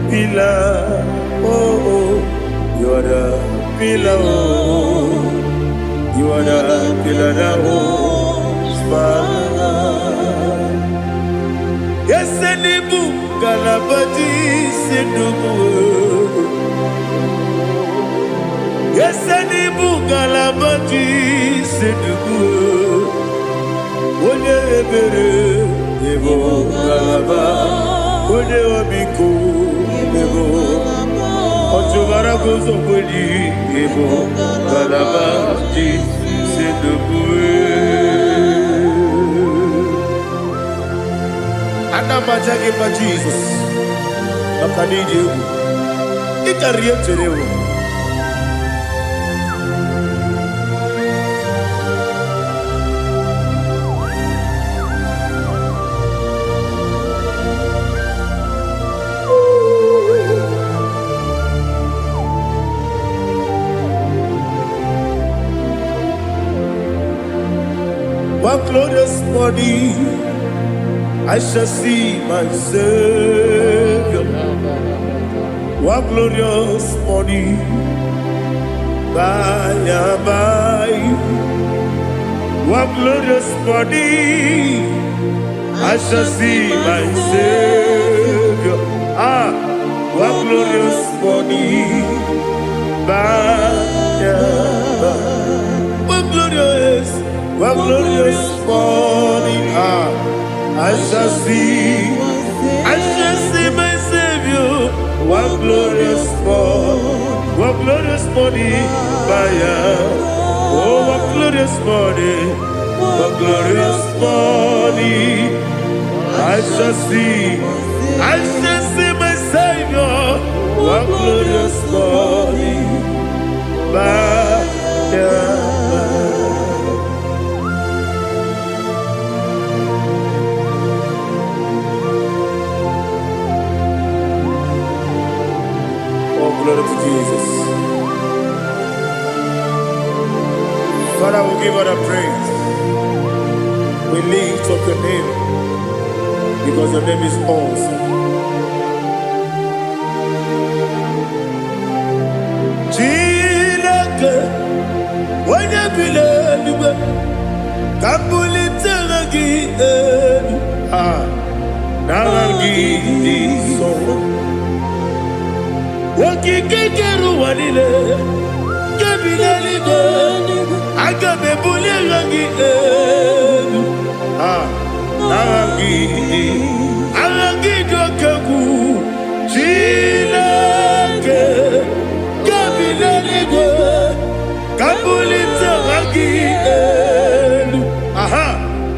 pillar. Oh, you are the pillar. Oh, you are the pillar that holds my life. Yes, any book, Galabati, Sindubu. Yes, any book, Galabati, Sindubu. Onye ebere, Ebo Galaba, Onye Omiko, Ebo. Ọchụbara guzo gberi ịbụ ngalaba jisi ndụma ana m aja gị mma Jizọs maka na iji egwu ịkarị echere ewu One glorious morning, I shall see my Savior. One glorious morning, by and by. One glorious morning, I shall see my Savior. One glorious morning, by and by. One glorious morning, I shall see my Savior. One glorious morning, oh, one glorious morning, I shall see my Savior. One glorious morning, glory to Jesus. Father, we give her the praise. We lift up your name because your name is awesome. Chilake, when you believe, Kabuli Telagi, Naragi, so. Wakikekeru wanile Kebilaligo Agabe bulirangi Aragi dokagu Chilake Kebilaligo Kabulita ragi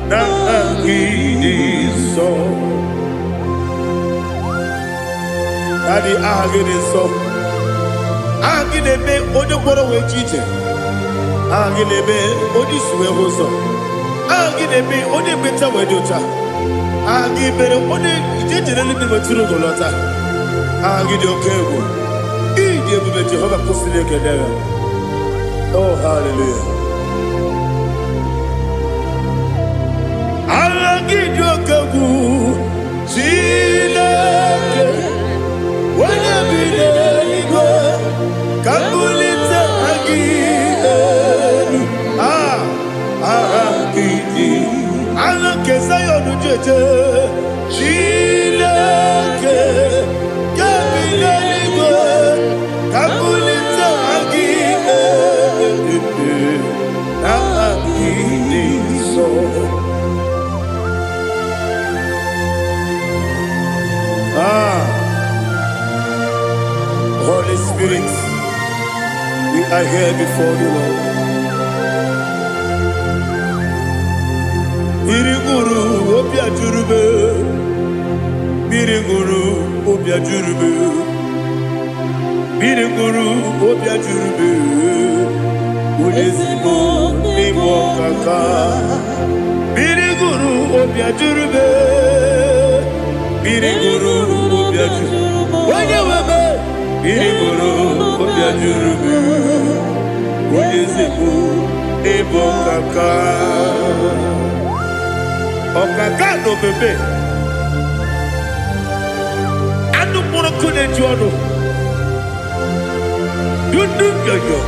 Naragi so Daddy, aha gị dị nsọ. Aha gị na-eme onye mkpọrọ wee chi ije. Aha gị na-eme onye isi wee hụ ụzọ. Aha gị na-eme onye ekpenta wee dị ọcha. Aha gị mere onye ije jere eluigwe wetụrụ ugo lọta. Aha gị dị oke egwu. Ị dị ebube Jehova kwụsịrị ekele ya. Oh, hallelujah. Aha gị dị oke egwu. Chineke onye bi n'eluigwe ka mbulite gị elu. Aha gị dị aha nke Zayọn jeje. Chineke ka bi n'eluigwe ka mbulite gị elu. Aha gị dị nsọ. Holy Spirit, we are here before you, Lord. Biriguru obia jurube, biriguru obia jurube, biriguru obia jurube. Ulezimo nimo kaka, biriguru obia jurube, biriguru obia jurube. Wanyewebe. Biriguru obia jurube, ulezimo nimo kaka. Okaka no bebe. Anu moro kune juono. Dundu yoyo.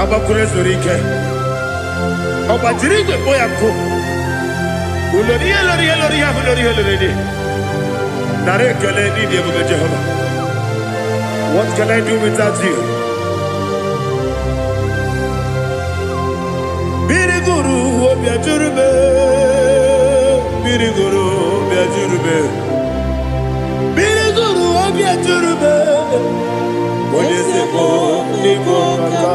Abakure zorike. Obatirige boyako. Ulori. Nare kele ni die bebe Jehovah. What can I do without you? Biriguru obia jurube, biriguru obia jurube, biriguru obia jurube. Olezemo nimo kaka.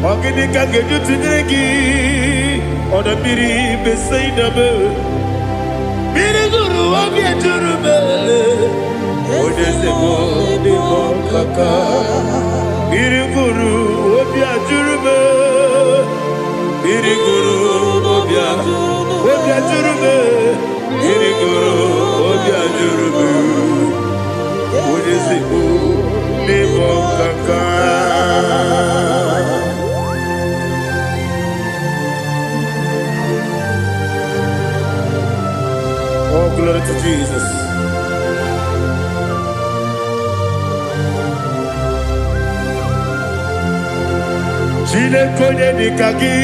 Ogini kangeju tinegi, oda biri beseinabe. Biriguru obia jurube. Olezemo nimo kaka. Biriguru obia jurube. Biriguru obia jurube. Biriguru obia jurube. Olezemo nimo kaka. Oh, glory to Jesus. Chinekonye nikagi,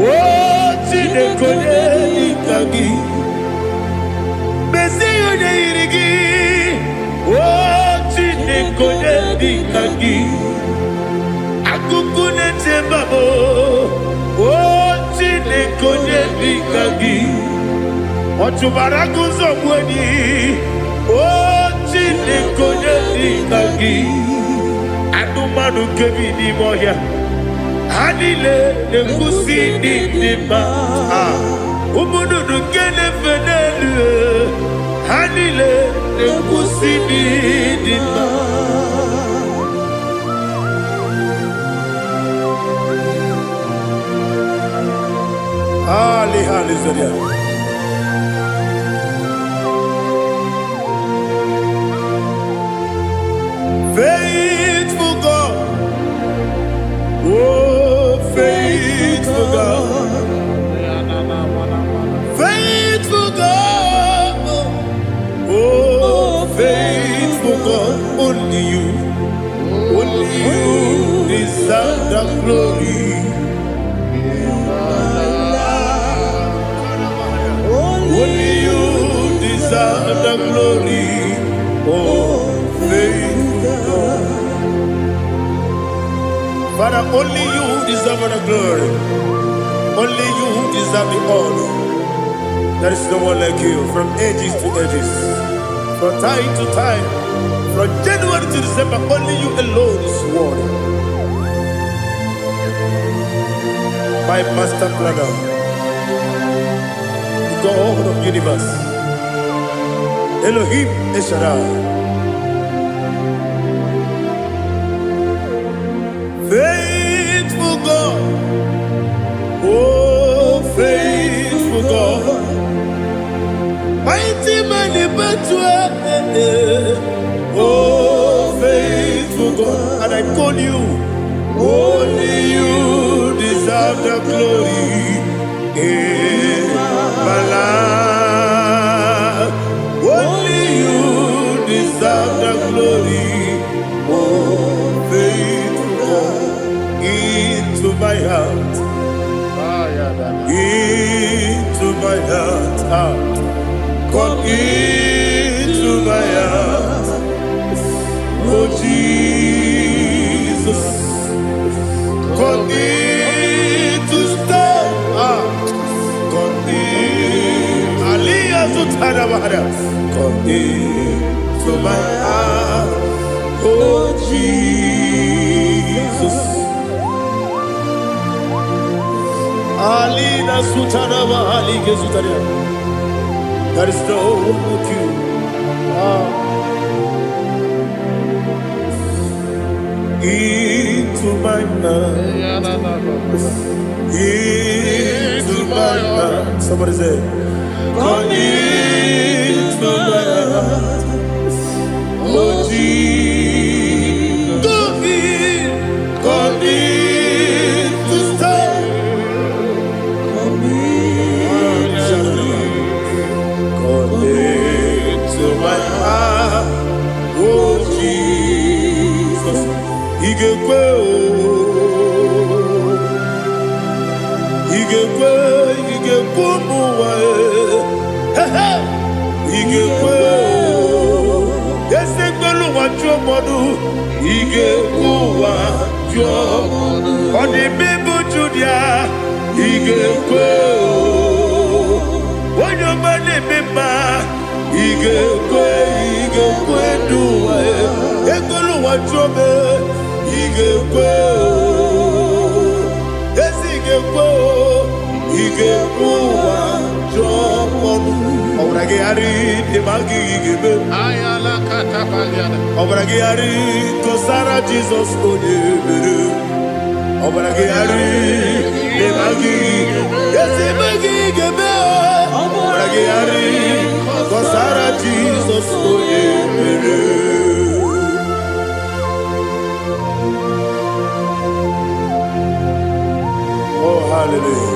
oh chinekonye nikagi, Mesiyo ne irigi, oh chinekonye nikagi, Akukune chembabo, oh chinekonye nikagi, Ochubaraguzo mweni, oh chinekonye nikagi, Adumanu kebi ni moya. Hanile ne kusini nima, umunudu kene fenelu. Hanile ne kusini nima. Hallelujah. Faithful God, oh faithful God, faithful God, oh faithful God, only you deserve the glory. Only you deserve the glory, oh faithful God. Father, only you deserve the glory. Only you deserve the honor. There is no one like you from ages to ages, from time to time, from January to December. Only you alone is worthy. My master planner, God of universe, Elohim Eshara. Faithful God, oh faithful God, mighty man in battle, oh faithful God, and I call you, only you deserve the glory in my life, only you deserve the glory, oh faithful God. Into my heart, into my heart, come into my heart, oh Jesus, come in to stay, come in, Aliyah Zutanabara, come into my heart, oh Jesus. Alina Sutanaba Ali Gezutaria. There is no one like you. Into my mind. Into my heart. Somebody say, come into my heart. Oh Jesus. Come in to stay. To my heart, oh Jesus, Igekwe, muwa, Igekwe, Yesekwelu wachomodu, Igekwe wachomodu, Odi bibu Judia, Igekwe, Wanyomane bimba. Igekwe duwa, Ekolu wachobe, Igekwe, Esigekwe, Igekwe wachobe. Obrage ari demagi igebe. Ayala katapaliana. Obrage ari tosara Jesus onyebere. Obrage ari demagi, Esimagi igebe. Obrage ari. Kosara Jesus oyebere. Oh hallelujah.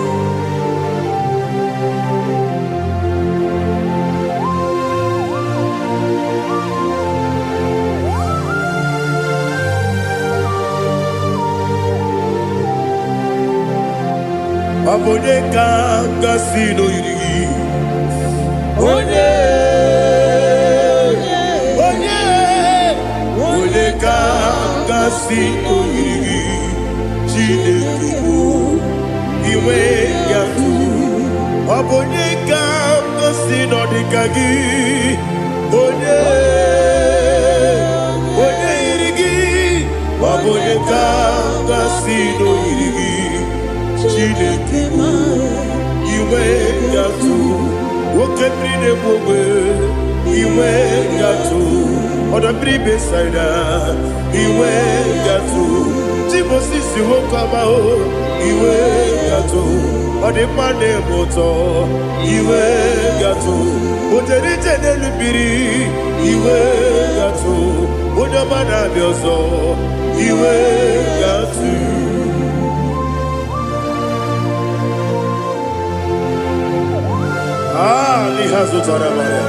Abone kanga sino yiri. Onye kasi oyiri Chineke iwe yatu Abonye kasi no dikagi Onye irigi Abonye kasi no irigi Chineke iwe yatu Okemrine mwe iwe yatu Oda bribe saida iwe yatu Timosisi wokama o iwe yatu Ode mane moto iwe yatu Oderite nelubiri iwe yatu Oda mana bioso iwe yatu Lihazo tarabaya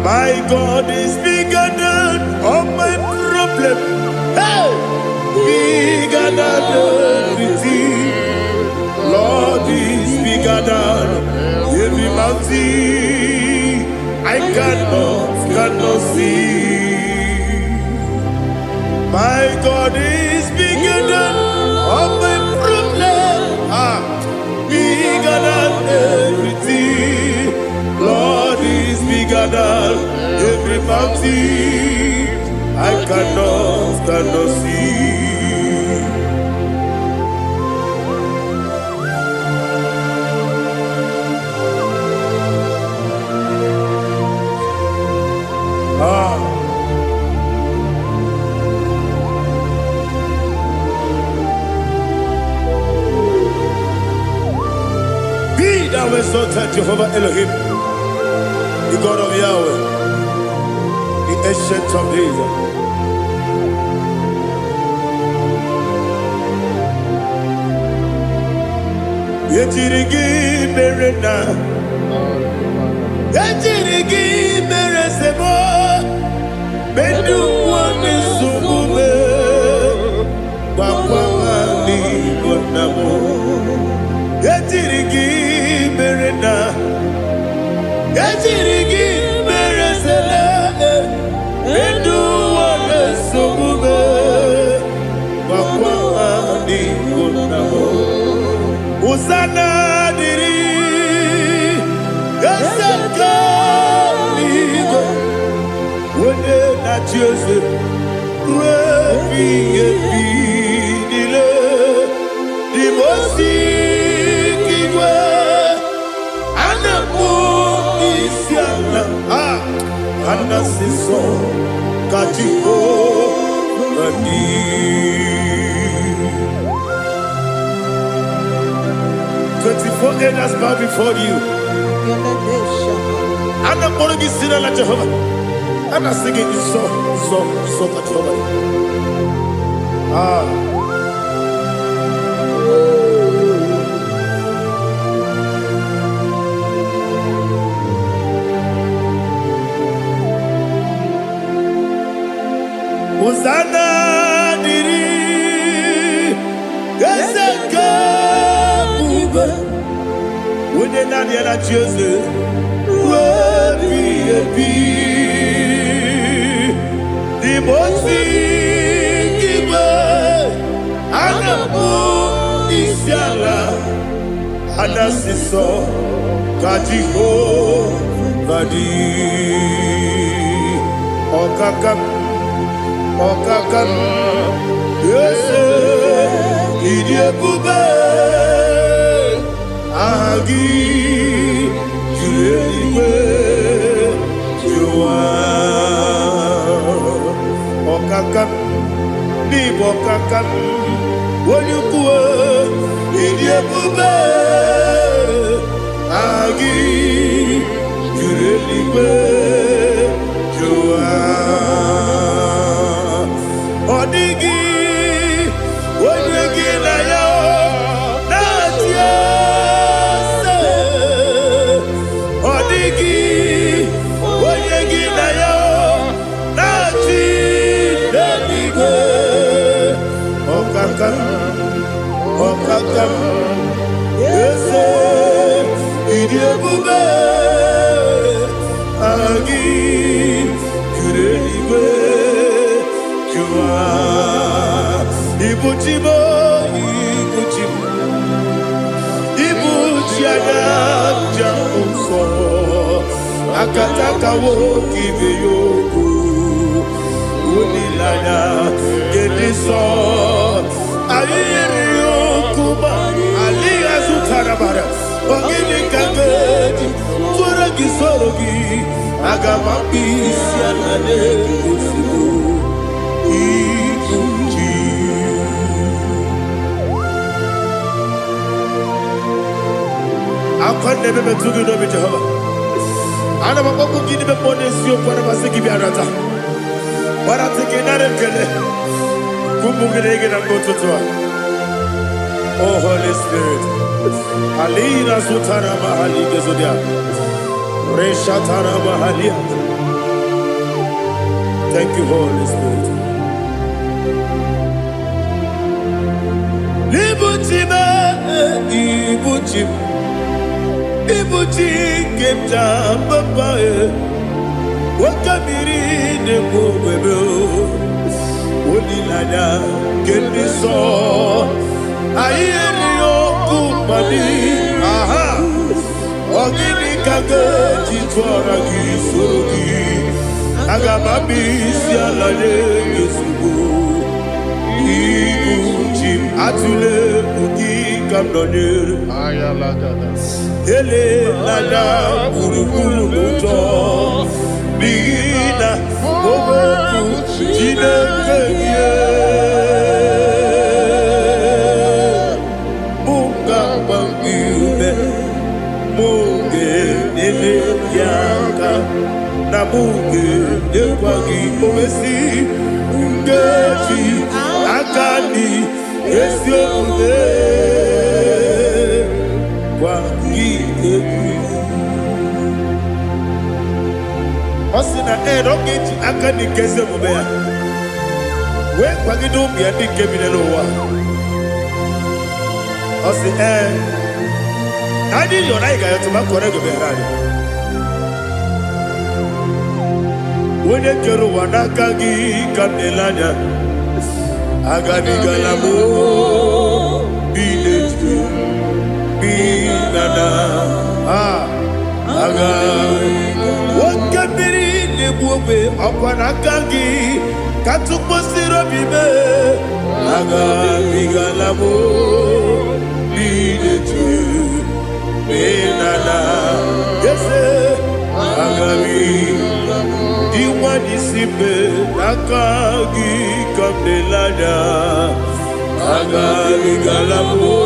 My God is bigger than all my problem. Hey! Bigger than everything. Lord is bigger than every mountain. I cannot see. My God is bigger than all my problem. Bigger than everything. Lord is bigger than every mountain. I cannot see. exalted Jehovah Elohim, the God of Yahweh, the ancient of days. Yetirigi merena, yetirigi meresemo, benu wani sumume, wakwani bonamo. Yetirigi merena, yetirigi meresele, benu wani sumume, wakwani bonamo. Uzana diri, yasaka ligo, wene na Jose, rebi dile, di mosi kiwe, anamu isiana, anasiso kajiko badi. 24 elders bow before you. And I'm going to be singing like Jehovah. And I'm singing this song like Jehovah. Hosanna diri, yeseka. When you're not yet at Jose, the Mosi Giba, Anamu Isiala, Anasiso, Kajiho, Badi, Okakam, yes, Idiabube. Agi jueliwe jua okakam ni bokakam wonyukue idiebube agi jueliwe jua odigi wonyegi na yo natia. Okakam, yes, idiabube, agi, jureliwe, jua, ibuchimo, ibuchiada, jamso, akataka woki beyoku, unilaya, gediso. Ali azutarabara, ogini kangeti, tura gisorogi, agamambi sianane kusibu, ikuji. Akwane bebe tugi no bi Jehovah. Ana maboko gini be ponesio kwa na basiki bi arata. Barata kenare kele. Kumugirege na mototwa. Oh Holy Spirit, Alina Sutara Mahali Gezodia, Reshatara Mahalia. Thank you, Holy Spirit. Ibuchima, Ibuchi Kemja Papae, Wakamiri de Bobebo, Unilada, Kendiso. Ayeri okupani, aha. Ogini kage jitwara gisorogi, agamabi sialale yesugo. Ibuchim atule ugi kamdonir. Ele lada buruburu muto, bigina oboku jinekeye. Munga yaka na muge ekwagi omesi ngeji akani esi omume kwagi ekwi osina ogeji akani keze omume ya we kwagi do bi adi kebile lo wa osi adi yona igayo to makore go be rari wene kero wanaka gi kanelanya agani galamo binetu binana aga wakabiri nebuwe akwanaka gi katukosiro bibe agani galamo binetu binana yese agami Iwanisipe akagi kamdelanya agami galamo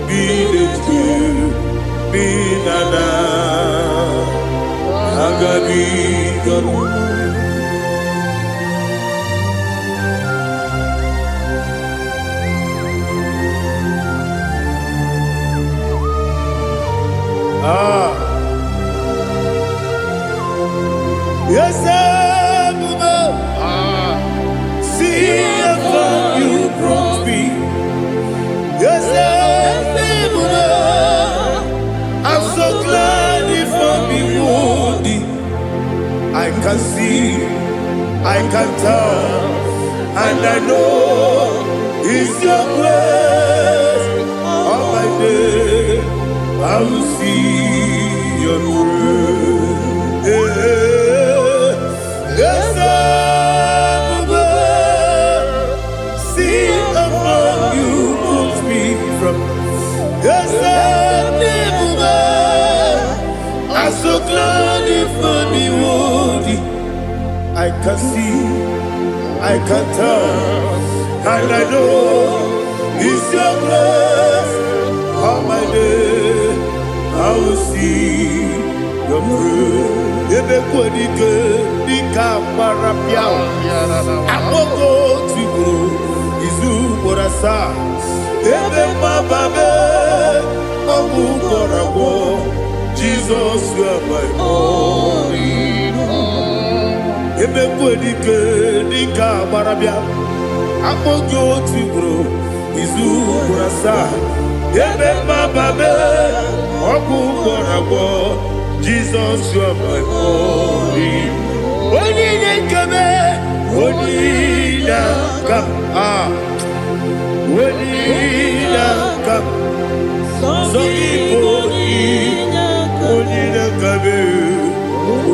binetu binana agami galamo Yes, see how far you brought me. Yes, I'm so glad if I'm worthy. I can see, I can tell, and I know it's your grace. All my day, I will see your grace. Yes, see among you put me from. Yes, I'm so glad if me worthy. I can see, I can tell, and I know it's your grace. All my day, I will see your fruit. Ebe kodike dika parapia akoko tibro izu borasa ebe mababe ogu korabo Jesus you are my only hope. Ebe kodike dika parapia akoko tibro izu borasa ebe mababe ogu korabo Jesus, you are my only. Only come, only come, only come. So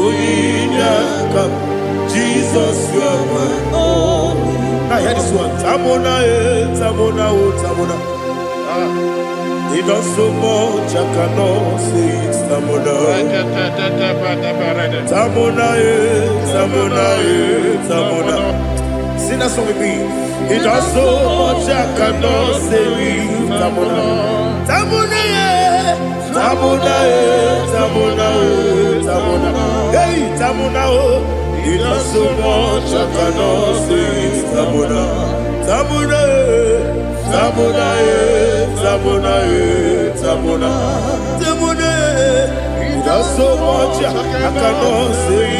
only come. Jesus, you are my only. Now hear this one. Tamona, tamona, tamona. He does so much, I cannot say it's Tamona. Tamona, Tamona, Tamona. Sing that song with me. He does so much, I cannot say it's Tamona. Tamona, Tamona, Tamona, Tamona. Hey, Tamona, he does so much, I cannot say it's Tamona. Tamona, Tamona, Tamona, Tamona, Tamona. He does so much, I cannot say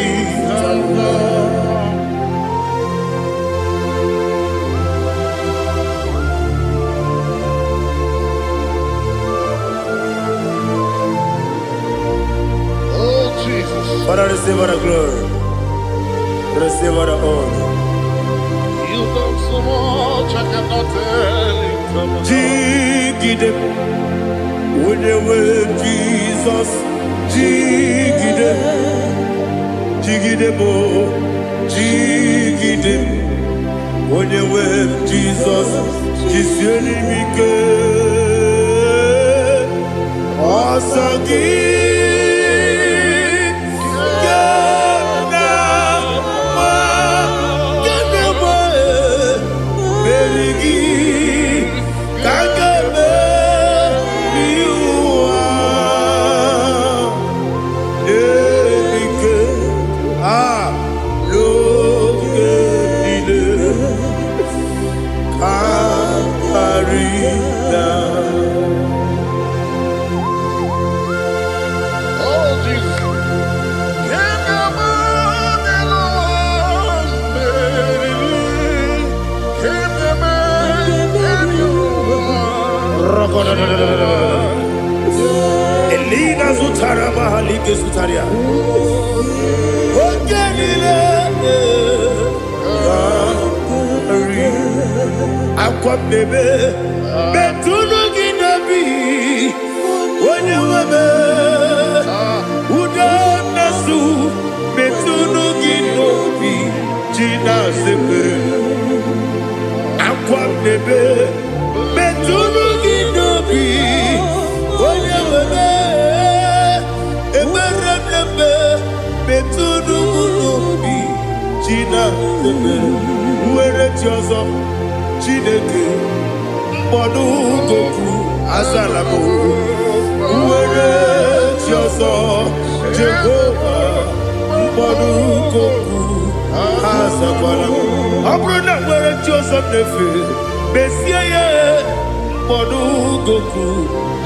Tamona. Oh, Jesus. Father, receive all the glory. Receive all the honor. You've done so much, I cannot tell it. Jigide, when you were Jesus, Jigide, Jigide mo, Jigide, when you were Jesus, Jisyenimike, Osagi, Sutaria. Ogenile Aquam Nebe Betunu Ginabi Wanyawame Uda Nasu Betunu Ginobi Jina Sebe Aquam Nebe Betunu Ginobi Wanyawame Eberambe Betunu Ginobi Jina Sebe Uere Tiozo Chineke Mbodu Goku Azalamo Uwere Tiozo Jehovah Mbodu Goku Azakwalamo Abruna Uwere Tiozo Nefe Mesiye Mbodu Goku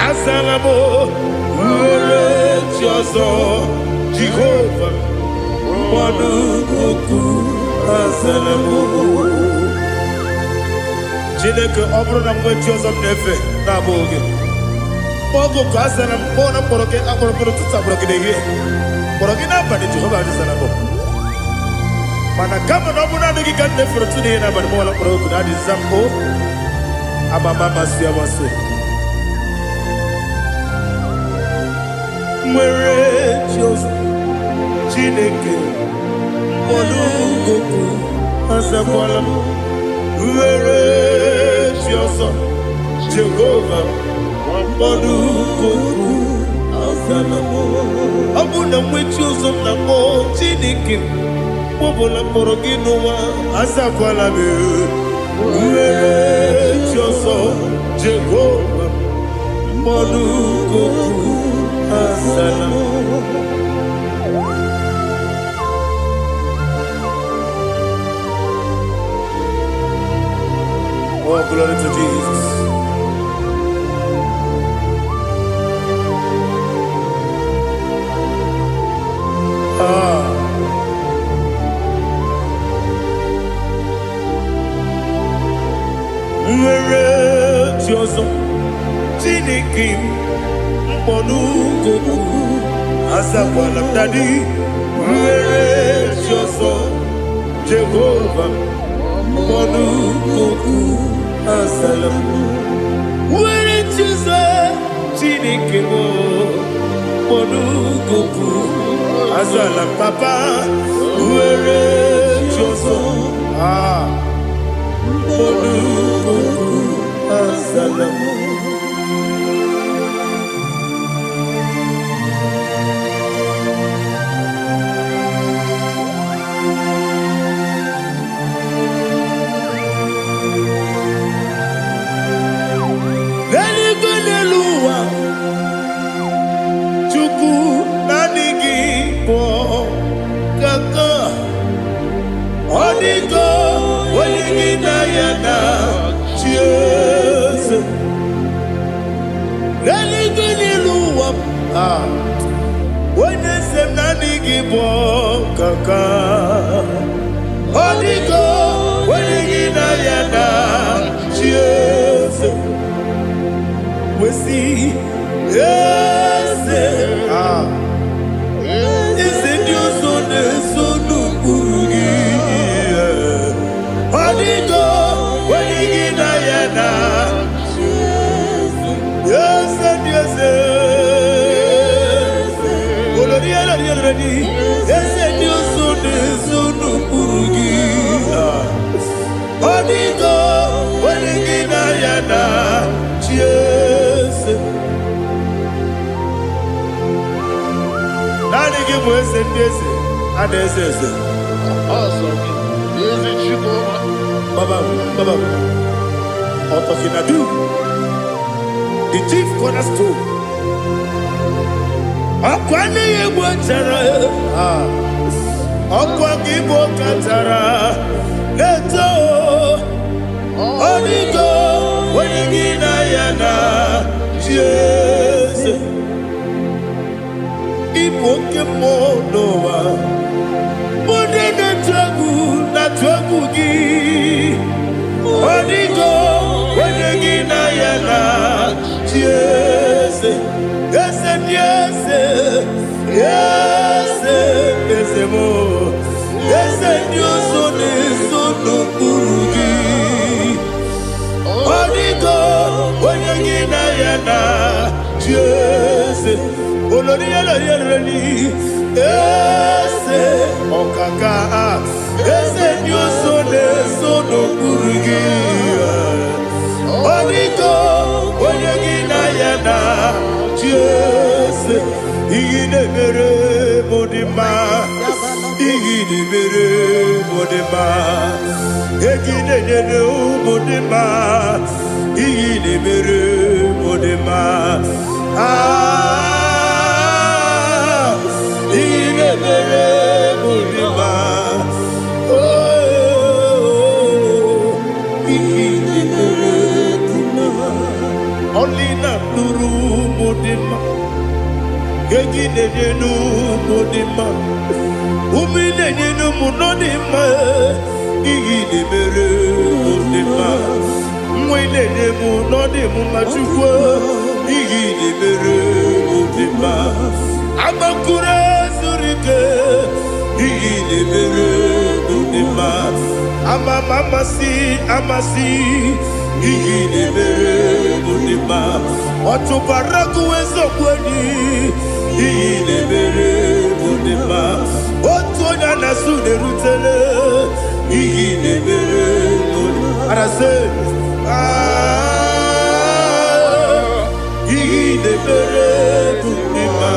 Azalamo Uwere Tiozo Jehovah Mbodu Goku Azalamo Chineke ọbụrụ na mgbe Jizọs na-efe na-abụ oge ogo ka asara mbọ na mkpọrọ gị akpọrọ mkpọrọ tụtụ akpọrọ gị n'ehihie mkpọrọ gị n'abalị Jehova adịzara mbọ mana kama na ọ bụ naanị gị ka m na-efere tụ n'ihe n'abalị mụ ọla mkpọrọ ogu na adịza mbụ abama amasị amasị nwere Jizọs Chineke mkpọrọ ogu azakwala m Uwere Tiozo Jehovah Mbodu Goku Azalamo Abuna mwechi uzo na mo Chineke Mbobola mkpọrọ gị n'ụwa Azakwala m Uwere Tiozo Jehovah Mbodu Goku Azalamo Oh, glory to Jesus. Nwere Tiozo Chineke Mbodu Goku Azakwala m Daddy Nwere Tiozo Jehovah Mbodu Goku Azalamo Nwere Tiozo Chineke Mbodu Goku Azalamo Papa Nwere Tiozo Mbodu Goku Azalamo Odigo, Oligina Yana, Cheers. Religini Luwap, when is the Nanigibo Kaka? Odigo, Oligina Yana, Cheers. We see, yes, is it your son, Odigo, Oligina Yana, yes, and yes, yes, and your son is Unugi. Odigo, Oligina Yana, yes. Nani give us and yes, and yes, Awesome. Is it you, Baba, Otokinadu, the chief cornerstone. Akwani Yebo Tara, Akwagibo Katara, Leto, Odigo, Oligina Yana, Jesus, Ipoke Monoa, Modena Tragu, Natwagugi, Odigo, Oligina Yana, Jesus, yes and yes, Yes, mo. Yes, Dios sono kurugi. Onigo, onyagina yana. Yes, olori yali. Yes, okaka. Yes, Dios sono kurugi. Onigo, onyagina yana. Yes, igine mere modima. Igine mere modima. Egine nene modima. Igine mere modima. Ah, igine mere modima. Oh, igine mere modima. Only na nuru modima. Egine nene modima. Umine nene modima. Igine mere modima. Mwine nemu nodemu machukwu. Igine mere modima. Amakure zurike. Igine mere modima. Amasi. Igine mere modima. Otubaraku ezokweni. Igine mere modima. Otonya nasune rutele. Igine mere modima. Arase. Igine mere modima.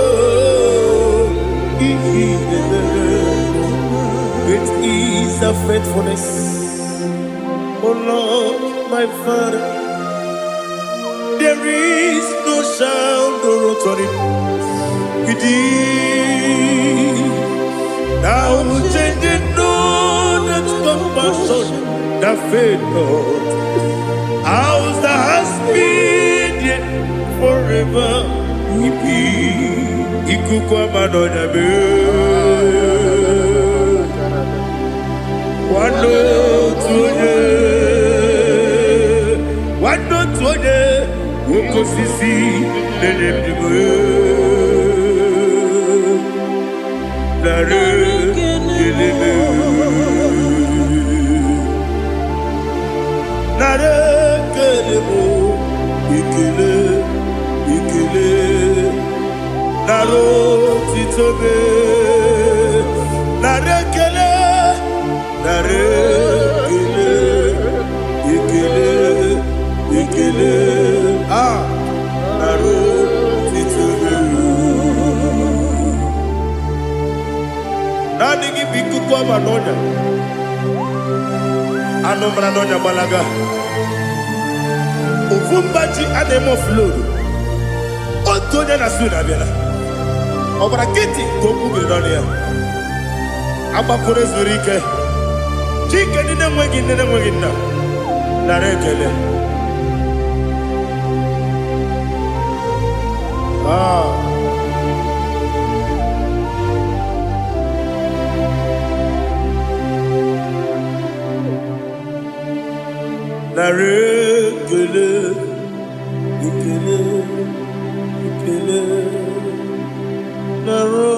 Oh, igine mere modima. It is a faithfulness. Oh Lord, my Father, there is no sound or authority. It is now changing, no, that's compassion, the faith, Lord. Ours that has been yet forever. Ikukwa manonya be. Wando tuone uko sisi nelemdiwe nare keleme nare kelemo ikele naro titobe nare kele nare ikele naro titobe nani gibiku kwa manonya anomra nonya balaga ufumbaji ademo flow otonya na suna bela obra kiti koku bedonia abakore zurike chike nene mwegi na narekele narekele ikele naro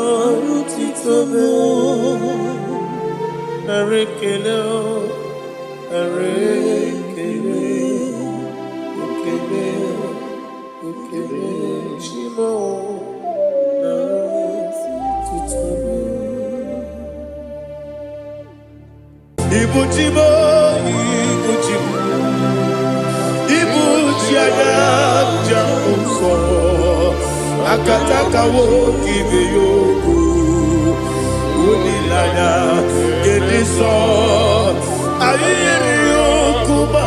titobe narekele shimo naro titobe ibuchimo ibuchianya uso akataka wokibe yoku unilaya gediso ayiri yokuba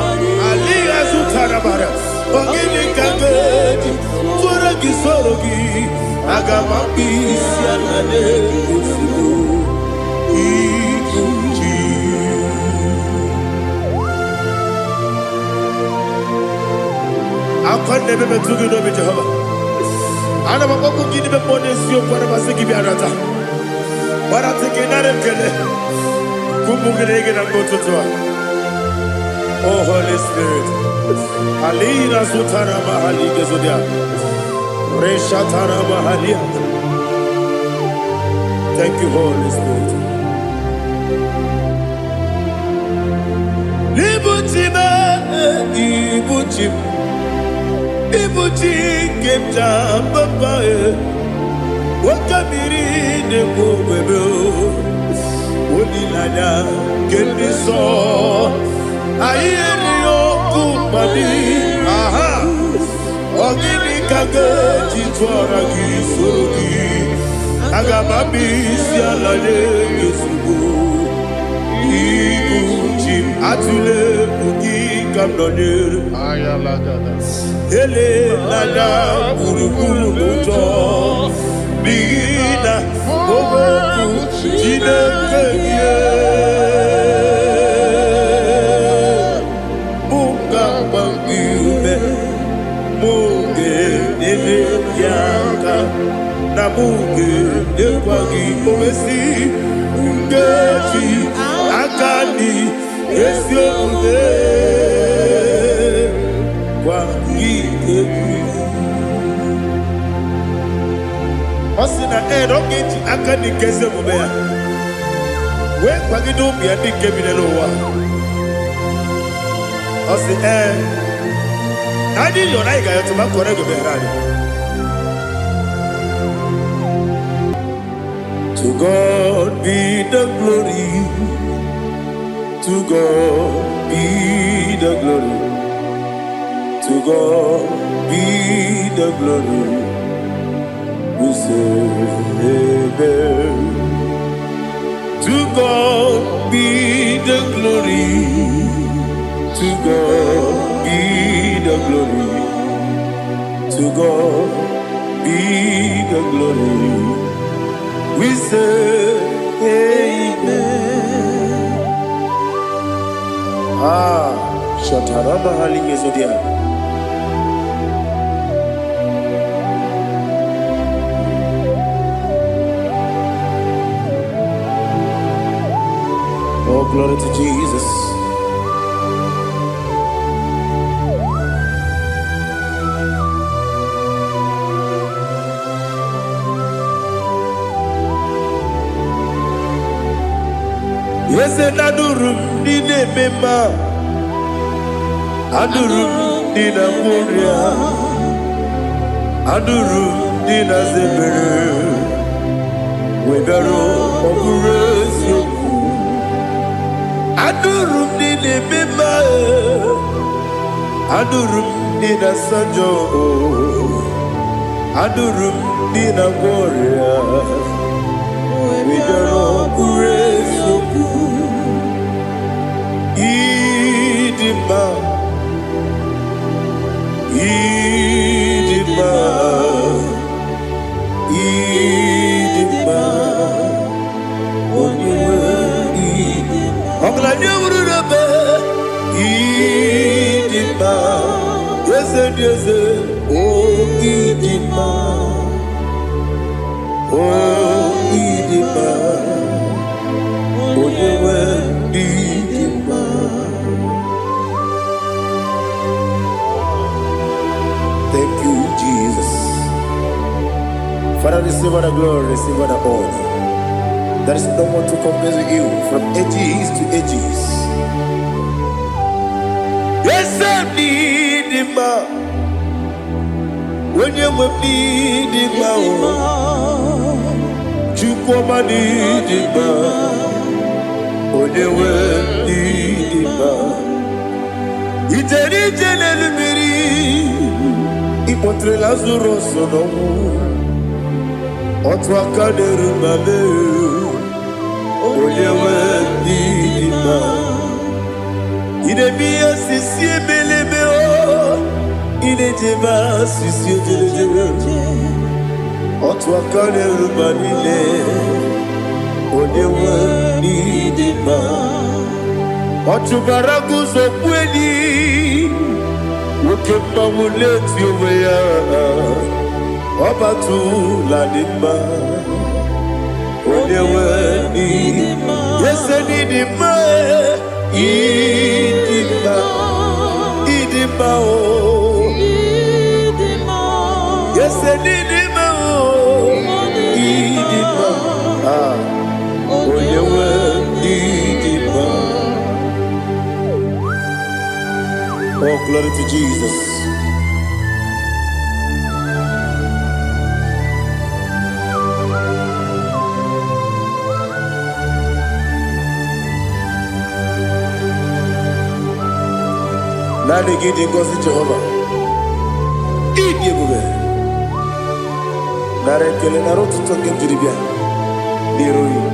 aliya sutarabara ogini kagedi tura gisorogi agamapisi anane kusibu ibuchi akonde bebe tugi no be Jehovah ana makoku gini be ponesio kwa basiki bi arata bara tekenare kele kumugirege na mototwa. Oh Holy Spirit, alira sutara mahali gezodia Reshatana Mahalia. Thank you, Holy Spirit. Libutime, Ibutim, Ibutim, Kemta, Papa, Wakamiri, the Bobebo, Unilana, Kendiso, Ayerio, Kumadi, aha, Ogini Kaga, Chitwara, Gisugi, Agamabi, Sialade, Yusubu. Ibuchim atule bugi kamdonir Ayalagada. ele lada buruburu muto bigina oboku jinekeye munga bangiume munge nene yaka na munge nekwagi owesi ngeji akani esiode kwa ikebi osina erogeji akani keze mubea we kwagido bia dikebi ne lowa osi adi yo na iga yo tuma kore go berani. To God be the glory. To God be the glory. To God be the glory. We say amen. To God be the glory. To God be the glory. To God be the glory. We say amen. Shataraba halinge zodia. Oh, glory to Jesus. Yes, and adurum dine mema, adurum dina moria, adurum dina zebere, webero okurezio, adurum dine mema, adurum dina sanjo, adurum dina moria, webero okurezio. Idima, Idima, Idima, Idima, Idima, yes, yes, oh Idima, oh Idima, Idima. Thank you, Jesus. Father, receive all the glory, receive all the honor. There is no one to compare with you from ages to ages. Yes, I need him. When you need him, you come and need him. When you need him, it's any general. Ipotre lazuro sonomu otwa kaderu mame oyewe dima ide biya sisi belebe o ide jeba sisi jebe otwa kaderu manile oyewe dima otubaragu so kweli Wokemba muleti oweya Obatu ladima Onewe nidima Yese nidima Idima Idima o Idima Yese Nidima, Nidima, Onyewe Nidima. Oh, glory to Jesus. Nani gidi ngozi Jehovah. Idi ebube. Nara ekele nara otuto nke njiri bịa n'iru ya.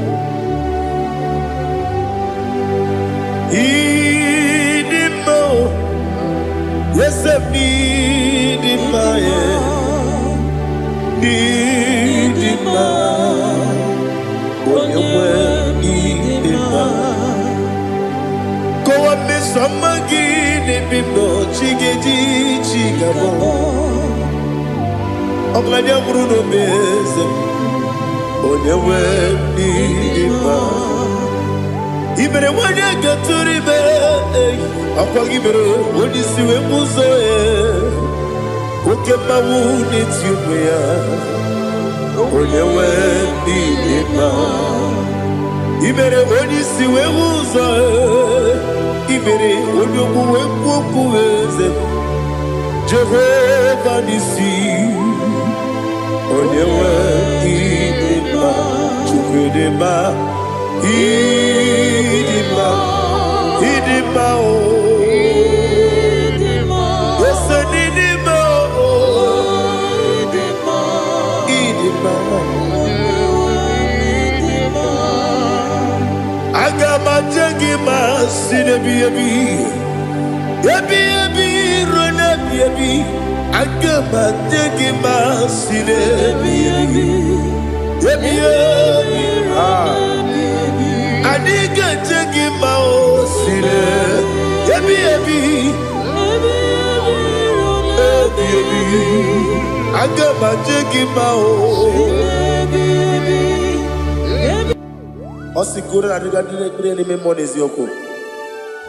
Idi mma o, eze m n'ịdị mma ya. N'ịdị mma, onye nwe n'ịdị mma. Kowa mmesoma gị n'ebe m nọ, chi ga-eji chi ga-abọ. Ọbụladị bụrụ n'obe eze m, onye nwe n'ịdị mma. I mere nwanyị a ga-atụrụ ime, ọkwa gị mere onye isi wee mụ ụzọ ya. Oke mmanwụ n'eti onwe ya, onye nwe n'ịdị mma. I mere onye isi wee hụ ụzọ ya. I mere onye okwu wee kwuo okwu eze m, Jehova n'isi. Onye nwe ịdị mma, Chukwu ịdị mma, ịdị mma, ịdị mma o. Ese n'ịdị mma o, ịdị mma. Aga m aja gị ma si n'ebi ebi, ebi ebi ruo n'ebi ebi. Aga m aja gị ma si n'ebi ebi, ebi ebi. Anyị ga-aja gị ma o si n'ebi ebi, ebi ebi. Aga m aja gị ma o. Ọ sị goro na adịga ndị na-ekpere n'ime mmụọ n'eziokwu.